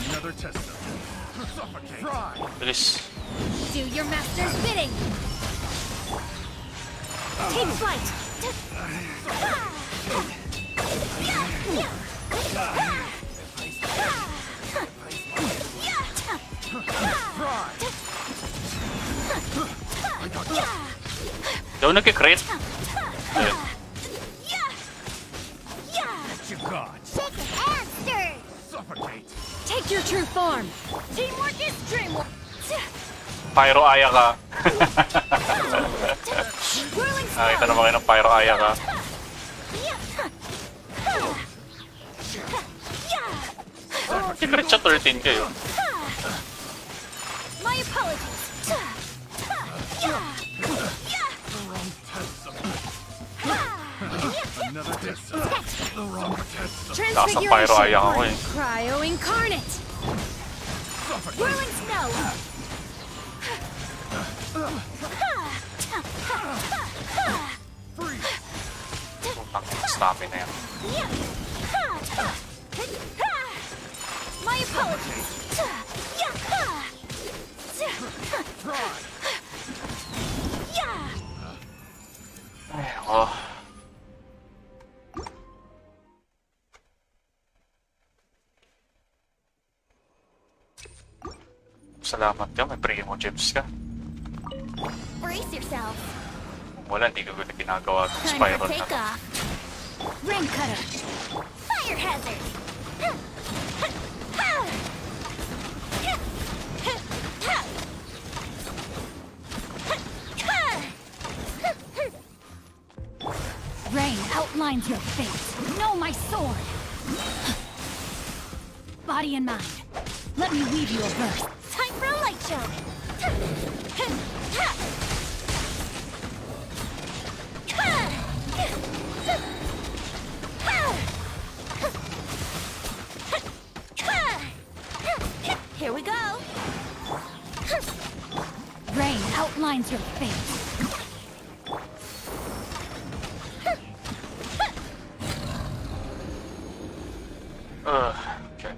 Another test. Suffocate. Bilis. Do your master's bidding. Take flight. Daw nagkikrit. Ayun. You got. Shake and stir. Suffocate. Take your true form. Teamwork is dreamwork. Pyro Aya ka. Whirling Nakita naman kayo ng Pyro Aya ka. Nagkikrit siya 13 kayo. My apologies. Another test. The wrong test. Lakas ng Pyro Aya ako eh. Cryo incarnate. Whirling snow. Putang stamina yan. My apologies. Ay, oh. Salamat ka, may primo gems ka. Brace yourself. Kung wala, hindi ko ginagawa ng Time for spiral na. takeoff. Rain cutter. Fire hazard. Rain outlines your fate. Know my sword. Body and mind. Let me weave you a verse. Time for a light show. Here we go. Rain outlines your fate. Okay.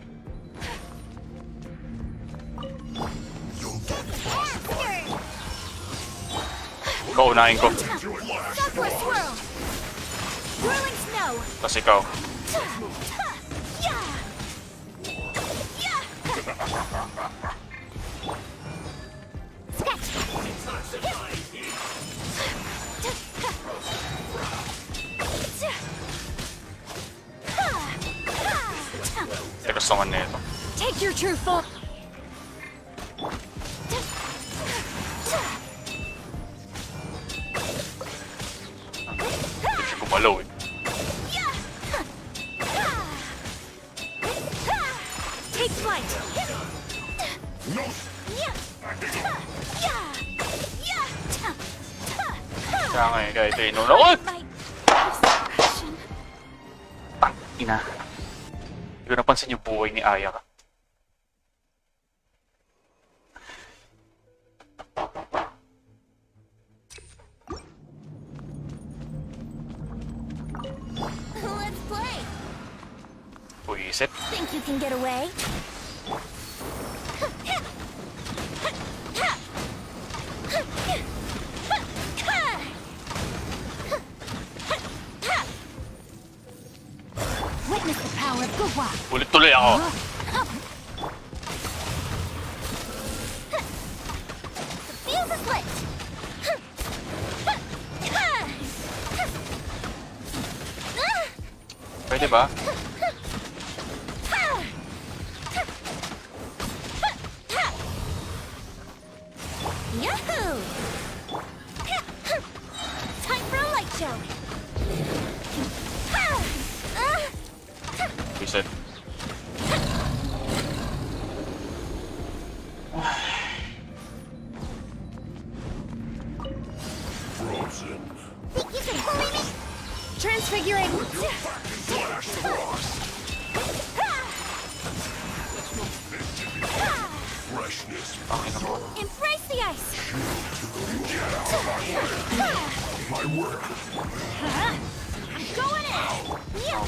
Kaunahin ko. Southwest swirl. Whirling snow. Tapos ikaw. Gusto naman nito. Take your true form. Hindi siya gumalaw eh. Take flight. Kaya ngayon kahit ay inuna. Oh! Tangina. Hindi ko napansin yung buhay ni Aya ka. Reset. Think you can get away? Witness the power of Gugwa. Ulit tuloy ako. The fuse is lit. Pwede ba? Yahoo! Time for a light show. Reset. Think you can bully me? Transfiguring. Embrace the ice. I'm going in.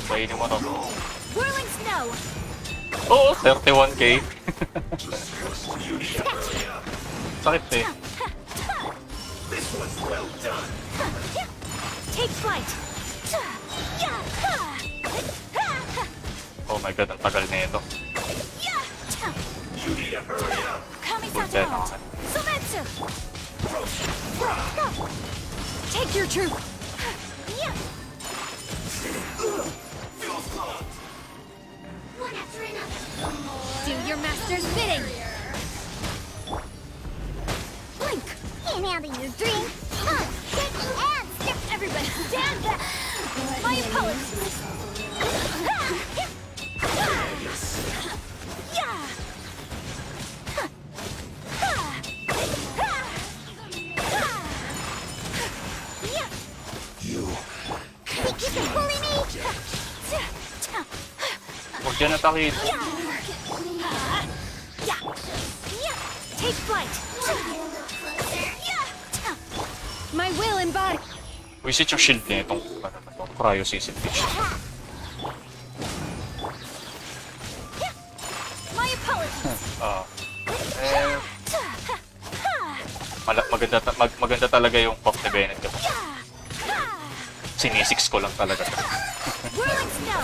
Kainin mo to. Whirling snow. Oo, 31k. Sakit eh. Take flight. Oh my god, ang tagal na ito. Kami-sato. Sumetsu. Take your truth. One after another. Do your master's bidding. Blink. Can't handle your dream. Shake and skip. Everybody stand back. My apologies. Think you can bully me? Huwag yan atakin. Take flight. My will embody. Visit yung shield niya itong cryo season fish. My apologies. Maganda talaga yung pop ni Bennett kapag sinisix ko lang talaga. Whirling snow.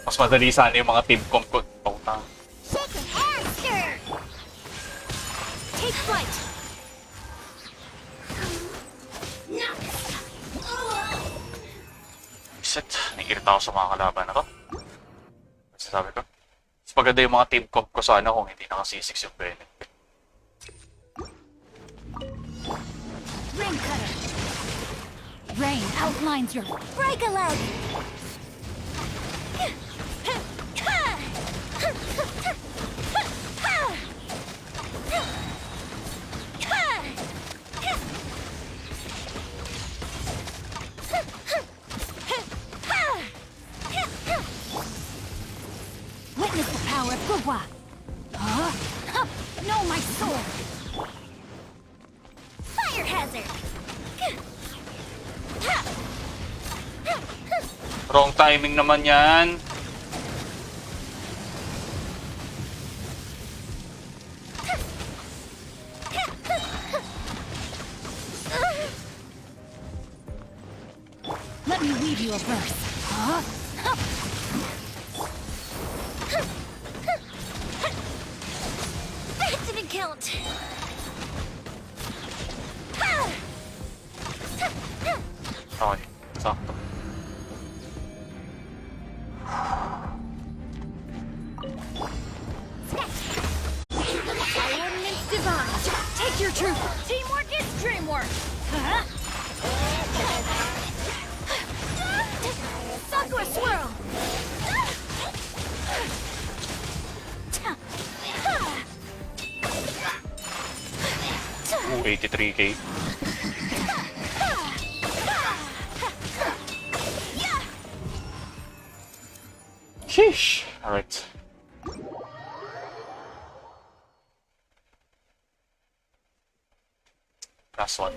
Mas madali sana yung mga team comp ko. Shake and stir. Take flight. Reset. Naiirita ako sa mga kalaban na to. Sabi ko. Mas maganda yung mga team comp ko sana kung hindi nakasisix yung Bennett. Rain cutter. Rain outlines your break a leg. Witness the power of Gugwa. No, my sword. Fire hazard. Wrong timing naman yan. Let me weave you a verse. That didn't count. Okay, sakto. Ordnance divine. Take your truth. Teamwork is dreamwork. Sakura swirl. Ooh, 83k. Sheesh. Alright. Last one.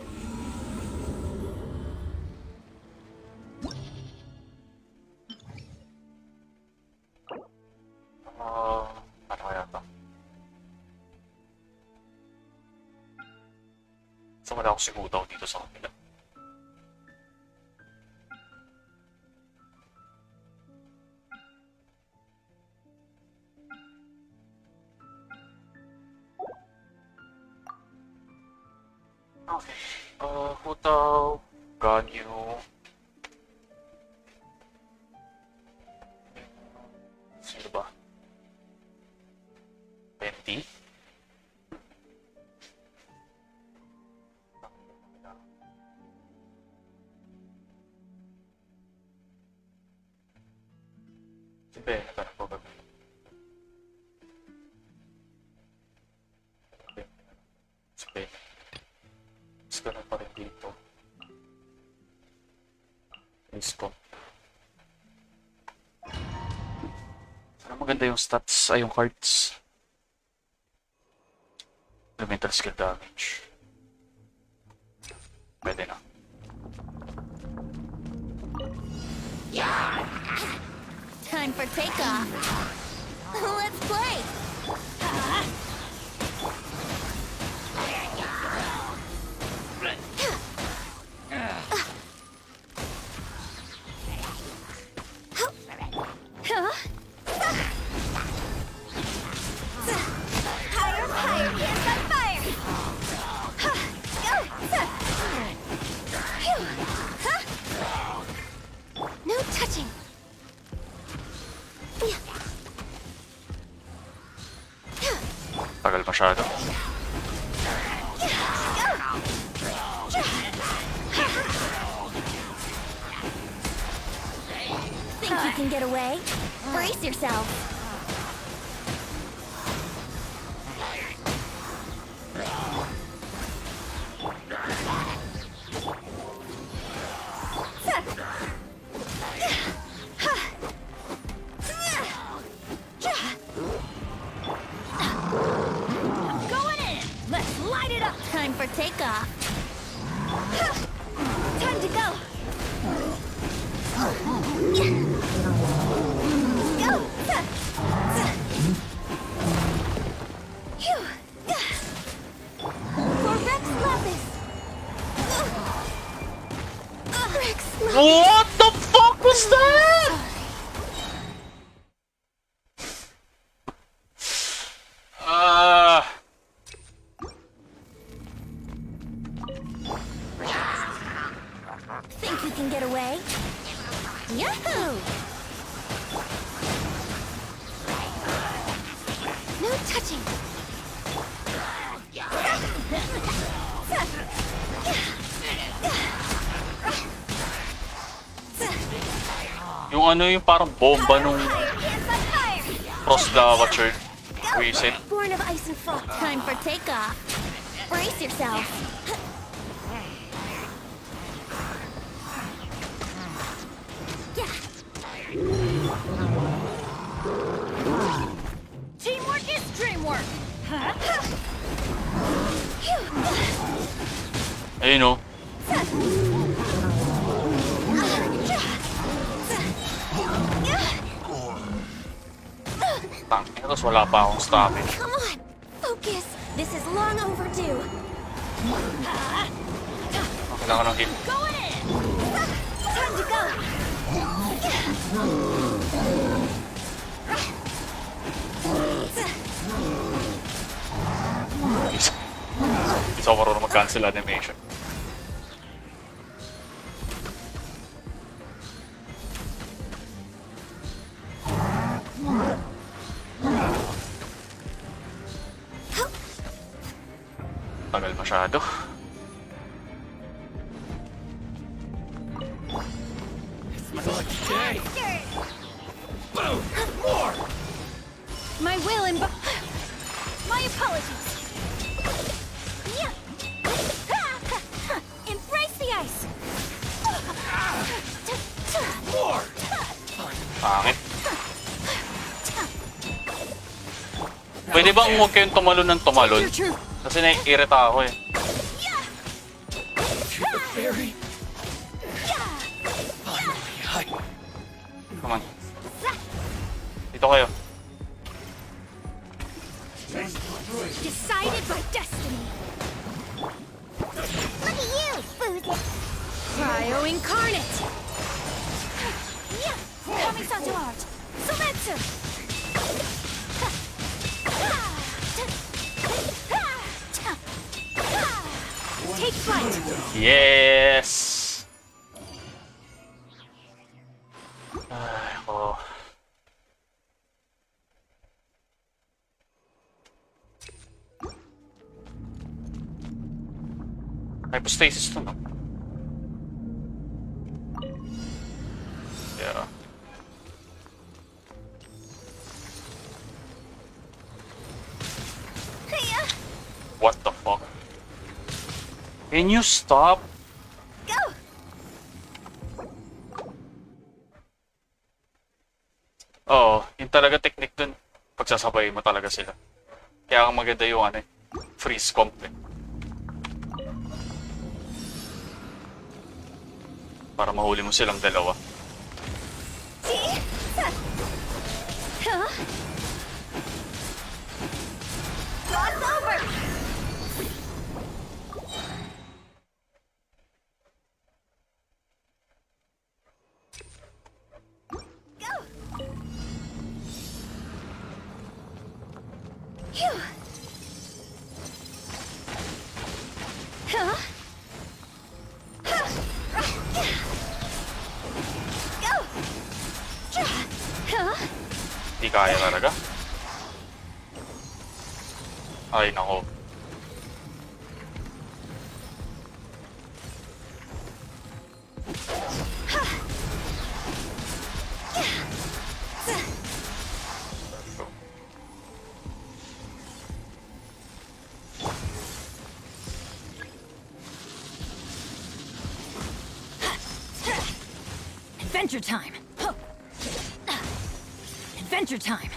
Ano kaya ito? So wala akong sigutaw dito sa kanila. Okay. Hutaw, Ganyu. Sino ba? 20? Si Ben, ito na po ba? Si Ben. Mas ganun pa rin dito. Miss ko. Sana maganda yung stats, ay yung cards. Elemental skill damage. Pwede na. Time for takeoff. Let's play. Higher, higher, hands on fire. No touching. Tagal masyado. Think you can get away? Brace yourself. Going in. Let's light it up. Time for takeoff. Time to go. Go! For Rex Lapis! Rex Lapis! What the fuck was that? Think you can get away? Yahoo! No touching! Yung ano yung parang bomba nung Frost Watcher. Reset. Born of ice and frost. Time for takeoff. Brace yourself. Teamwork is dreamwork. Ayun o. Tangin, tapos wala pa akong stoppage. Come on, focus. This is long overdue. Kailangan ng hit. Going in. Time to go. Isa ko marunong mag-cancel animation. Tagal masyado. My will and my apologies. Embrace the ice. Pangit. Pwede bang huwag kayong tumalon ng tumalon? Kasi naiirita ako eh. Dito kayo. Decided by destiny. Look at you, Boozy! Cryo incarnate. Kamisato art. Sometsu. Take flight. Yes! Ay, ako. Hypostasis to, no? Yeah. What the fuck? Can you stop? Go. Oo, yung talaga technique dun. Pagsasabay mo talaga sila. Kaya ang maganda yung ano, freeze comp eh. Para mahuli mo silang dalawa. Cross over. Go. Phew. Huh? Go. Huh? Di kaya talaga. Ay, nako. Adventure time. Adventure time.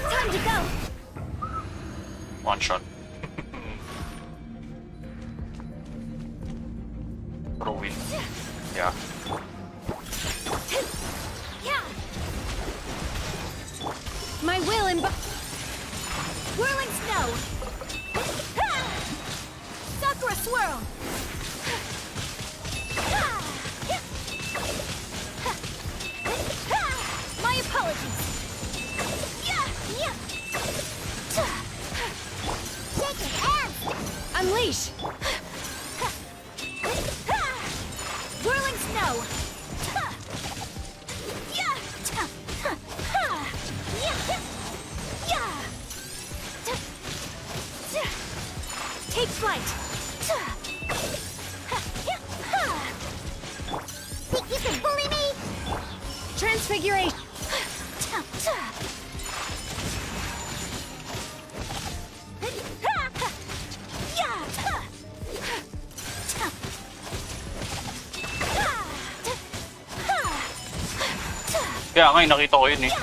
Time to go. One shot. Throw in. Yeah. Yeah. My will and whirling snow. Sakura swirl. My apologies. Shake your hands! Unleash. Whirling snow. Take flight. Think you can bully me? Transfiguration. Kaya nga, nakita ko yun eh.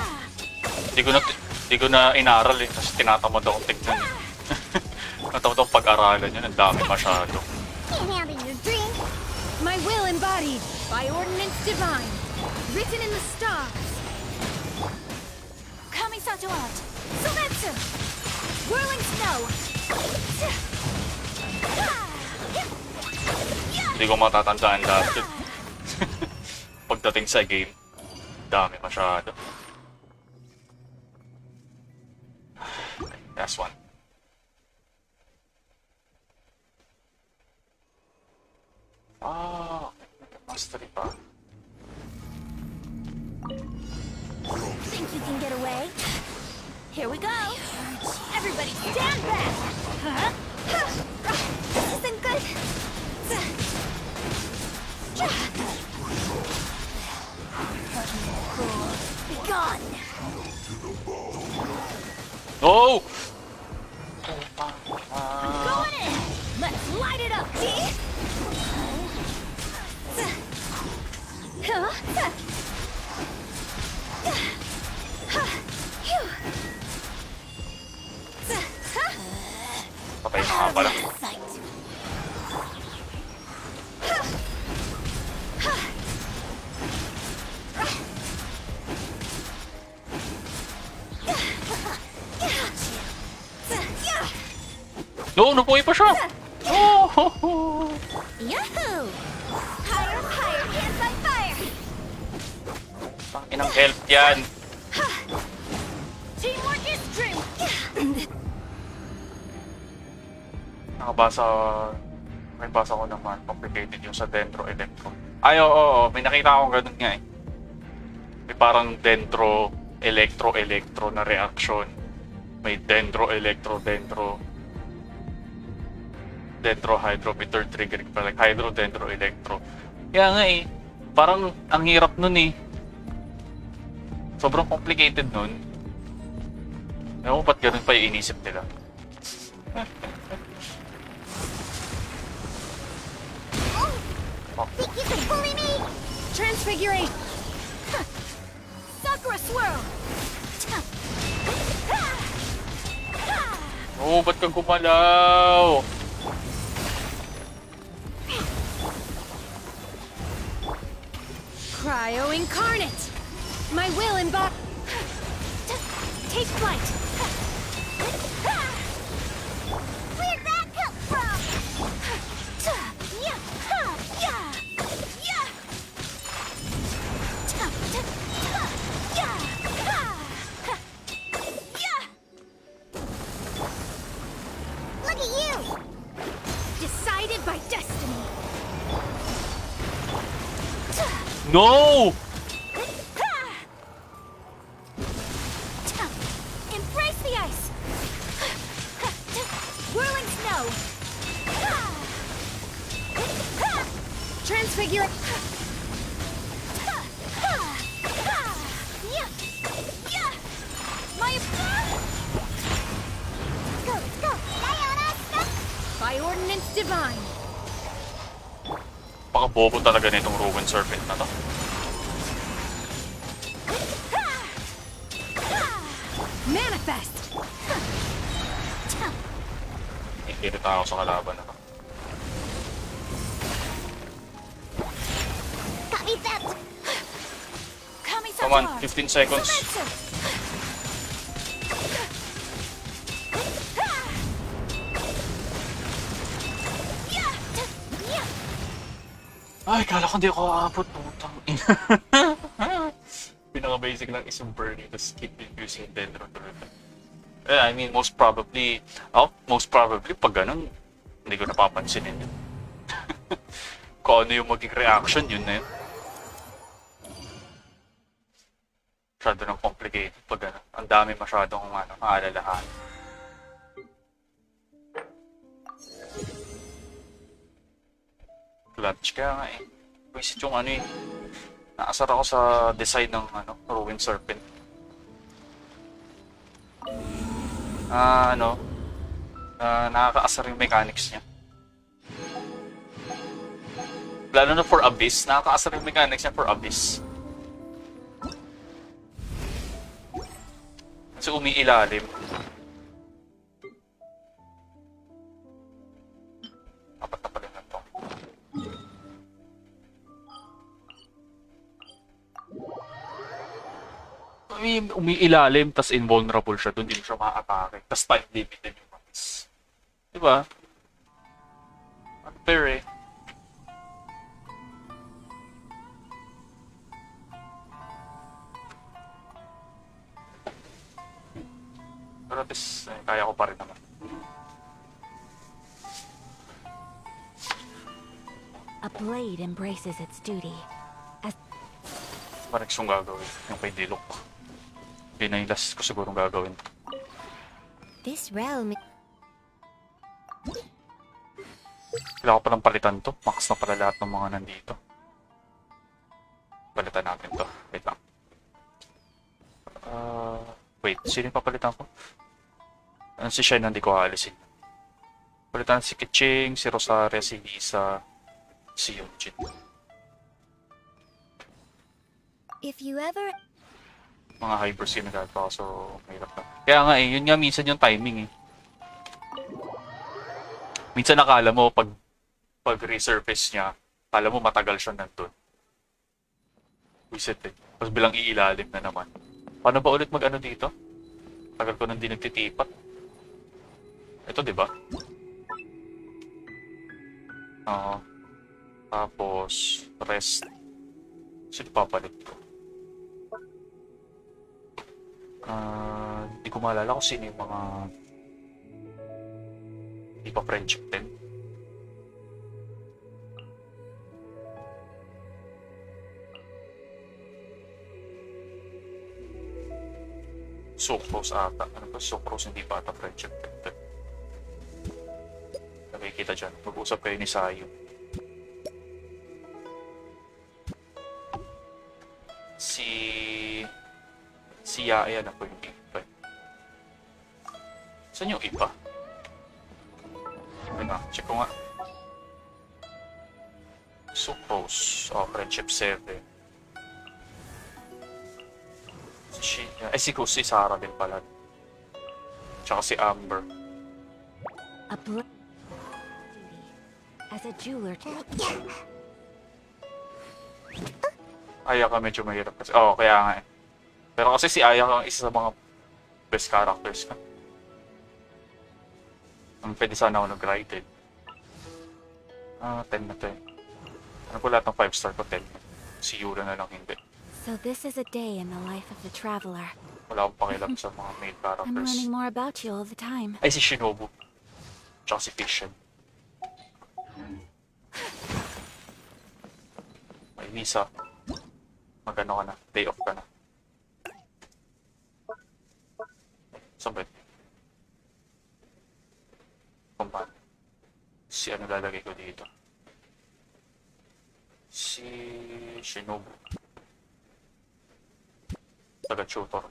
Hindi ko na inaral eh. Kasi tinatamad ako tignan eh. Natamad ako pag-aralan yun. Ang dami masyado. Can't handle your drink. My will embodied by ordinance divine, written in the stars. Kamisato art. Sometsu. Whirling snow. Hindi ko matatandaan lahat yun. Pagdating sa game, dami masyado. Last one. Ah, mastery pa. Think you can get away? Here we go. Everybody stand back. Huh? This isn't good. Be gone. No! Going in. Let's light it up. Patay na nga pala. No, nabuhay pa siya! Oh, ho, ho. Yahoo! Higher, higher, hands by fire! Inang help yan. Teamwork is true! May basa ko naman, complicated yung sa Dendro Electro. Ay, oo, may nakita akong ganun nga eh. May parang Dendro Electro na reaction. May Dendro Electro Hydro, may third triggering pa, like Hydro, Dendro, Electro. Kaya nga eh, parang ang hirap nun eh. Sobrang complicated nun. Ewan ko ba't ganun pa yung inisip nila. Think you can bully me? Transfigurate! Sakura swirl! Oh, ba't kang gumalaw? Cryo incarnate! My will embody. Take flight! Where'd that come from? Look at you! Decided by destiny! No! Embrace the ice! Whirling snow! Transfigure! My... Let's go! Diana, stop! By ordinance divine! Paka-bobo talaga nitong Ruin Serpent na to. Manifest! Irita ako sa kalaban na to. Got me that! Come on, 15 seconds. Ay, kala ko hindi ako aabot. Putang ina. Pinaka-basic lang is yung burning, tapos keep using Dendro tuloy. I mean, most probably, pag ganun, hindi ko napapansinin yun. Kung ano yung maging reaction, yun na yun. Masyado ng complicated pag ganun. Ang dami masyadong maalalahan. Clutch kaya nga eh. Visit yung ano eh. Naasar ako sa design ng Ruin Serpent. Nakakaasar yung mechanics niya. Lalo na for Abyss, nakakaasar yung mechanics niya for Abyss. Kasi umiilalim. Apat na pala na to. Umiilalim, tas invulnerable siya, doon din siya ma-atake. Tas time limited yung matis. Diba? Unfair eh. Pero at least, kaya ko pa rin naman. A blade embraces its duty. Parang yung gagawin, yung kay Dilok. Yun na yung last ko sigurong gagawin. This realm... Kailangan ko palang palitan to. Makas na pala lahat ng mga nandito. Palitan natin to. Wait lang. Wait, sino yung papalitan ko? Si Shine hindi ko aalisin. Palitan si Kiching, si Rosaria, si Lisa, si Yunjin. If you ever... Mga hyper skin na gagawa, so mahirap na. Kaya nga eh, yun nga minsan yung timing eh. Minsan nakala mo pag resurface niya, akala mo matagal siya nandun. Visit eh. Tapos bilang iilalim na naman. Paano ba ulit mag-ano dito? Tagal ko nang di nagtitipat. Ito, di ba? Oo. Tapos, rest. Sino papalit ko? Hindi ko maalala kung sino yung mga hindi pa friendship din. Sucrose ata. Ano ba? Sucrose hindi pa ata friendship din. Nakikita dyan. Mag-usap kayo ni Sayo. Si Yaya na po yung iba. Saan yung iba? Ay na, check ko nga. Sucrose. Oh, friendship 7. Si Sarah din pala. Tsaka si Amber. A blade as a jeweler. Aya ka medyo mahirap kasi. Oo, kaya nga eh. Pero kasi si Aya ang isa sa mga best characters ka. Pwede sana ako nag-ride eh. 10 na to eh. Ano po lahat ng 5-star ko? 10 na. Si Yura na lang hindi. So this is a day in the life of a traveler. Wala akong pakialam sa mga main I'm characters. learning more about you all the time. Ay, si Shinobu. Tsaka si Fission. May visa. Mag-ano ka na. Day off ka na. Saan ba? Kumpan. Si ano lalagay ko dito? Si Shinobu. Taga-tutor.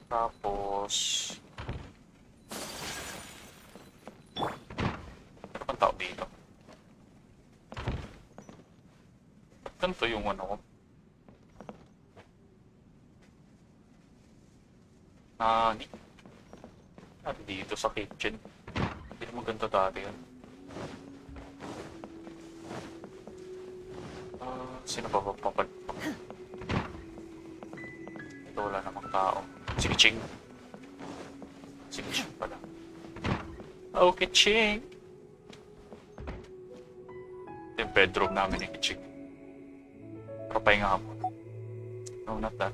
Tapos... ano pang tao dito? Ganito yung ano ko. Nani? Dito sa kitchen. Hindi naman ganito dati yan. Sino pa papapal? Ito wala namang tao. Si Kiching. Si Kiching pala. Oh, Kiching! Ito yung bedroom namin ni Kiching. Pero pahinga ka muna. No, not that.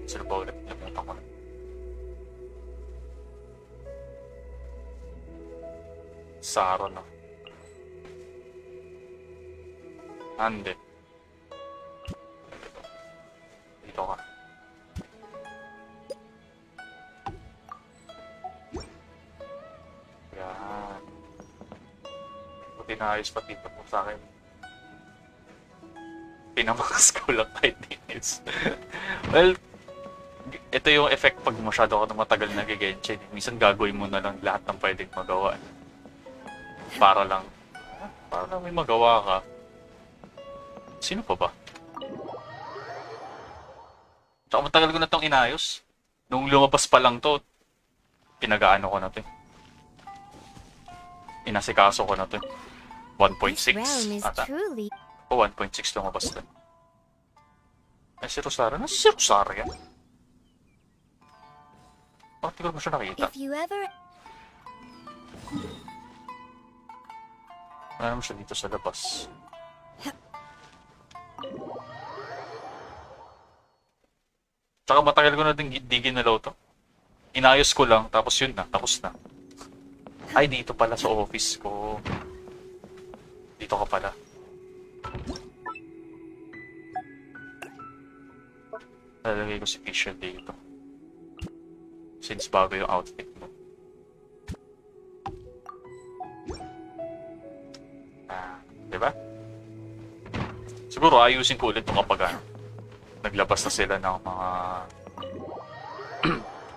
Sino ba ulit? Namutan ko na. Saro na. Ande. Dito ka. Yan. Buti na ayos pati pa mo sa akin. Pinamakas ko lang 5 minutes. Well, ito yung effect pag masyado ka na matagal nag-Genshin. Minsan gagawin mo na lang lahat ng pwedeng magawa. Para lang may magawa ka. Sino pa ba? Tsaka matagal ko na itong inayos. Nung lumabas pa lang to, pinag-aano ko na to. Inasikaso ko na to. 1.6 ata. O 1.6 lumabas na. Ay, si Rosaria? Nasa si Rosaria? Bakit di ko naman siya nakita? If you ever... Wala naman siya dito sa labas. Tsaka matagal ko na din di ginalaw to. Inayos ko lang, tapos yun na, tapos na. Ay, dito pala sa office ko. Dito ka pala. Lalagay ko si Fisher dito. Since bago yung outfit mo. Diba? Siguro ayusin ko ulit ito kapag naglabas na sila ng mga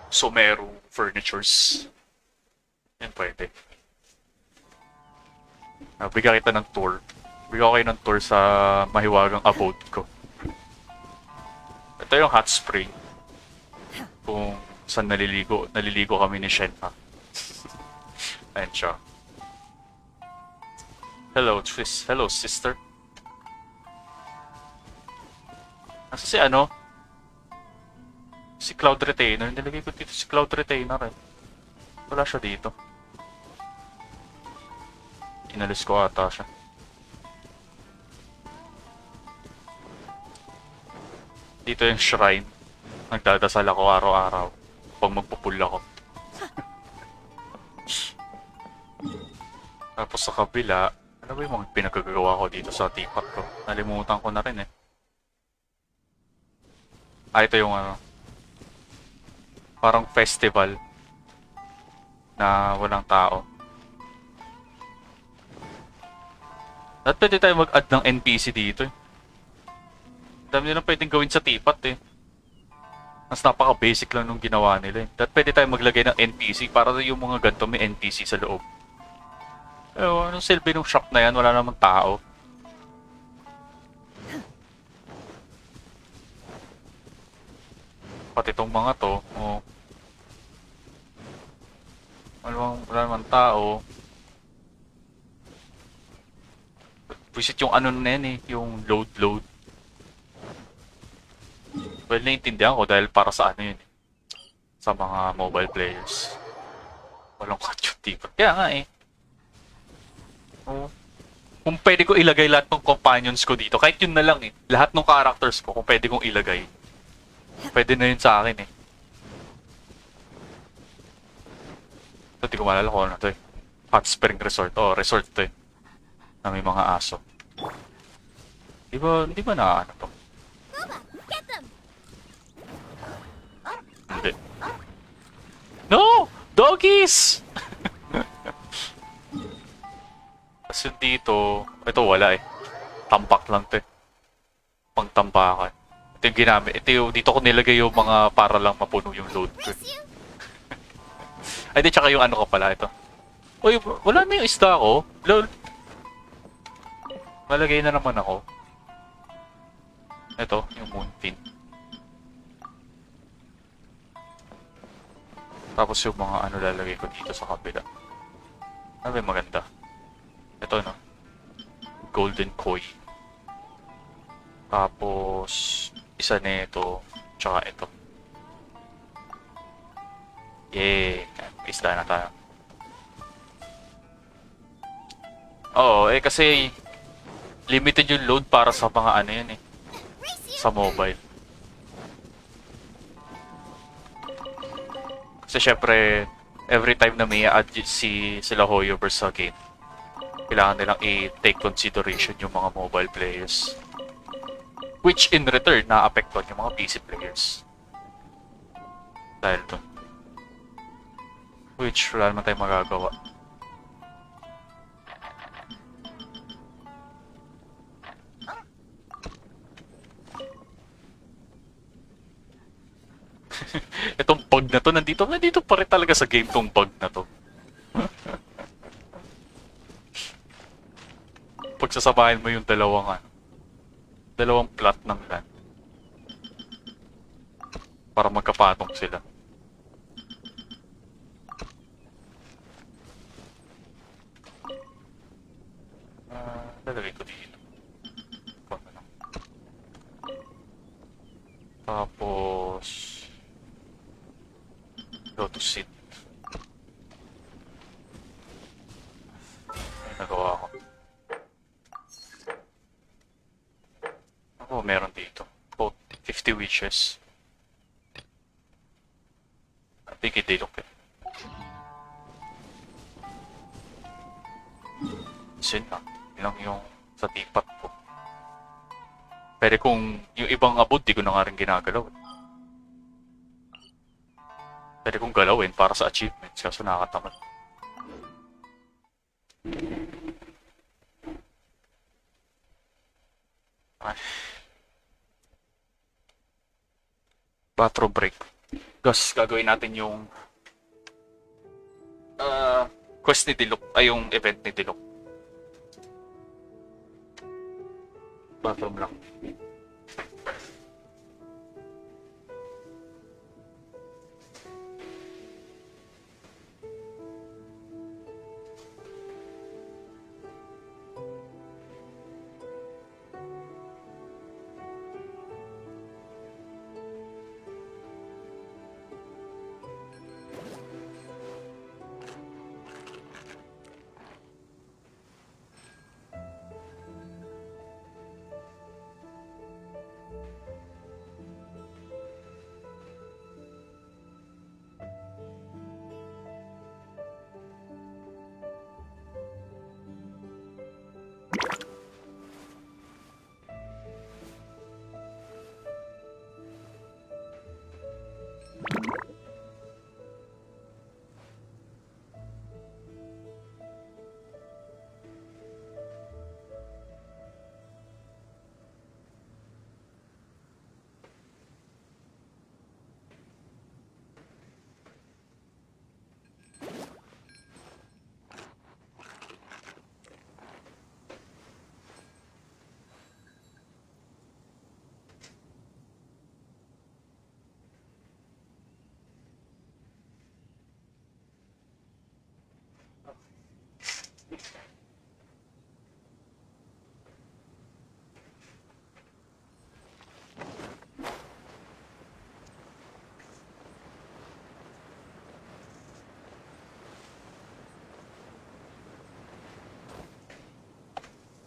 Sumeru furnitures. Yan pwede. Bigyan kita ng tour. Bigyan ko kayo ng tour sa mahiwagang abode ko. Ito yung hot spring. Kung saan naliligo kami ni Shenpa. Ayan siya. Hello, sister. Nasa si ano? Si Cloud Retainer. Nilagay ko dito si Cloud Retainer eh. Wala siya dito. Inalis ko ata siya. Dito yung shrine. Nagdadasal ako araw-araw. Pag magpupul ako. Tapos sa kabila, ano ba yung mga pinagagawa ko dito sa teapot ko? Nalimutan ko na rin eh. Ito yung ano. Parang festival na walang tao. At pwede tayo mag-add ng NPC dito eh. Dami nila pwedeng gawin sa teapot eh. Mas napaka-basic lang nung ginawa nila eh. At pwede tayo maglagay ng NPC para yung mga ganito may NPC sa loob. Anong silbi ng shop na yan? Wala namang tao. Pati itong mga to, oh. Wala namang tao. Visit yung ano na yan eh, yung load. Well, naiintindihan ko dahil para sa ano yun eh. Sa mga mobile players. Walang cut yung tipo. Kaya nga eh. Oh. Kung pwede ko ilagay lahat ng companions ko dito, kahit yun na lang eh. Lahat ng characters ko, kung pwede kong ilagay. Pwede na yun sa akin eh. Ito, di ko maalala ko ano to eh. Hot Spring Resort. Oh, resort to eh. Na may mga aso. Di ba na ano to? Hindi. No! Doggies! Kasi dito, ito wala eh. Tampak lang to eh. Pangtambakan. Ito yung ginamit. Ito yung, dito ko nilagay yung mga para lang mapuno yung load ko. Ay di, tsaka yung ano ko pala ito. Uy, wala na yung isda ko. Lol. Malagay na naman ako. Ito, yung moonpin. Tapos yung mga ano lalagay ko dito sa kabila. Ano ba yung maganda? Ito no. Golden koi. Tapos isa na ito. Tsaka ito. Yay! Isda na tayo. Oo, eh kasi limited yung load para sa mga ano yun eh. Sa mobile. Kasi syempre, every time na may add sila Hoyoverse sa game, kailangan nilang i-take consideration yung mga mobile players. Which in return, na-apektuhan yung mga PC players. Dahil to. Which wala naman tayong magagawa. Itong bug na to, nandito pa rin talaga sa game tong bug na to. Pagsasamahin mo yung dalawang plot ng land para magkapatong sila. Lalagay ko dito. Tapos go to sit. Nagawa ko. Meron dito. 50 wishes. Bigay dilok eh. Sin na. Lang yung sa tipat ko. Pero kung yung ibang abot, di ko na nga rin ginagalaw. Pwede kong galawin para sa achievements kaso nakakatamad. Ay. Bathroom break. Gus, gagawin natin yung quest ni Dilok, ay yung event ni Dilok. Bathroom lang.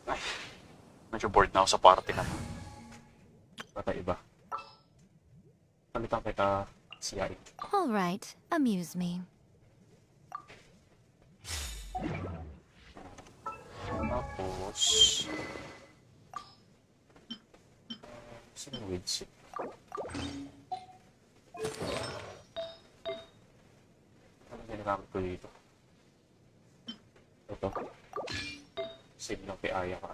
Ay, medyo bored na ako sa party na. Bata iba. Palitan kita CI. All right, amuse me. Tapos... Saan yung weed seed? Ano ginagamit ko dito? Ito. Save lang kay Aya ka.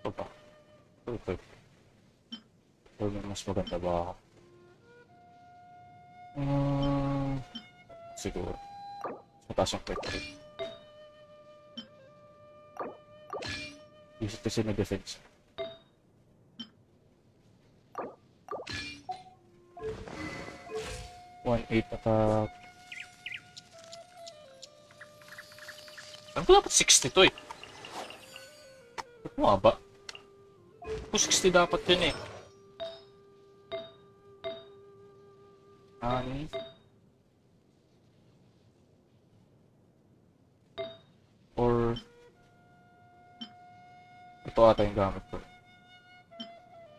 Ito pa. Ito. Or mas maganda ba ako? Siguro. Mataas yung quick rate. Use it kasi na defense. One 8 attack. Ano ko dapat 60 to eh? Ba't mo ba? 260 dapat yun eh. Ani. Or ito ata yung gamit ko.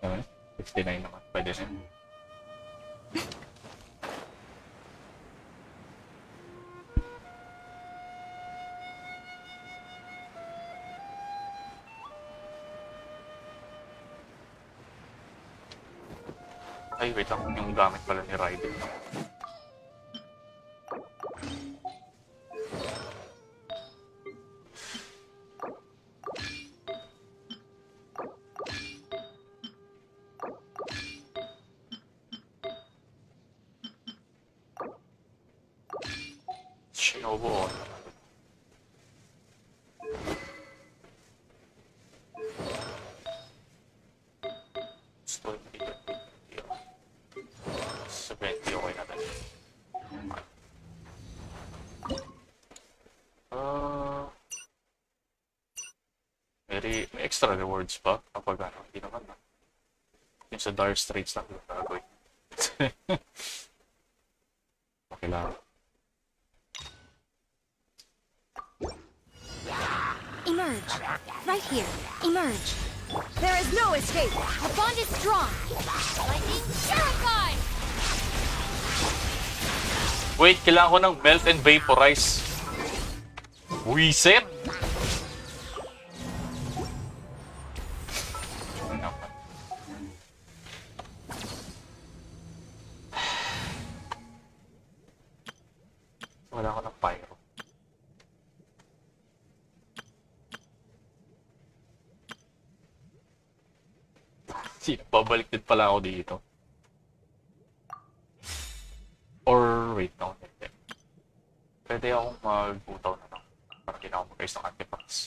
Ano? 59 naman. Pwede rin. Ay, wait lang. Yung gamit pala ni Raiden. Shinobu on. Story dito. 70 okay na tayo. May extra rewards pa kapag ano, hindi naman na. Yung sa Dire Straits lang yung gagawin. Okay lang. Emerge. Right here. Emerge. There is no escape. The bond is strong. Lightning terrified. Wait, kailangan ko ng melt and vaporize. Wiset! Wala ko ng pyro. Babalik din pala ako dito. Or wait, no. Pwede akong magbutaw na lang. Para hindi na ako mag-ayos ng artifacts.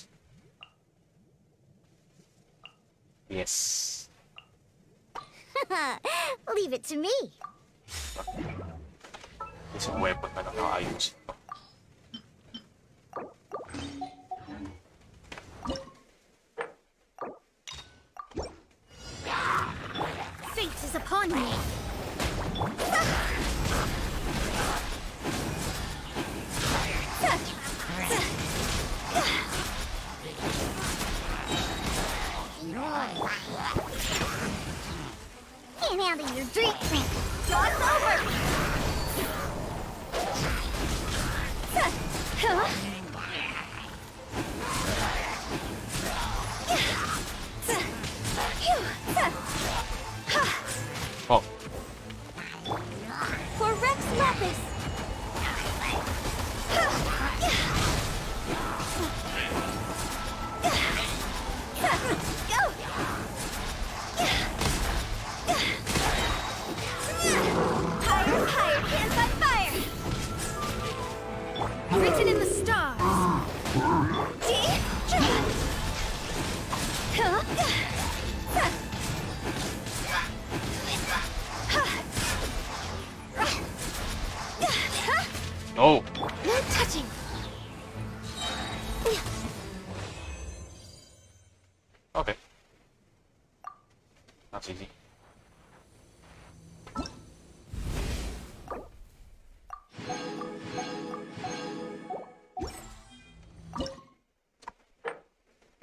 Yes. Leave it to me. Isang weapon na lang nakayusin ko. Fate is upon me. Can't handle your drink. Jaw's over. Oh. For Rex Lapis. Go. Higher, higher, hands on fire. Written in the stars. No! No touching. Okay. That's easy.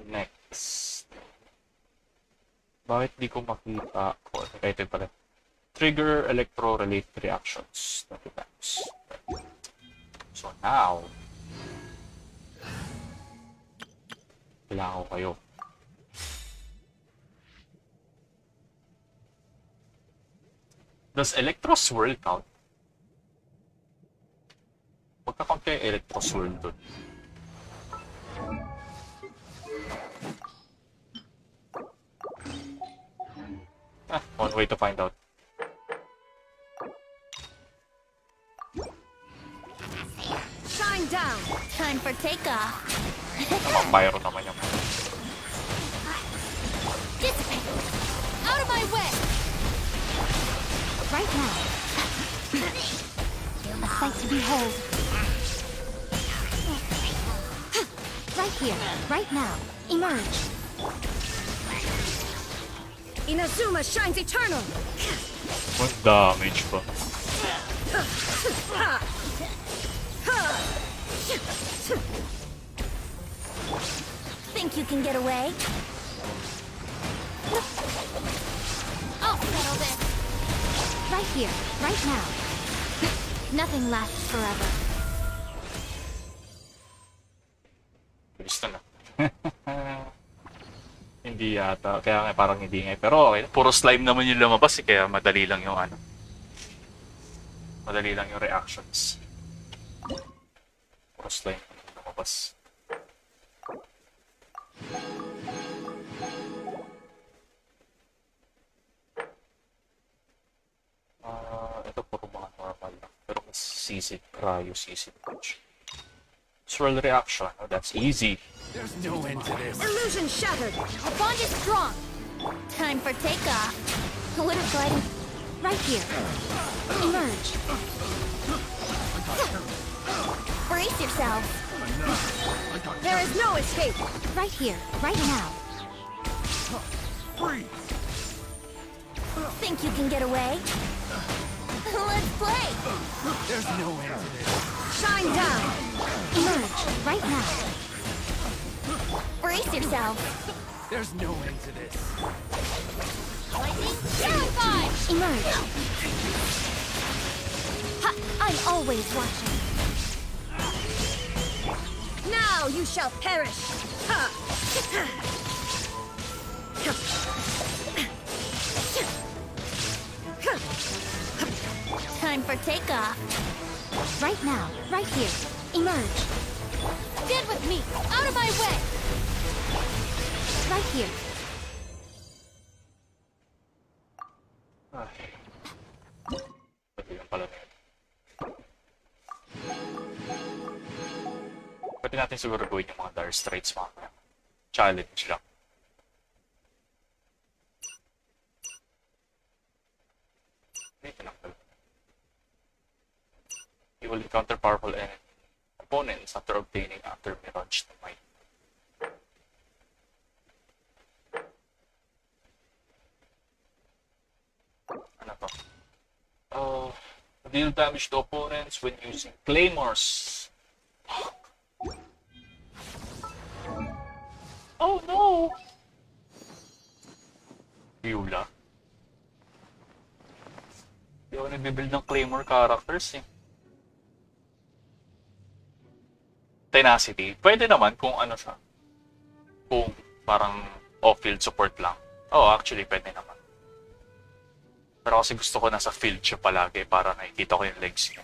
Next. Bakit di ko makita? Oh, ito pala. Trigger electro-relate reactions. 20 times. So now, kailangan ko kayo. Does Electro Swirl count? Magka-count kayo Electro Swirl dun. One way to find out. Shine down. Time for takeoff. Pyro naman yung... Dissipate. Out of my way. Right now. A sight to behold. Right here. Right now. Emerge. Inazuma shines eternal! What damage pa? Think you can get away? I'll settle this. Right here, right now. Nothing lasts forever. Bilis na. Hindi yata. Kaya nga parang hindi nga. Pero okay. Puro slime naman yung lumabas eh. Kaya madali lang yung ano. Madali lang yung reactions. Puro slime yung lumabas. Ito puro mga normal lang. Pero mas sisid. Cryo sisid punch. Swirl reaction. Oh, that's easy. There's no end to this. Illusion shattered! The bond is strong. Time for takeoff. What a gliding... Right here. Emerge. Brace yourself. There is no escape! Right here, right now. Freeze! Think you can get away? Let's play. There's no end to this. Shine down! Emerge, right now. Brace yourself. There's no end to this. Lightning, terrified! Emerge. Ha, I'm always watching. Now you shall perish! Ha! Time for takeoff. Right now, right here. Emerge. Get with me! Out of my way! Right here. Ay. Pwede lang pala na yun. Pwede natin siguro gawin yung mga Dire Straits mga challenge lang. Dito lang pala. You will encounter powerful opponents after obtaining after Mirage the Might. Ano to? Deal damage to opponents when using claymores. Oh no! Yula. Hindi ako nagbibuild ng claymore characters eh. Tenacity. Pwede naman kung ano siya. Kung parang off-field support lang. Oh, actually pwede naman. Pero kasi gusto ko nasa field siya palagi para nakikita ko yung legs niya.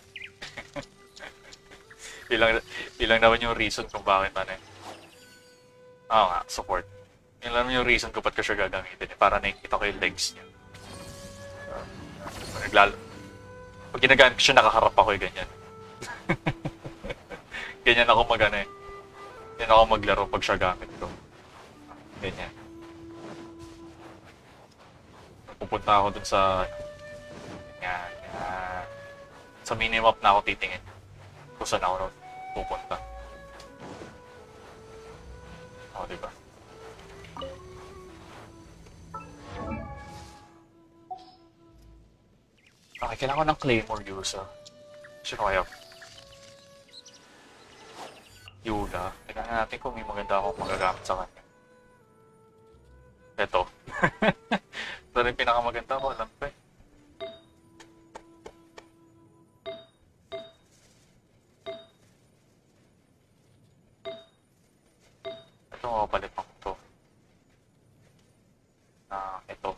Ilang naman yung reason kung bakit ano eh. Oo nga, support. Yun lang yung reason kung ba't ko siya gagamitin eh, para nakikita ko yung legs niya. Pag ginagamit ko siya, nakaharap ako eh, ganyan. Ganyan ako mag-ano eh. Ganyan ako maglaro pag siya gamit ko. Ganyan. Pupunta ako dun sa... Yan. Sa minimap na ako titingin. Kung kung saan ako pupunta. O, diba? Okay, kailangan ko ng Claymore user. Sino kaya? Yula. Tignan natin kung may maganda akong magagamit sa kanya. Ito. Ito rin pinakamaganda ko. Alam ko eh. Ito makapalit ako ito. Ito.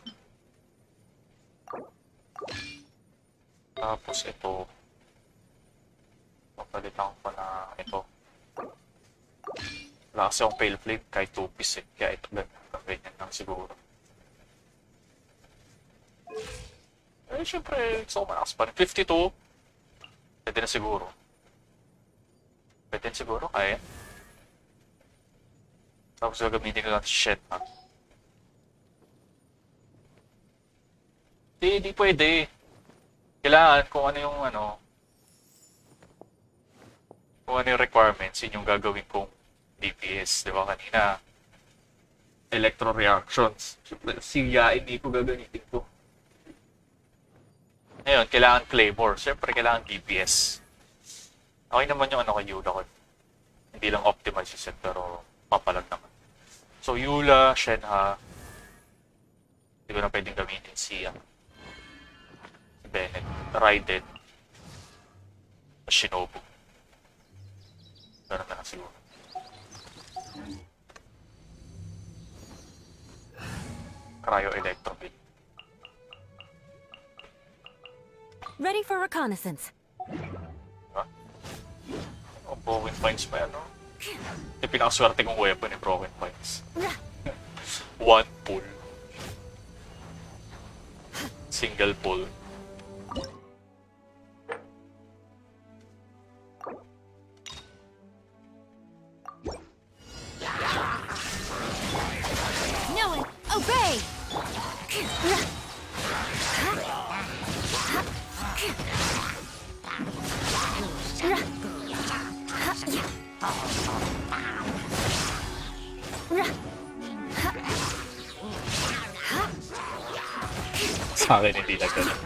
Tapos ito. Papalitan ko na ito. Wala kasi akong pale flame kahit 2 piece eh. Kaya ito ganyan lang siguro. Eh, syempre, gusto ko malakas pa rin. 52. Pwede na siguro. Pwede na siguro, kaya. Tapos gagamitin ko lang shed ha. Di pwede. Kailangan kung ano yung kung ano yung requirements, yun yung gagawin kong DPS. Di ba kanina? Electro reactions. Siyain, hindi ko gagamitin ko. Ngayon, kailangan Claymore. Siyempre, kailangan DPS. Okay naman yung kay Yula ko. Hindi lang optimal si set, pero papalag naman. So, Yula, Shenha. Hindi ko na pwedeng gamitin si Bennett, Raiden, Shinobu. Ganun na lang siguro. Cryo Electrobit. Ready for reconnaissance. Ha? Oh, broken points pa yan, no? Yung pinakaswerte kong weapon eh, broken points. One pull. Single pull. No one, obey! Sa akin hindi na ganun.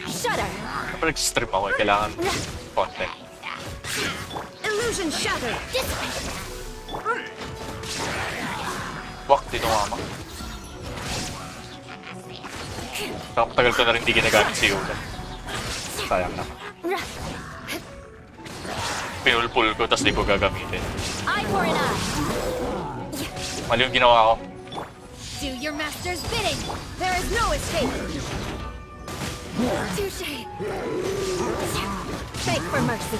Shudder! Kapag nag-stream ako, kailangan content. Illusion shatter! Wak, tinumama. Tagal ko na rin hindi ginagamit si Yula. Sayang naman. Pinulpul ko, tas di ko gagamitin. Eye for an eye. Mali yung ginawa ko. Do your master's bidding. There is no escape. Touché. Beg for mercy.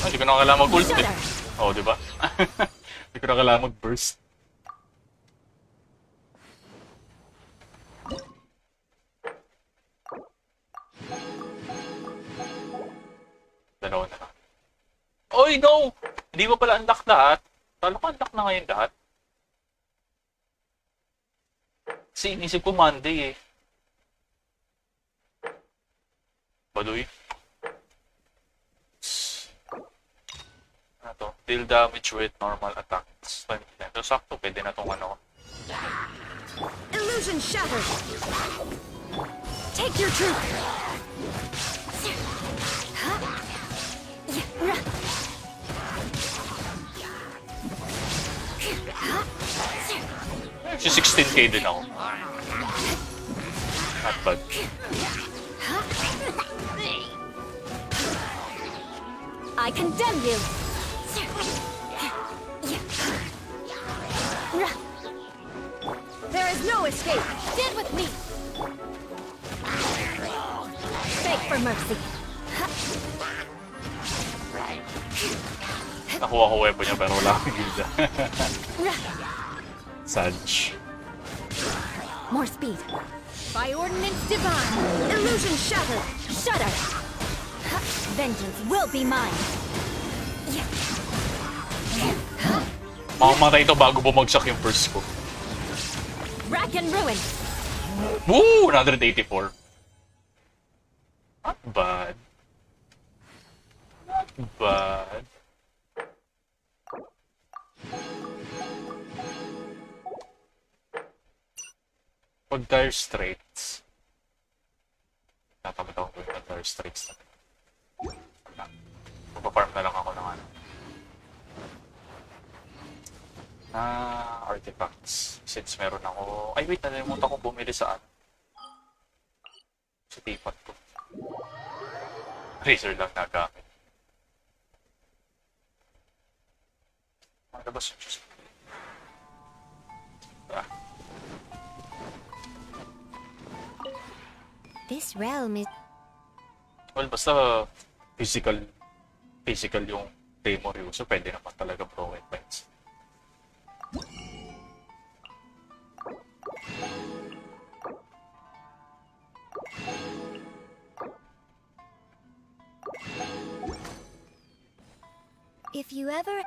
Hindi ko na kailangan mag-ult eh. Oo, di ba? Hindi ko na kailangan mag-burst. Dalawa na lang. Oy, no! Hindi mo pala unlock lahat. Kala ko unlock na ngayon lahat. Kasi inisip ko Monday eh. Baduy. Ano to? Deal damage with normal attacks. So, sakto. Pwede na itong Illusion shatter! Take your truth! Si 16k din ako. Not bad. I condemn you. There is no escape! Stand with me. Beg for mercy. Nakuha ko weapon niya pero wala akong gilda. Sadge. More speed. By ordinance divine. Illusion shatter! Shudder. Vengeance will be mine. Makamatay ito bago bumagsak yung first ko. Rack and ruin. Woo! 184. Not bad. Not bad. Pag Dire Straits. Natamad ako ng Dire Straits na. Magpa-farm na lang ako ng ano. Na artifacts. Since meron ako... Ay wait, nalimutan ko bumili sa ano. Sa teapot ko. Razor lang nagamit. Ano ba sa Diyos? This realm is... Well, basta physical yung Claymore user, pwede naman talaga pro weapons. If you ever...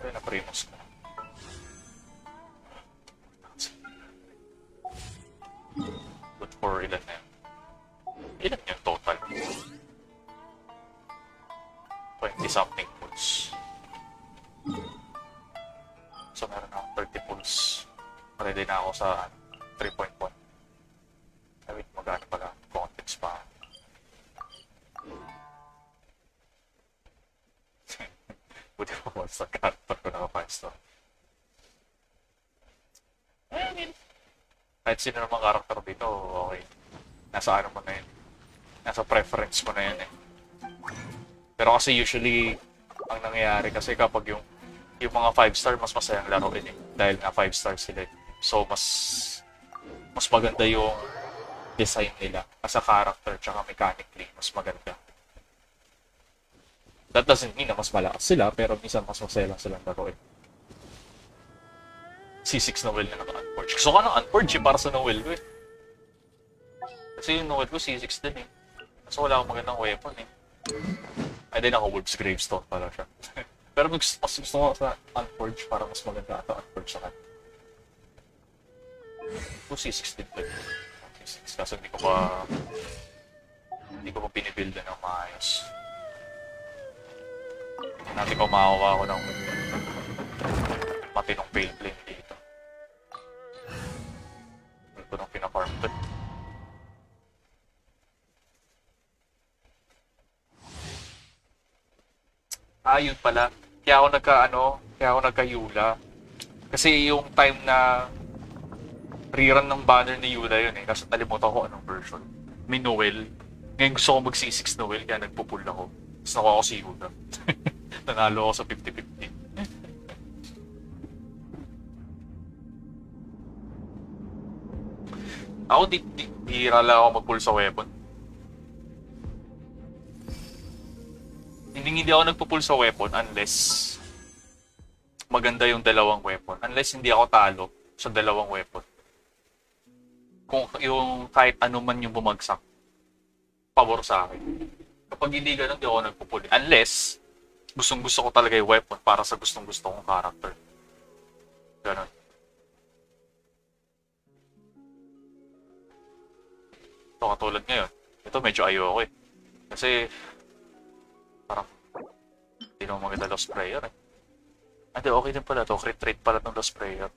Kaya na-Primus ko. Good for ilan na yun? Ilan yung total? 20-something pulls. So meron ako 30 pulls. Ready na ako sa 3.1. Ay wait, magano pala context pa. Buti pa sa character ko na 5 star. I mean, kahit sino namang character dito, okay. Nasa ano mo na yun. Nasa preference mo na yun eh. Pero kasi usually, ang nangyayari kasi kapag yung mga 5 star, mas masayang laruin eh. Dahil nga 5 star sila eh. So, mas maganda yung design nila. As a character, tsaka mechanically, mas maganda. That doesn't mean na mas malakas sila, pero minsan mas masaya lang silang laruin. C6 Noel na naka-unforge. Gusto ka ng unforge para sa Noel ko eh. Kasi yung Noel ko C6 din eh. Kaso wala akong magandang weapon eh. Ay din ako Wolf's Gravestone pala siya. Pero mas gusto ko sa unforge para mas maganda ata unforge sa kanya. Ito C6 din pala. C6 kaso hindi ko pa pinibuild na ng maayos. Hindi natin ko makakuha ko ng matinong pale flame dito. Ito nang pinafarm ko. Yun pala. Kaya ako nagka-Yula. Kasi yung time na rerun ng banner ni Yula yun eh. Kasi nalimutan ko anong version. May Noel. Ngayon gusto ko mag-C6 Noel kaya nagpupull ako. Tapos nakuha ko si Yula. Nanalo ako sa 50-50. Ako bihira lang ako mag-pull sa weapon. Hindi ako nagpo-pull sa weapon unless maganda yung dalawang weapon. Unless hindi ako talo sa dalawang weapon. Kung yung kahit ano man yung bumagsak, pabor sa akin. Kapag hindi ganun, hindi ako nagpo-pull. Unless gustong-gusto ko talaga yung weapon para sa gustong-gusto kong character. Ganun. Ito katulad ngayon. Ito medyo ayoko eh. Kasi parang hindi naman maganda Lost Prayer eh. Hindi, okay din pala to. Crit rate pala ng Lost Prayer.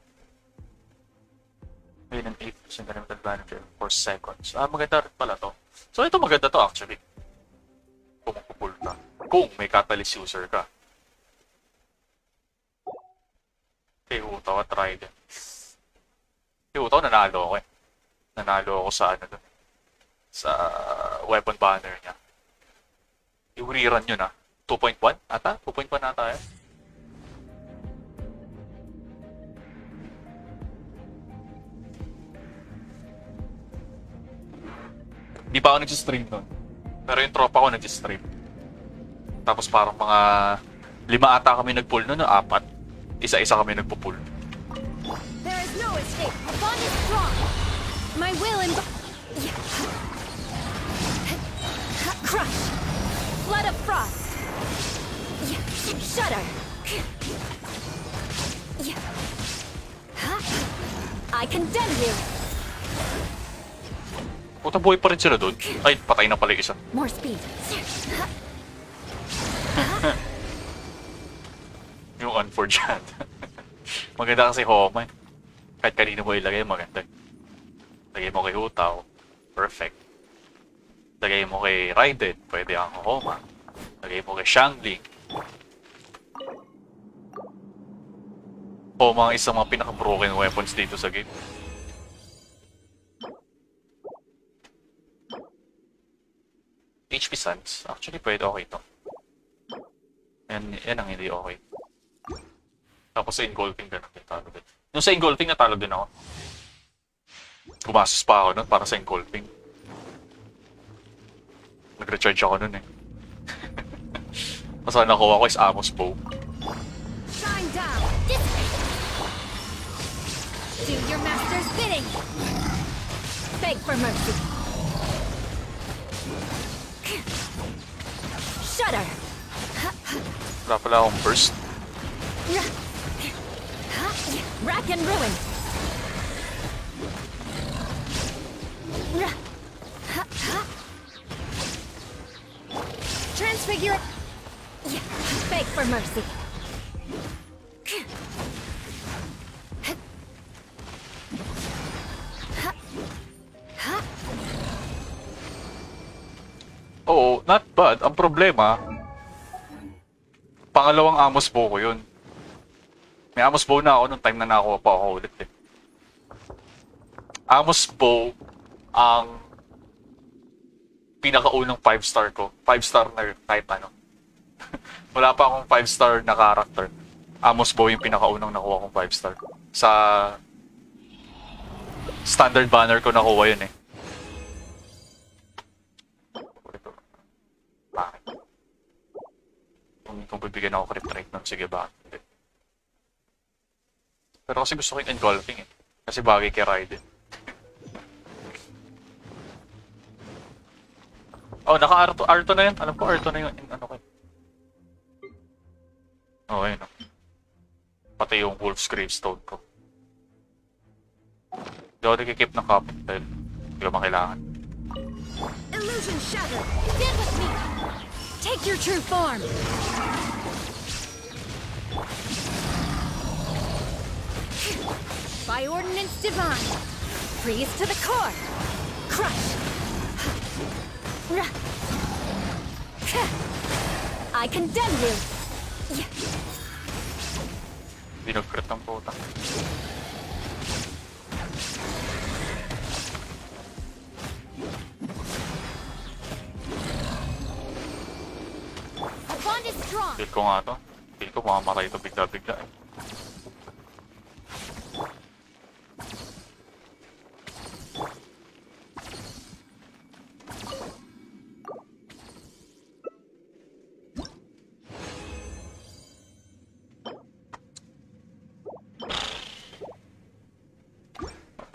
Ngayon ang 8% ganun advantage for seconds. Maganda rin pala to. So ito maganda to actually. Kung magpupul ka. Kung may catalyst user ka. Okay, utaw at trident. Okay, utaw nanalo ako eh. Nanalo ako sa ano dun. Sa weapon banner niya. Yung rerun yun 2.1 ata? 2.1 ata yan. Di pa ako nag-stream nun. Pero yung tropa ko nag-stream. Tapos parang mga 5 ata kami nag-pull nun, 4. Isa-isa kami nagpo-pull. There is no escape. The bond is strong. My will and... Crush. Flood of frost. Shudder. I condemn you. Puta, buhay pa rin sila doon. Ay, patay na pala yung isa. More speed. Yung unfortunate. Maganda kasi Homa eh. Kahit kanino mo ilagay, maganda. Lagay mo kay Hutaw, perfect. Lagay mo kay Raiden, pwede ang Homa. Lagay mo kay Shangling. Homa ang isang mga pinaka-broken weapons dito sa game. HP Sans, actually pwede okay ito. Yan ang hindi okay. Tapos sa engulfing ganun din talo din. Yung sa engulfing natalo din ako. Gumastos pa ako nun para sa engulfing. Nag-recharge ako nun eh. Mas ang nakuha ko is Amos Bow. Shine down. Do your master's bidding. Beg for mercy. Shudder. Wala pala akong burst. Rack and ruin. Transfigure. Beg for mercy. Oo, not bad. Ang problema, pangalawang Amos Bow ko yun. May Amos Bow na ako nung time na nakuha pa ako ulit eh. Amos Bow ang pinakaunang 5-star ko. 5-star na kahit ano. Wala pa akong 5-star na character. Amos Bow yung pinakaunang nakuha kong 5-star. Sa standard banner ko nakuha yun eh. Bakit? Kung bibigyan ako crit rate nun, sige ba? Hindi. Pero kasi gusto ko yung engulfing eh. Kasi bagay kay Raiden. Oh, naka-Arto na yan. Alam ko, Arto na yung ano ko. Oh, ayun o. Pati yung Wolf's Gravestone ko. Hindi ako nagkikip ng Captain dahil hindi ko makailangan. Illusion shattered. Stand with me. Take your true form. By ordinance divine. Freeze to the core. Crush. I condemn you. Hindi nag-crit ang puta. A bond is strong. Feel ko nga to. Feel ko makamatay ito bigla-bigla eh.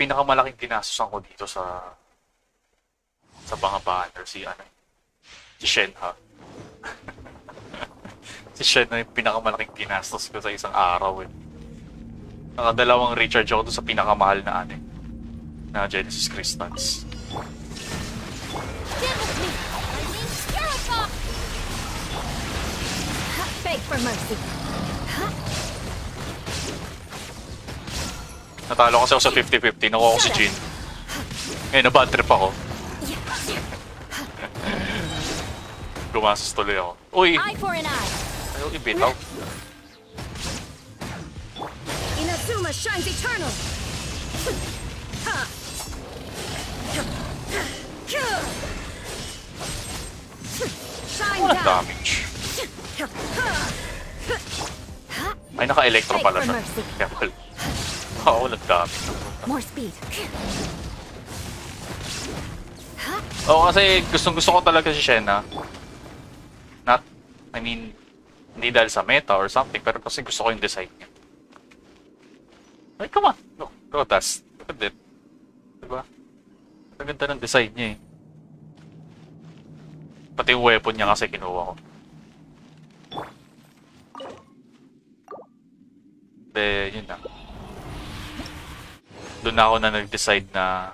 Pinakamalaking ginasusan ko dito sa mga banner si Shenha. Si Shenha yung pinakamalaking ginastos ko sa isang araw eh. Nakadalawang recharge ako doon sa pinakamahal na na Genesis Crystals. Stand with me. My name's Scarab. Beg for mercy. Natalo kasi ako sa 50-50, nakuha ko si Jin. Ngayon, na-bad trip ako. Gumastos tuloy ako. Uy! Eye for an eye. Ayaw ibitaw. Inazuma shines eternal. Shine Walang down. damage. Ay, naka-electro pala siya. Kaya wala. Walang damage. More speed. Oo, kasi gustong-gusto ko talaga si Shenna. Hindi dahil sa meta or something, pero kasi gusto ko yung design niya. Ay, come on! Go, Taz. Look at it. Diba? Ang ganda ng design niya eh. Pati yung weapon niya kasi kinuha ko. Yun na. Doon na ako na nag-decide na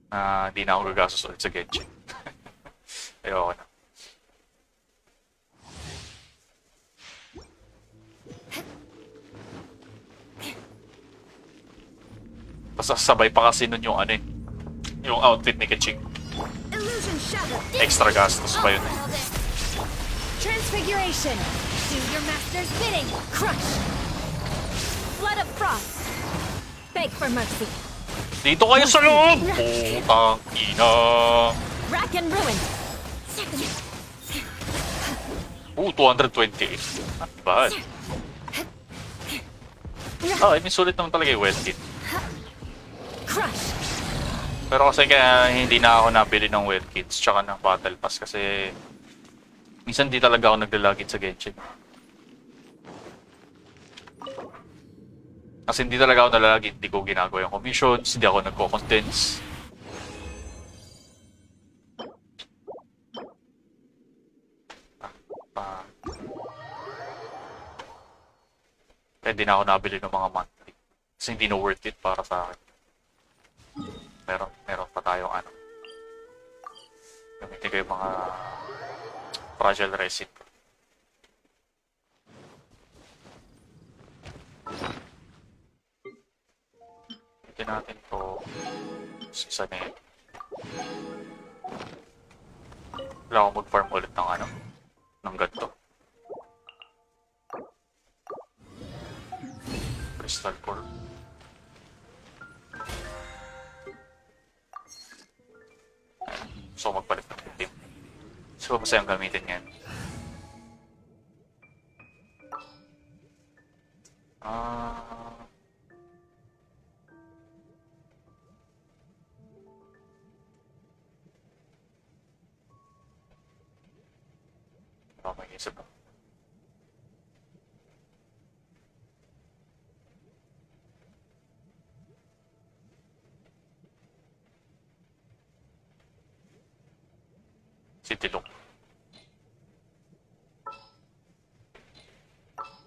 Hindi na ako gagastos ulit sa Genshin. Ayoko na. Tapos sabay pa kasi nun yung ano eh. Yung outfit ni Keqing. Illusion shatter. Extra gastos pa yun eh. Transfiguration. Do your master's bidding. Crush. Flood of frost. Beg for mercy. Dito kayo sa loob! Putang ina! Rack and ruin. 228. Not bad. I mean, sulit naman talaga yung well kit. Crush. Pero kasi kaya hindi na ako nabili ng well kits tsaka ng battle pass kasi minsan di talaga ako naglalagit sa Genshin. Kasi hindi talaga ako nalalagit, hindi ko ginagawa yung commissions, hindi ako nagko-condense. Kaya hindi na ako nabili ng mga monthly. Kasi hindi na worth it para sa akin. Meron pa tayong ano. Gamitin ko yung mga fragile resin. Gamitin natin to. Isa na yun. Wala akong mag-farm ulit ng ano. Ng ganito. Crystal core. So magpalit ng itim. So masayang gamitin yan. Mag-isip ako. Si Tilok.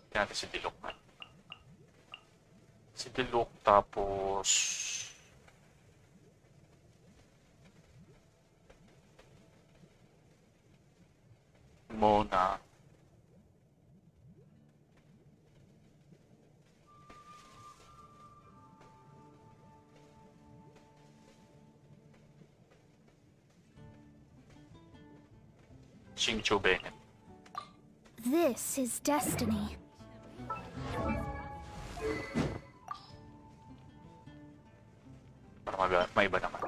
Tingnan natin si Tilok man. Si Tilok tapos Mona. Xingqiu Bennett. This is destiny. Para may iba naman.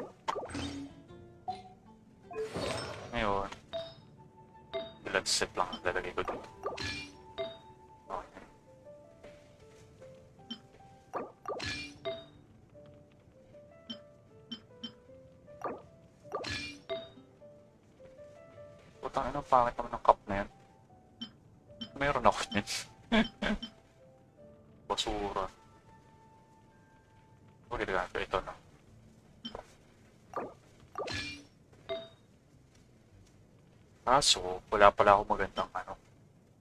Ngayon, blood set lang ang lalagay ko dito. Okay. Putang ina, pangit naman ng cup na yan. Meron ako niyan. Basura. Okay, gagawin ko ito na. So, wala pala ako magandang ano,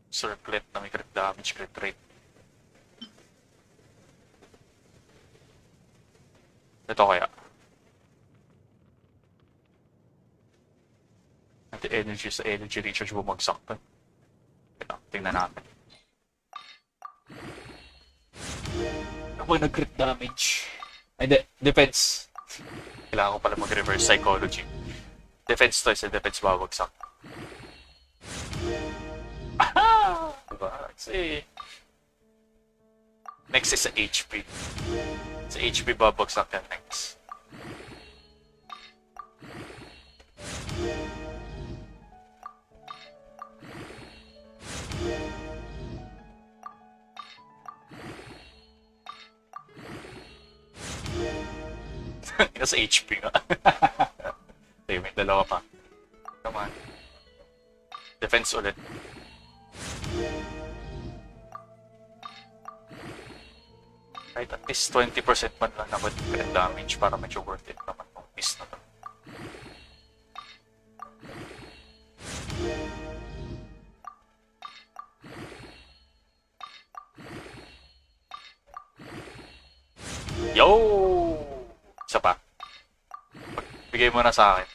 circlet na may crit damage, crit rate. Ito kaya. Anti-energy sa energy recharge bumagsak to. Ito, tingnan natin. Ako yung nag-crit damage. Ay, defense. Kailangan ko pala mag-reverse psychology. Defense to, sa defense babagsak. Aha! Diba? Kasi next is sa HP. Sa HP babagsak yan next. Nasa HP nga. Okay, may dalawa pa. Come on. Defense ulit. Right, at least 20% man lang naman yung damage para medyo worth it naman yung piece na to. Yo! Isa pa. Bigay mo na sa akin.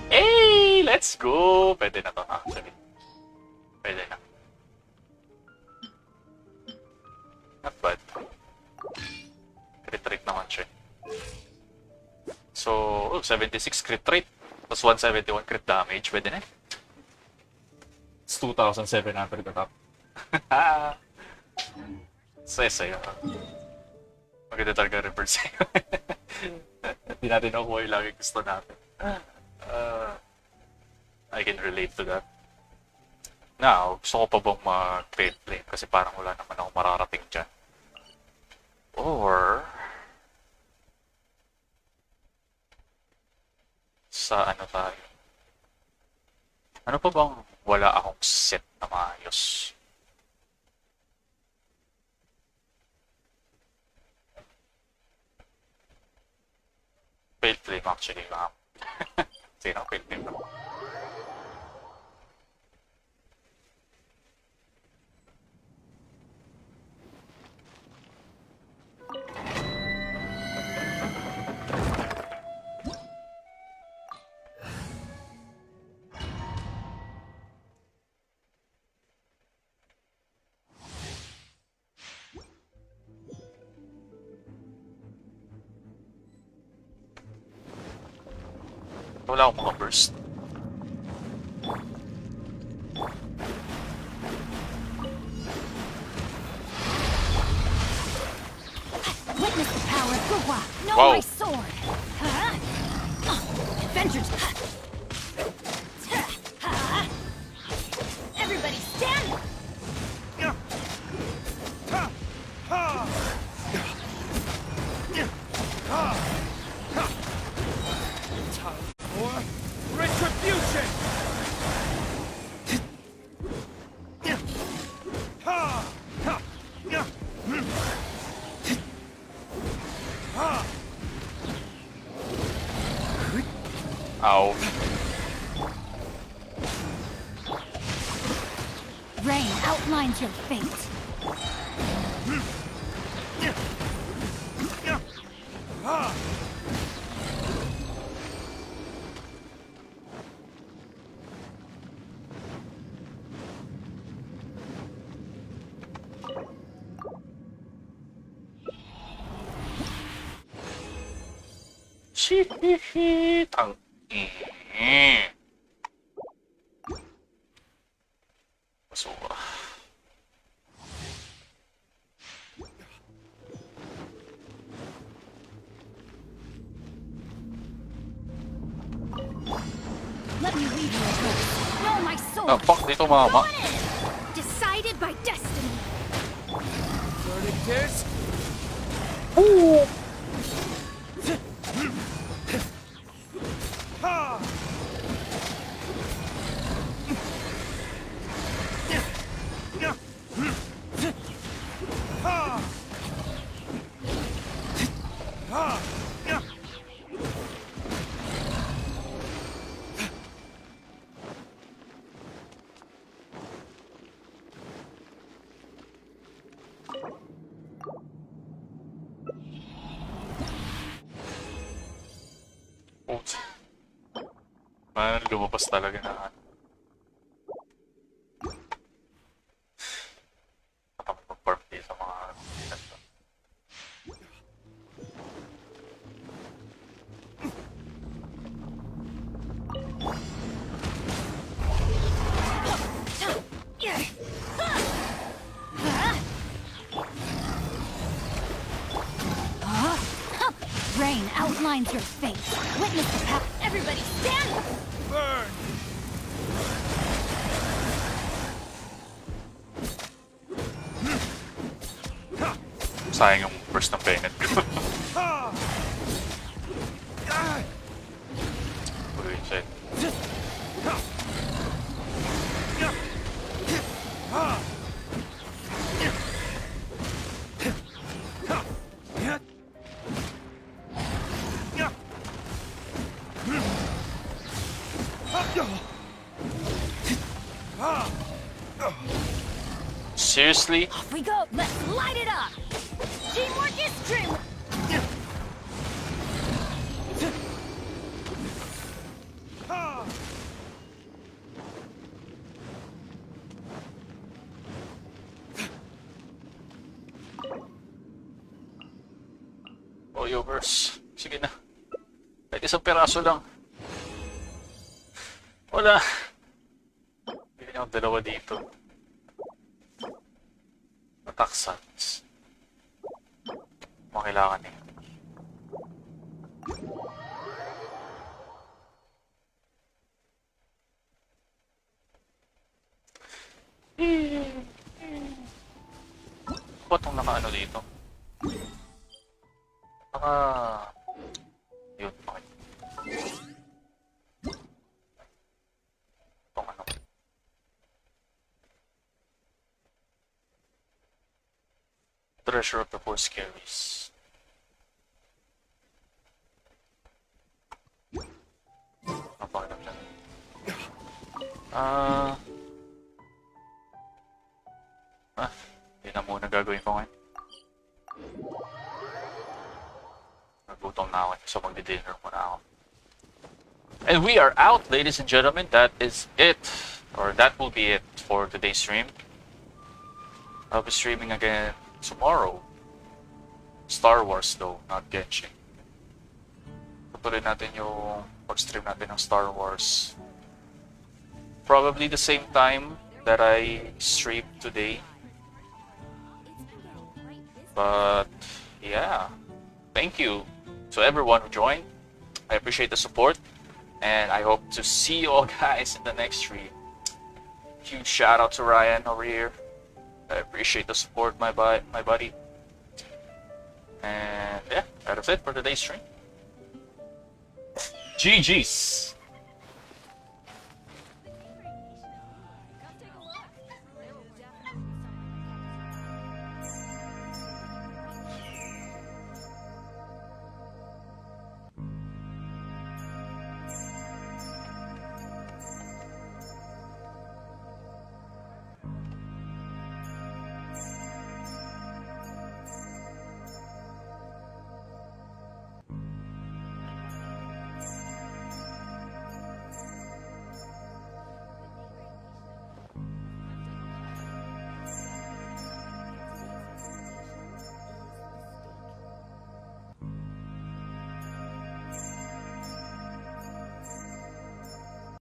Hey! Let's go! Pwede na to, actually. Pwede na. Not bad. Crit rate naman siya. So, 76 crit rate. Plus 171 crit damage. Pwede na. It's 2,700 na top. Saya-saya. Maganda talaga reverse. Hindi natin nakuha yung lagi gusto natin. I can relate to that. Now, gusto ko pa bang mag-trade flame kasi parang wala naman ako mararating dyan. Or sa ano tayo? Ano pa bang wala akong set na maayos? Failed flame actually, ma'am. Sino failed flame na? Wala akong mga burst. Witness the power of Hua. Know Wow. my sword. Adventures. Everybody stand. Retribution! Ow. Rain outlines your fate. Shit. Ang basura. Let me read your words. Know my sword. Ah, fuck dito mama. Decided by destiny. Verdict is... Oops. Man, lumabas talaga na ano. Nakapag-perform din sa mga ganito. Rain outlines your fate. Witness the power. Everybody stand. Burn! Sayang yung burst ng Bennett ko. gagawin sa'yo. Seriously? Off we go. Let's light it up. Teamwork is dreamwork. Oyovers. Sige na. Kahit isang peraso lang. Wala. Hindi niya akong dalawa dito. Attack suns. Mga kailangan eh. Ba't itong naka-ano dito? Yun, okay. Itong ano. Treasure of the Four Scaries. Napakilap dyan. Hindi na muna gagawin ko ngayon. Nagutom na ako, so magdi-dinner muna ako. And we are out, ladies and gentlemen. That is it. Or that will be it for today's stream. I'll be streaming again tomorrow. Star Wars though, not Genshin. Tutuloy natin yung pag-stream natin ng Star Wars. Probably the same time that I streamed today. But yeah, thank you to everyone who joined. I appreciate the support, and I hope to see you all guys in the next stream. Huge shout out to Ryan over here. I appreciate the support, my buddy. And yeah, that is it for today's stream. GG's.